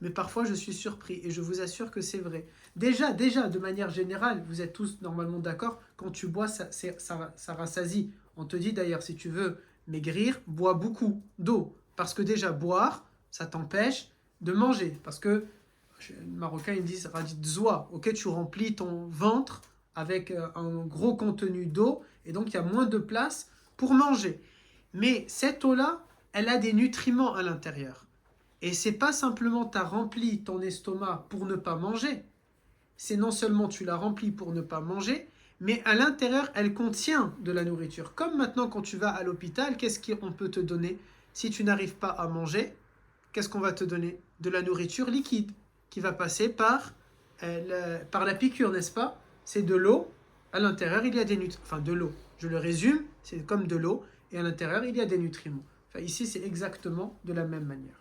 Mais parfois, je suis surpris et je vous assure que c'est vrai. Déjà, de manière générale, vous êtes tous normalement d'accord, quand tu bois, ça rassasie. On te dit d'ailleurs, si tu veux maigrir, bois beaucoup d'eau. Parce que déjà, boire, ça t'empêche de manger. Parce que, les Marocains, ils disent « radit zoa ». Ok, tu remplis ton ventre avec un gros contenu d'eau, et donc il y a moins de place pour manger. Mais cette eau-là, elle a des nutriments à l'intérieur. Et c'est pas simplement tu as rempli ton estomac pour ne pas manger, c'est non seulement tu l'as rempli pour ne pas manger, mais à l'intérieur, elle contient de la nourriture. Comme maintenant quand tu vas à l'hôpital, qu'est-ce qu'on peut te donner? Si tu n'arrives pas à manger, qu'est-ce qu'on va te donner? De la nourriture liquide, qui va passer par la piqûre, n'est-ce pas? C'est de l'eau, à l'intérieur il y a des nutriments, enfin de l'eau, je le résume, c'est comme de l'eau, et à l'intérieur il y a des nutriments. Enfin ici c'est exactement de la même manière.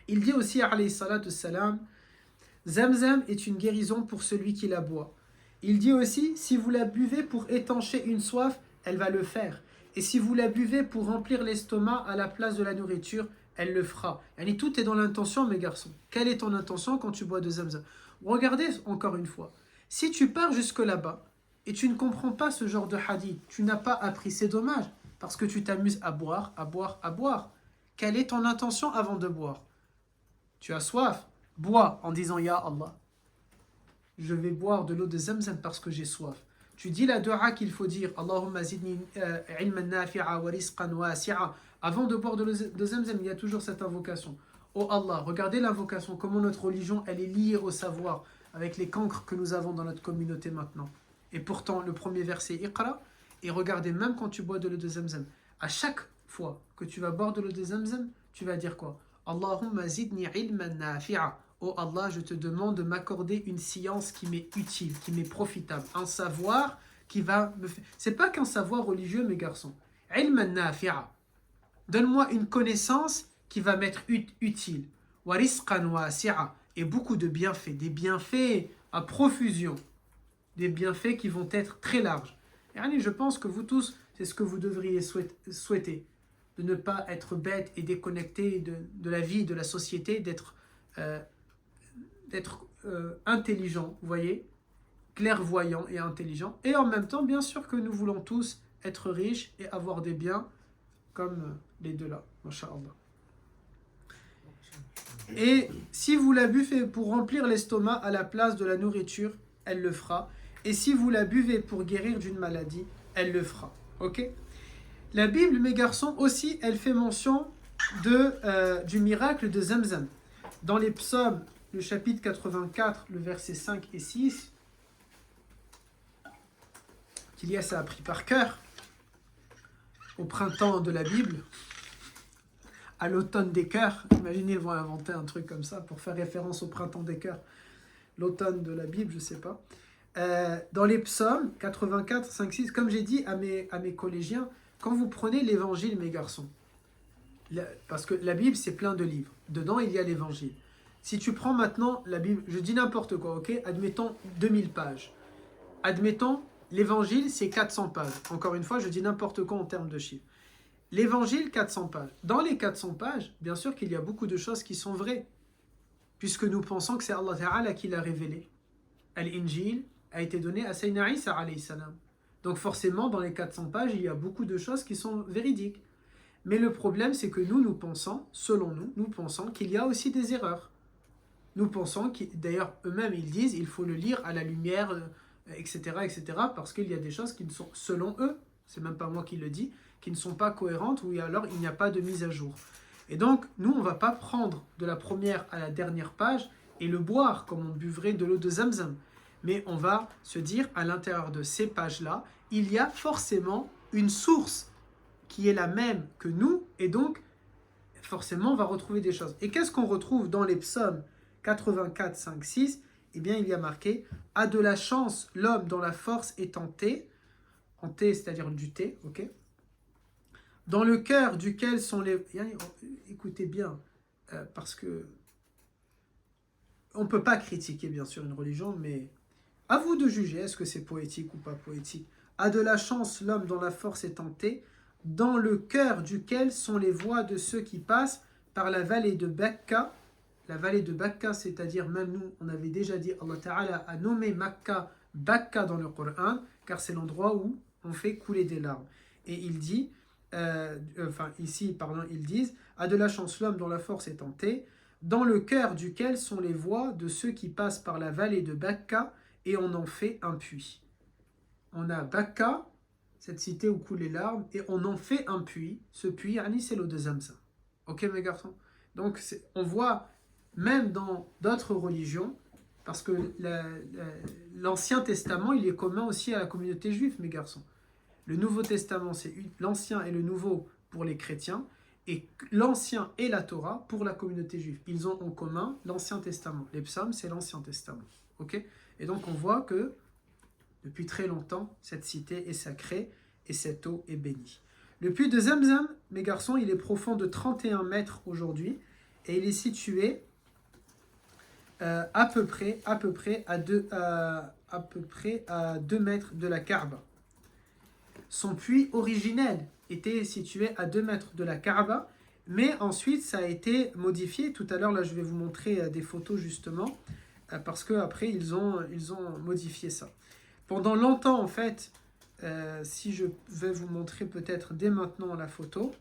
Il dit aussi, alayhi salatu salam, Zamzam est une guérison pour celui qui la boit. Il dit aussi, si vous la buvez pour étancher une soif, elle va le faire. Et si vous la buvez pour remplir l'estomac à la place de la nourriture, elle le fera. Et tout est dans l'intention, mes garçons. Quelle est ton intention quand tu bois de Zamzam? Regardez encore une fois. Si tu pars jusque là-bas et tu ne comprends pas ce genre de hadith, tu n'as pas appris, c'est dommage, parce que tu t'amuses à boire. Quelle est ton intention avant de boire? Tu as soif, bois en disant Ya Allah, je vais boire de l'eau de Zamzam parce que j'ai soif. Tu dis la dua qu'il faut dire, Allahumma zidni ilman nafi'a wa rizqan wasi'a. Avant de boire de l'eau de Zamzam, il y a toujours cette invocation. Oh Allah, regardez l'invocation, comment notre religion elle est liée au savoir, avec les cancres que nous avons dans notre communauté maintenant. Et pourtant, le premier verset, Iqra, et regardez, même quand tu bois de l'eau de Zamzam, à chaque fois que tu vas boire de l'eau de Zamzam, tu vas dire quoi? Allahumma zidni ilman nafi'a. Oh Allah, je te demande de m'accorder une science qui m'est utile, qui m'est profitable. Un savoir qui va me faire... C'est pas qu'un savoir religieux, mes garçons. Ilman nafi'a. Donne-moi une connaissance qui va m'être utile. Wa rizqan wasi'a. Et beaucoup de bienfaits, des bienfaits à profusion, des bienfaits qui vont être très larges. Et je pense que vous tous, c'est ce que vous devriez souhaiter, de ne pas être bête et déconnecté de la vie, de la société, d'être intelligent, vous voyez, clairvoyant et intelligent. Et en même temps, bien sûr que nous voulons tous être riches et avoir des biens comme les deux là, masha'Allah. Et si vous la buvez pour remplir l'estomac à la place de la nourriture, elle le fera. Et si vous la buvez pour guérir d'une maladie, elle le fera. Ok? La Bible, mes garçons, aussi, elle fait mention du miracle de Zamzam. Dans les psaumes, le chapitre 84, le verset 5 et 6, qu'Ilyas a appris par cœur au printemps de la Bible, à l'automne des cœurs. Imaginez, ils vont inventer un truc comme ça pour faire référence au printemps des cœurs. L'automne de la Bible, je sais pas. Dans les psaumes 84, 5, 6, comme j'ai dit à mes collégiens, quand vous prenez l'évangile, mes garçons, parce que la Bible, c'est plein de livres. Dedans, il y a l'évangile. Si tu prends maintenant la Bible, je dis n'importe quoi, ok? Admettons 2000 pages. Admettons, l'évangile, c'est 400 pages. Encore une fois, je dis n'importe quoi en termes de chiffres. L'évangile, 400 pages. Dans les 400 pages, bien sûr qu'il y a beaucoup de choses qui sont vraies, puisque nous pensons que c'est Allah Ta'ala qui l'a révélé. Al-Injil a été donné à Sayyidina Isa alayhi salam. Donc forcément, dans les 400 pages, il y a beaucoup de choses qui sont véridiques. Mais le problème, c'est que nous pensons, selon nous pensons qu'il y a aussi des erreurs. Nous pensons, d'ailleurs, eux-mêmes, ils disent, il faut le lire à la lumière, etc., parce qu'il y a des choses qui ne sont, selon eux, c'est même pas moi qui le dis, qui ne sont pas cohérentes, ou alors il n'y a pas de mise à jour. Et donc, nous, on ne va pas prendre de la première à la dernière page et le boire comme on buvrait de l'eau de Zamzam. Mais on va se dire, à l'intérieur de ces pages-là, il y a forcément une source qui est la même que nous, et donc, forcément, on va retrouver des choses. Et qu'est-ce qu'on retrouve dans les psaumes 84, 5, 6 ? Eh bien, il y a marqué « A de la chance l'homme dont la force est tentée », en thé, c'est-à-dire du thé, ok ? Dans le cœur duquel sont les... Écoutez bien, parce que on ne peut pas critiquer, bien sûr, une religion, mais à vous de juger, est-ce que c'est poétique ou pas poétique ? A de la chance l'homme dont la force est tentée, dans le cœur duquel sont les voies de ceux qui passent par la vallée de Bakka. La vallée de Bakka, c'est-à-dire, même nous, on avait déjà dit, Allah Ta'ala a nommé Makka Bakka dans le Coran, car c'est l'endroit où on fait couler des larmes. Et il dit, ils disent, a de la chance l'homme dont la force est tentée, dans le cœur duquel sont les voies de ceux qui passent par la vallée de Bakka, et on en fait un puits. On a Bakka, cette cité où coulent les larmes, et on en fait un puits. Ce puits, c'est l'eau de Zamzam. Ok, mes garçons? Donc, on voit, même dans d'autres religions, parce que l'Ancien Testament, il est commun aussi à la communauté juive, mes garçons. Le Nouveau Testament, c'est l'Ancien et le Nouveau pour les chrétiens, et l'Ancien et la Torah pour la communauté juive. Ils ont en commun l'Ancien Testament. Les psaumes, c'est l'Ancien Testament. Ok? Et donc, on voit que depuis très longtemps, cette cité est sacrée et cette eau est bénie. Le puits de Zamzam, mes garçons, il est profond de 31 mètres aujourd'hui et il est situé à peu près à 2 mètres de la Kaaba. Son puits originel était situé à 2 mètres de la Kaaba, mais ensuite ça a été modifié. Tout à l'heure, là, je vais vous montrer des photos justement, parce qu'après, ils ont modifié ça. Pendant longtemps, en fait, si je vais vous montrer peut-être dès maintenant la photo,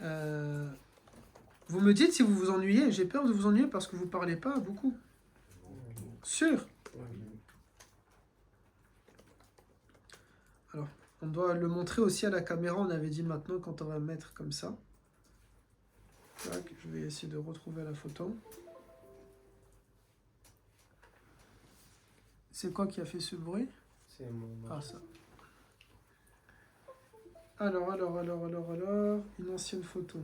vous me dites si vous vous ennuyez. J'ai peur de vous ennuyer parce que vous ne parlez pas beaucoup. Sûr. Alors, on doit le montrer aussi à la caméra. On avait dit maintenant quand on va mettre comme ça. Tac, je vais essayer de retrouver la photo. C'est quoi qui a fait ce bruit? C'est mon... Ah, ça. Alors, une ancienne photo.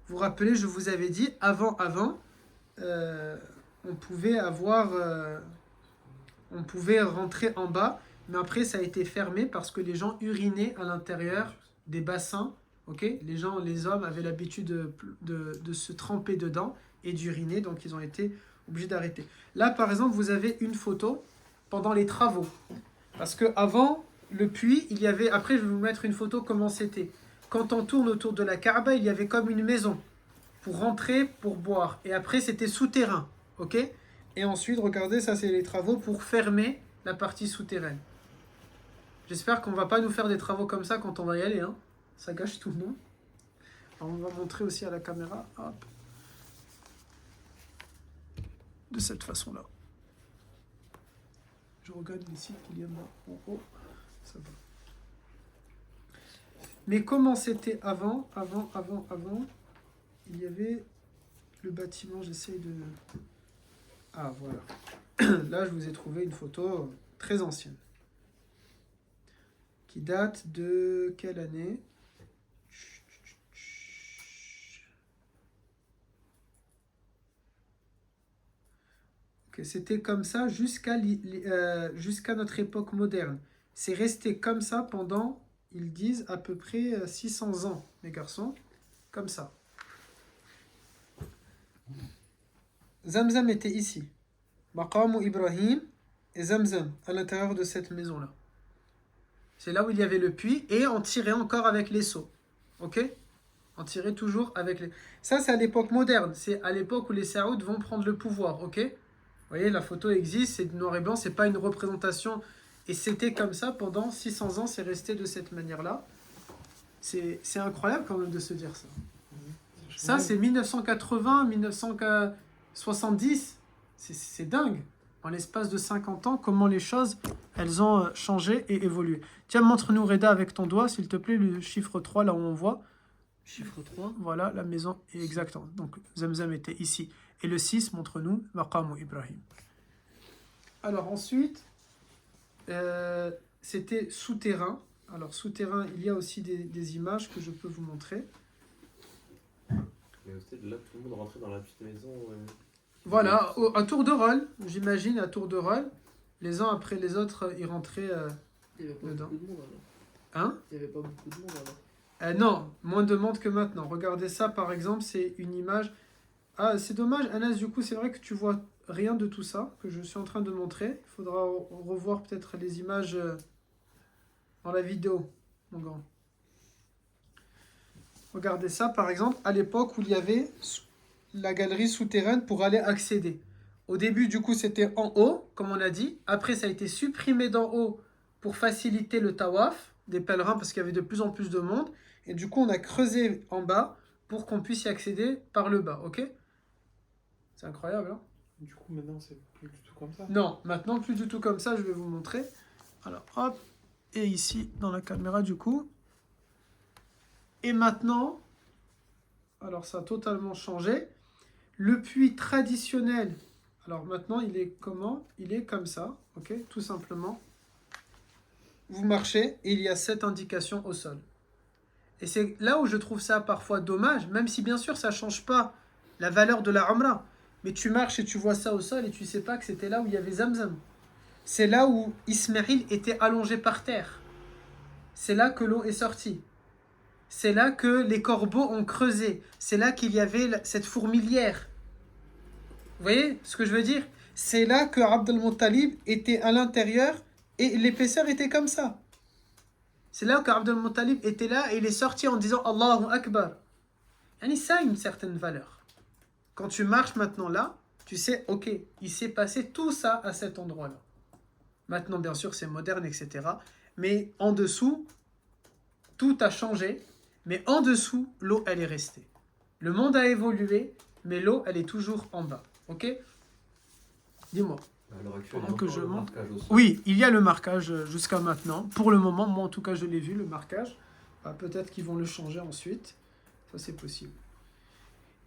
Vous vous rappelez, je vous avais dit, avant, on pouvait rentrer en bas, mais après ça a été fermé parce que les gens urinaient à l'intérieur des bassins. Ok, les hommes avaient l'habitude de se tremper dedans et d'uriner, donc ils ont été obligés d'arrêter. Là, par exemple, vous avez une photo pendant les travaux. Parce qu'avant le puits, il y avait... Après, je vais vous mettre une photo comment c'était. Quand on tourne autour de la Kaaba, il y avait comme une maison pour rentrer, pour boire. Et après, c'était souterrain. Ok? Et ensuite, regardez, ça, c'est les travaux pour fermer la partie souterraine. J'espère qu'on ne va pas nous faire des travaux comme ça quand on va y aller. Hein. Ça gâche tout le monde. Alors, on va montrer aussi à la caméra. Hop. De cette façon-là. Je regarde ici qu'il y en a en haut. Ça va. Mais comment c'était avant, il y avait le bâtiment, j'essaye de... Ah, voilà. Là, je vous ai trouvé une photo très ancienne. Qui date de quelle année? Ok, c'était comme ça jusqu'à notre époque moderne. C'est resté comme ça pendant, ils disent, à peu près 600 ans, mes garçons. Comme ça. Zamzam était ici. Maqam Ibrahim et Zamzam, à l'intérieur de cette maison-là. C'est là où il y avait le puits et on tirait encore avec les seaux. Ok? On tirait toujours avec les... Ça, c'est à l'époque moderne. C'est à l'époque où les Saouds vont prendre le pouvoir. Ok? Vous voyez, la photo existe, c'est noir et blanc, c'est pas une représentation. Et c'était comme ça pendant 600 ans, c'est resté de cette manière-là. C'est incroyable quand même de se dire ça. Ça, c'est 1980, 1970. C'est dingue. En l'espace de 50 ans, comment les choses, elles ont changé et évolué. Tiens, montre-nous, Reda, avec ton doigt, s'il te plaît, le chiffre 3, là où on voit. Chiffre 3. Voilà, la maison est exactement. Donc, Zamzam était ici. Et le 6, montre-nous, Maqam Ibrahim. Alors, ensuite, c'était souterrain. Alors, souterrain, il y a aussi des images que je peux vous montrer. Mais c'était là, tout le monde rentrait dans la petite maison. Voilà, à tour de rôle, j'imagine, à tour de rôle. Les uns après les autres, ils rentraient Il n'y avait pas dedans. beaucoup de monde alors. Hein? Il n'y avait pas beaucoup de monde alors. Non, moins de monde que maintenant. Regardez ça, par exemple, c'est une image. Ah, c'est dommage, Anas, du coup, c'est vrai que tu vois rien de tout ça que je suis en train de montrer. Il faudra revoir peut-être les images dans la vidéo, mon grand. Regardez ça, par exemple, à l'époque où il y avait la galerie souterraine pour aller accéder. Au début, du coup, c'était en haut, comme on a dit. Après, ça a été supprimé d'en haut pour faciliter le tawaf des pèlerins parce qu'il y avait de plus en plus de monde. Et du coup, on a creusé en bas pour qu'on puisse y accéder par le bas, ok? C'est incroyable, hein? Du coup, maintenant, c'est plus du tout comme ça. Non, maintenant, plus du tout comme ça, je vais vous montrer. Alors, hop, et ici, dans la caméra, du coup. Et maintenant, alors ça a totalement changé. Le puits traditionnel, alors maintenant, il est comment? Il est comme ça, ok? Tout simplement. Vous marchez et il y a cette indication au sol. Et c'est là où je trouve ça parfois dommage, même si bien sûr ça ne change pas la valeur de la Umrah. Mais tu marches et tu vois ça au sol et tu ne sais pas que c'était là où il y avait Zamzam. C'est là où Ismaïl était allongé par terre. C'est là que l'eau est sortie. C'est là que les corbeaux ont creusé. C'est là qu'il y avait cette fourmilière. Vous voyez ce que je veux dire? C'est là que Abd al-Muttalib était à l'intérieur et l'épaisseur était comme ça. C'est là que Abd al-Muttalib était là et il est sorti en disant Allahu Akbar. Et ça a une certaine valeur. Quand tu marches maintenant là, tu sais, ok, il s'est passé tout ça à cet endroit-là. Maintenant, bien sûr, c'est moderne, etc. Mais en dessous, tout a changé. Mais en dessous, l'eau, elle est restée. Le monde a évolué, mais l'eau, elle est toujours en bas. Ok? Dis-moi. À l'heure actuelle, il y a Pendant que encore je le monte. marquage au sol. Oui, il y a le marquage jusqu'à maintenant. Pour le moment, moi en tout cas, je l'ai vu, le marquage. Peut-être qu'ils vont le changer ensuite. Ça, c'est possible.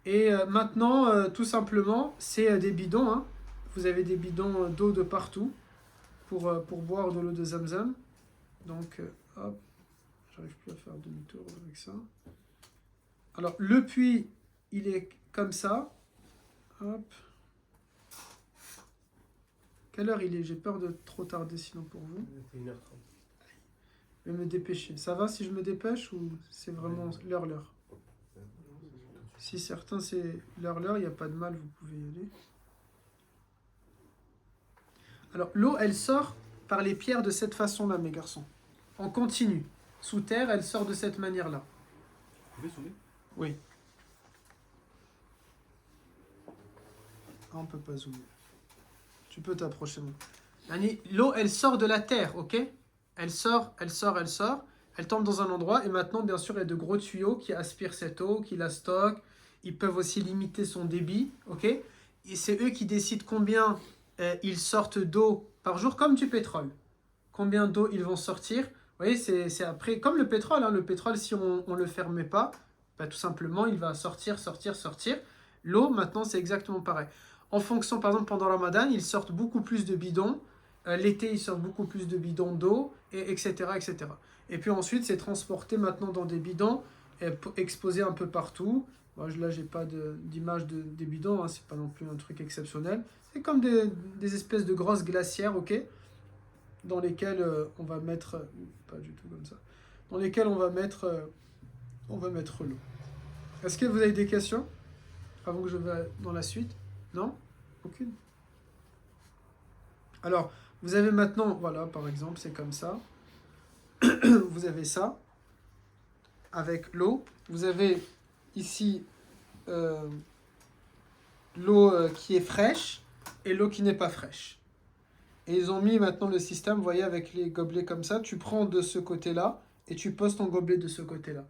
Et maintenant, tout simplement, c'est des bidons. Hein. Vous avez des bidons d'eau de partout pour boire de l'eau de Zamzam. Donc, hop, j'arrive plus à faire demi-tour avec ça. Alors, le puits, il est comme ça. Hop. Quelle heure il est? J'ai peur de trop tarder sinon pour vous. C'était 1h30. Je vais me dépêcher. Ça va si je me dépêche ou c'est vraiment l'heure? Si certains c'est l'heure, il n'y a pas de mal, vous pouvez y aller. Alors l'eau, elle sort par les pierres de cette façon-là, mes garçons. En continu. Sous terre, elle sort de cette manière-là. Vous pouvez zoomer? Oui. Ah, on peut pas zoomer. Tu peux t'approcher. L'eau, elle sort de la terre, ok? Elle sort. Elle tombe dans un endroit et maintenant, bien sûr, il y a de gros tuyaux qui aspirent cette eau, qui la stockent. Ils peuvent aussi limiter son débit, ok? Et c'est eux qui décident combien ils sortent d'eau par jour, comme du pétrole. Combien d'eau ils vont sortir. Vous voyez, c'est après, comme le pétrole. Hein, le pétrole, si on ne le fermait pas, bah, tout simplement, il va sortir. L'eau, maintenant, c'est exactement pareil. en fonction, par exemple, pendant Ramadan, ils sortent beaucoup plus de bidons. L'été, ils sortent beaucoup plus de bidons d'eau, etc., etc. Et puis ensuite, c'est transporté maintenant dans des bidons, exposé un peu partout. Moi, là, j'ai pas d'image des bidons, hein, c'est pas non plus un truc exceptionnel. C'est comme des espèces de grosses glacières, ok, dans lesquelles on va mettre, pas du tout comme ça, dans lesquelles on va mettre l'eau. Est-ce que vous avez des questions avant que je vais dans la suite? Non? Aucune? Alors, vous avez maintenant, voilà, par exemple, c'est comme ça. Vous avez ça, avec l'eau. Vous avez ici l'eau qui est fraîche et l'eau qui n'est pas fraîche. Et ils ont mis maintenant le système, vous voyez, avec les gobelets comme ça. Tu prends de ce côté-là et tu poses ton gobelet de ce côté-là.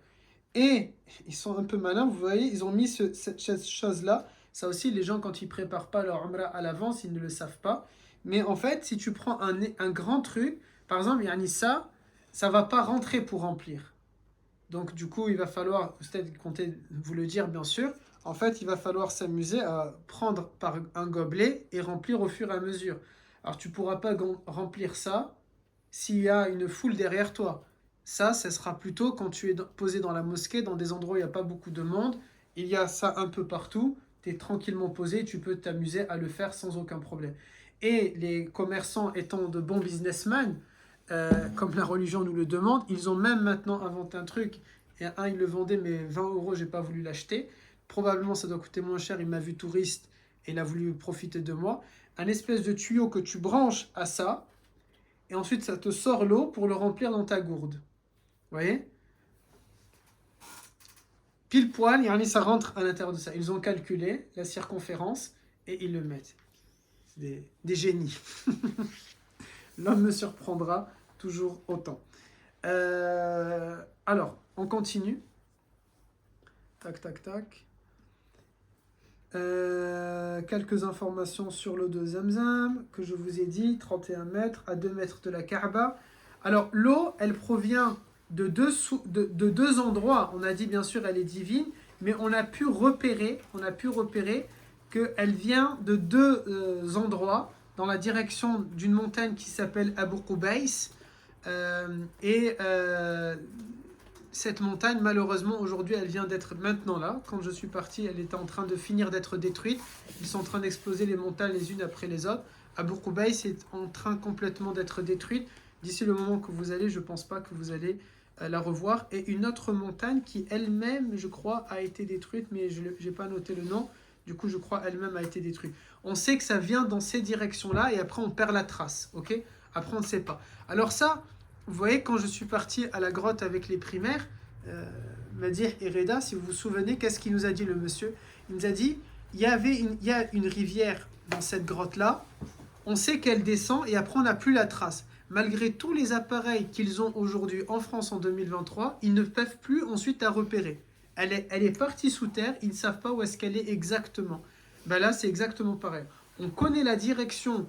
Et ils sont un peu malins, vous voyez, ils ont mis cette chose-là. Ça aussi, les gens, quand ils préparent pas leur umrah à l'avance, ils ne le savent pas. Mais en fait, si tu prends un grand truc, par exemple, yani ça va pas rentrer pour remplir. Donc, du coup, il va falloir, peut-être compter vous le dire, bien sûr, en fait, il va falloir s'amuser à prendre par un gobelet et remplir au fur et à mesure. Alors, tu pourras pas remplir ça s'il y a une foule derrière toi. Ça sera plutôt quand tu es posé dans la mosquée, dans des endroits où il n'y a pas beaucoup de monde. Il y a ça un peu partout. Tu es tranquillement posé et tu peux t'amuser à le faire sans aucun problème. Et les commerçants étant de bons businessmen, comme la religion nous le demande, ils ont même maintenant inventé un truc. Et il le vendait, mais 20 €, j'ai pas voulu l'acheter. Probablement, ça doit coûter moins cher. Il m'a vu touriste et il a voulu profiter de moi. Un espèce de tuyau que tu branches à ça. Et ensuite, ça te sort l'eau pour le remplir dans ta gourde. Vous voyez? Pile poil, ça rentre à l'intérieur de ça. Ils ont calculé la circonférence et ils le mettent. C'est des génies. L'homme me surprendra toujours autant. Alors, on continue. Tac, tac, tac. Quelques informations sur l'eau de Zamzam que je vous ai dit, 31 mètres à 2 mètres de la Kaaba. Alors, l'eau, elle provient de deux endroits. On a dit, bien sûr, elle est divine, mais on a pu repérer qu'elle vient de deux endroits dans la direction d'une montagne qui s'appelle Abu Qubays. Cette montagne, malheureusement, aujourd'hui, elle vient d'être maintenant là. Quand je suis parti, elle était en train de finir d'être détruite. Ils sont en train d'exploser les montagnes les unes après les autres. Abu Qubays est en train complètement d'être détruite. D'ici le moment que vous allez, je ne pense pas que vous allez la revoir. Et une autre montagne qui elle-même, je crois, a été détruite, mais je n'ai pas noté le nom. Du coup, je crois elle-même a été détruite. On sait que ça vient dans ces directions-là et après, on perd la trace. Ok ? Après, on ne sait pas. Alors ça, vous voyez, quand je suis parti à la grotte avec les primaires, Madir et Reda, si vous vous souvenez, qu'est-ce qu'il nous a dit le monsieur? Il nous a dit, il y a une rivière dans cette grotte-là, on sait qu'elle descend et après, on n'a plus la trace. Malgré tous les appareils qu'ils ont aujourd'hui en France en 2023, ils ne peuvent plus ensuite la repérer. Elle est partie sous terre, ils ne savent pas où est-ce qu'elle est exactement. Ben là, c'est exactement pareil. On connaît la direction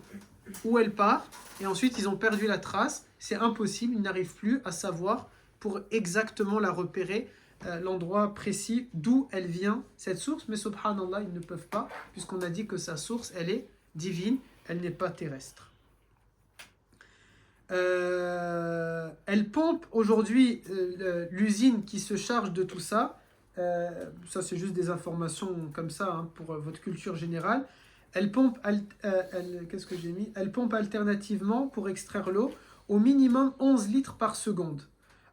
où elle part, et ensuite, ils ont perdu la trace. C'est impossible, ils n'arrivent plus à savoir pour exactement la repérer, l'endroit précis d'où elle vient, cette source. Mais subhanallah, ils ne peuvent pas, puisqu'on a dit que sa source, elle est divine, elle n'est pas terrestre. Elle pompe aujourd'hui l'usine qui se charge de tout ça. Ça, c'est juste des informations comme ça, hein, pour votre culture générale. Elle pompe, qu'est-ce que j'ai mis? Elle pompe alternativement pour extraire l'eau au minimum 11 litres par seconde.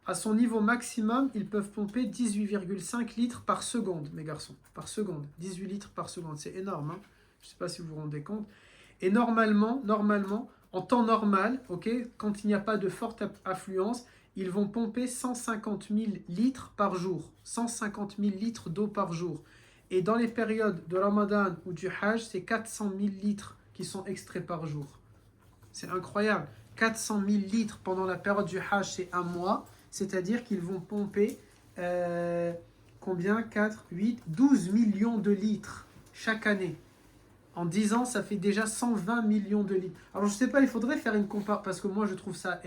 À son niveau maximum, ils peuvent pomper 18,5 litres par seconde, mes garçons. Par seconde, 18 litres par seconde, c'est énorme. Hein, je ne sais pas si vous vous rendez compte. Et normalement, en temps normal, okay, quand il n'y a pas de forte affluence, ils vont pomper 150 000 litres par jour. 150 000 litres d'eau par jour. Et dans les périodes de Ramadan ou du Hajj, c'est 400 000 litres qui sont extraits par jour. C'est incroyable. 400 000 litres pendant la période du Hajj, c'est un mois. C'est-à-dire qu'ils vont pomper combien? 4, 8, 12 millions de litres chaque année. En 10 ans, ça fait déjà 120 millions de litres. Alors, je ne sais pas, il faudrait faire une comparaison, parce que moi, je trouve ça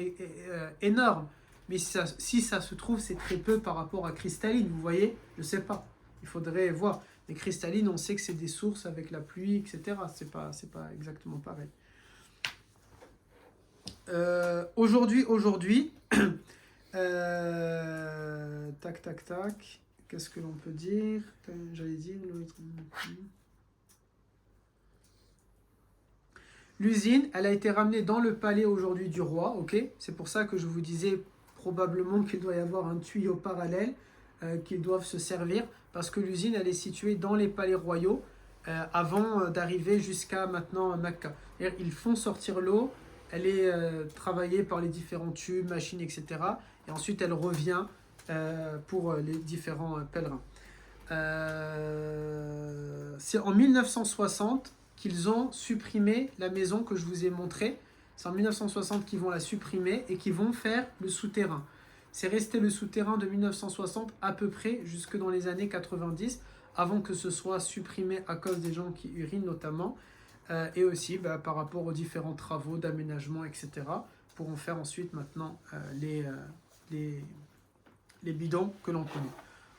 énorme. Mais si ça se trouve, c'est très peu par rapport à cristalline, vous voyez? Je ne sais pas. Il faudrait voir. Les cristallines, on sait que c'est des sources avec la pluie, etc. C'est pas exactement pareil. Aujourd'hui, tac. Qu'est-ce que l'on peut dire? J'allais dire l'usine, elle a été ramenée dans le palais aujourd'hui du roi, ok? C'est pour ça que je vous disais probablement qu'il doit y avoir un tuyau parallèle qu'ils doivent se servir, parce que l'usine, elle est située dans les palais royaux avant d'arriver jusqu'à maintenant à Mecca. Ils font sortir l'eau, elle est travaillée par les différents tubes, machines, etc. Et ensuite, elle revient pour les différents pèlerins. C'est en 1960 qu'ils ont supprimé la maison que je vous ai montrée. C'est en 1960 qu'ils vont la supprimer et qu'ils vont faire le souterrain. C'est resté le souterrain de 1960 à peu près jusque dans les années 90, avant que ce soit supprimé à cause des gens qui urinent notamment, et aussi par rapport aux différents travaux d'aménagement, etc. pour en faire ensuite maintenant les bidons que l'on connaît.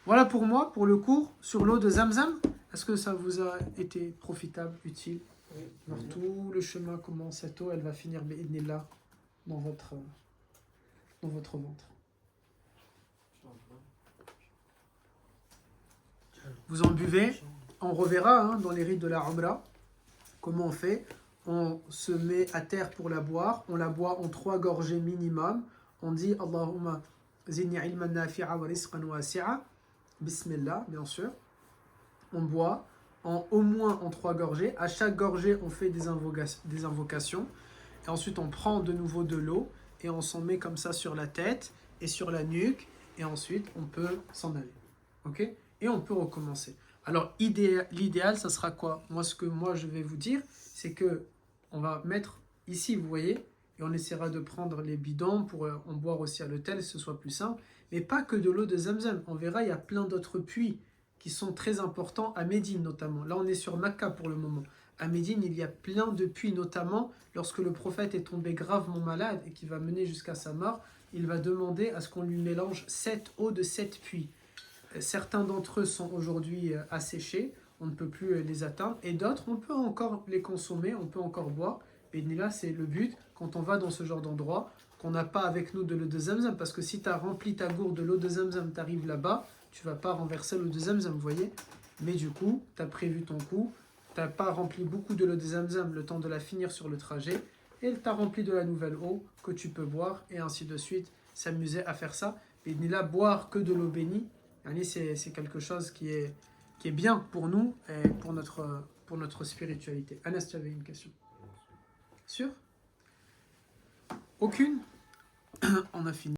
Voilà pour moi, pour le cours sur l'eau de Zamzam. Est-ce que ça vous a été profitable, utile? Alors tout le chemin, comment cette eau, elle va finir bi'idnillah dans votre ventre. Vous en buvez, on reverra dans les rites de la Umrah comment on fait. On se met à terre pour la boire, on la boit en 3 gorgées minimum. On dit Allahumma zidni ilman nafi'a wa rizqan wasi'a. Bismillah, bien sûr. On boit au moins en 3 gorgées. À chaque gorgée, on fait des invocations. Et ensuite, on prend de nouveau de l'eau et on s'en met comme ça sur la tête et sur la nuque. Et ensuite, on peut s'en aller. Ok? Et on peut recommencer. Alors, l'idéal, ça sera quoi? Ce que je vais vous dire, c'est que on va mettre ici, vous voyez, et on essaiera de prendre les bidons pour en boire aussi à l'hôtel, que ce soit plus simple. Mais pas que de l'eau de Zamzam. On verra, il y a plein d'autres puits qui sont très importants à Médine notamment. Là, on est sur Mecca pour le moment. À Médine, il y a plein de puits, notamment lorsque le prophète est tombé gravement malade et qui va mener jusqu'à sa mort, il va demander à ce qu'on lui mélange 7 eaux de 7 puits. Certains d'entre eux sont aujourd'hui asséchés, on ne peut plus les atteindre, et d'autres, on peut encore les consommer, on peut encore boire. Et là, c'est le but, quand on va dans ce genre d'endroit, qu'on n'a pas avec nous de l'eau de Zamzam, parce que si tu as rempli ta gourde de l'eau de Zamzam, tu arrives là-bas, tu ne vas pas renverser l'eau de Zamzam, vous voyez. Mais du coup, tu as prévu ton coup, tu n'as pas rempli beaucoup de l'eau de Zamzam le temps de la finir sur le trajet, et tu as rempli de la nouvelle eau que tu peux boire, et ainsi de suite, s'amuser à faire ça. Et là, boire que de l'eau bénie, c'est quelque chose qui est bien pour nous et pour notre spiritualité. Anas, tu avais une question? Sûr? Aucune? On a fini.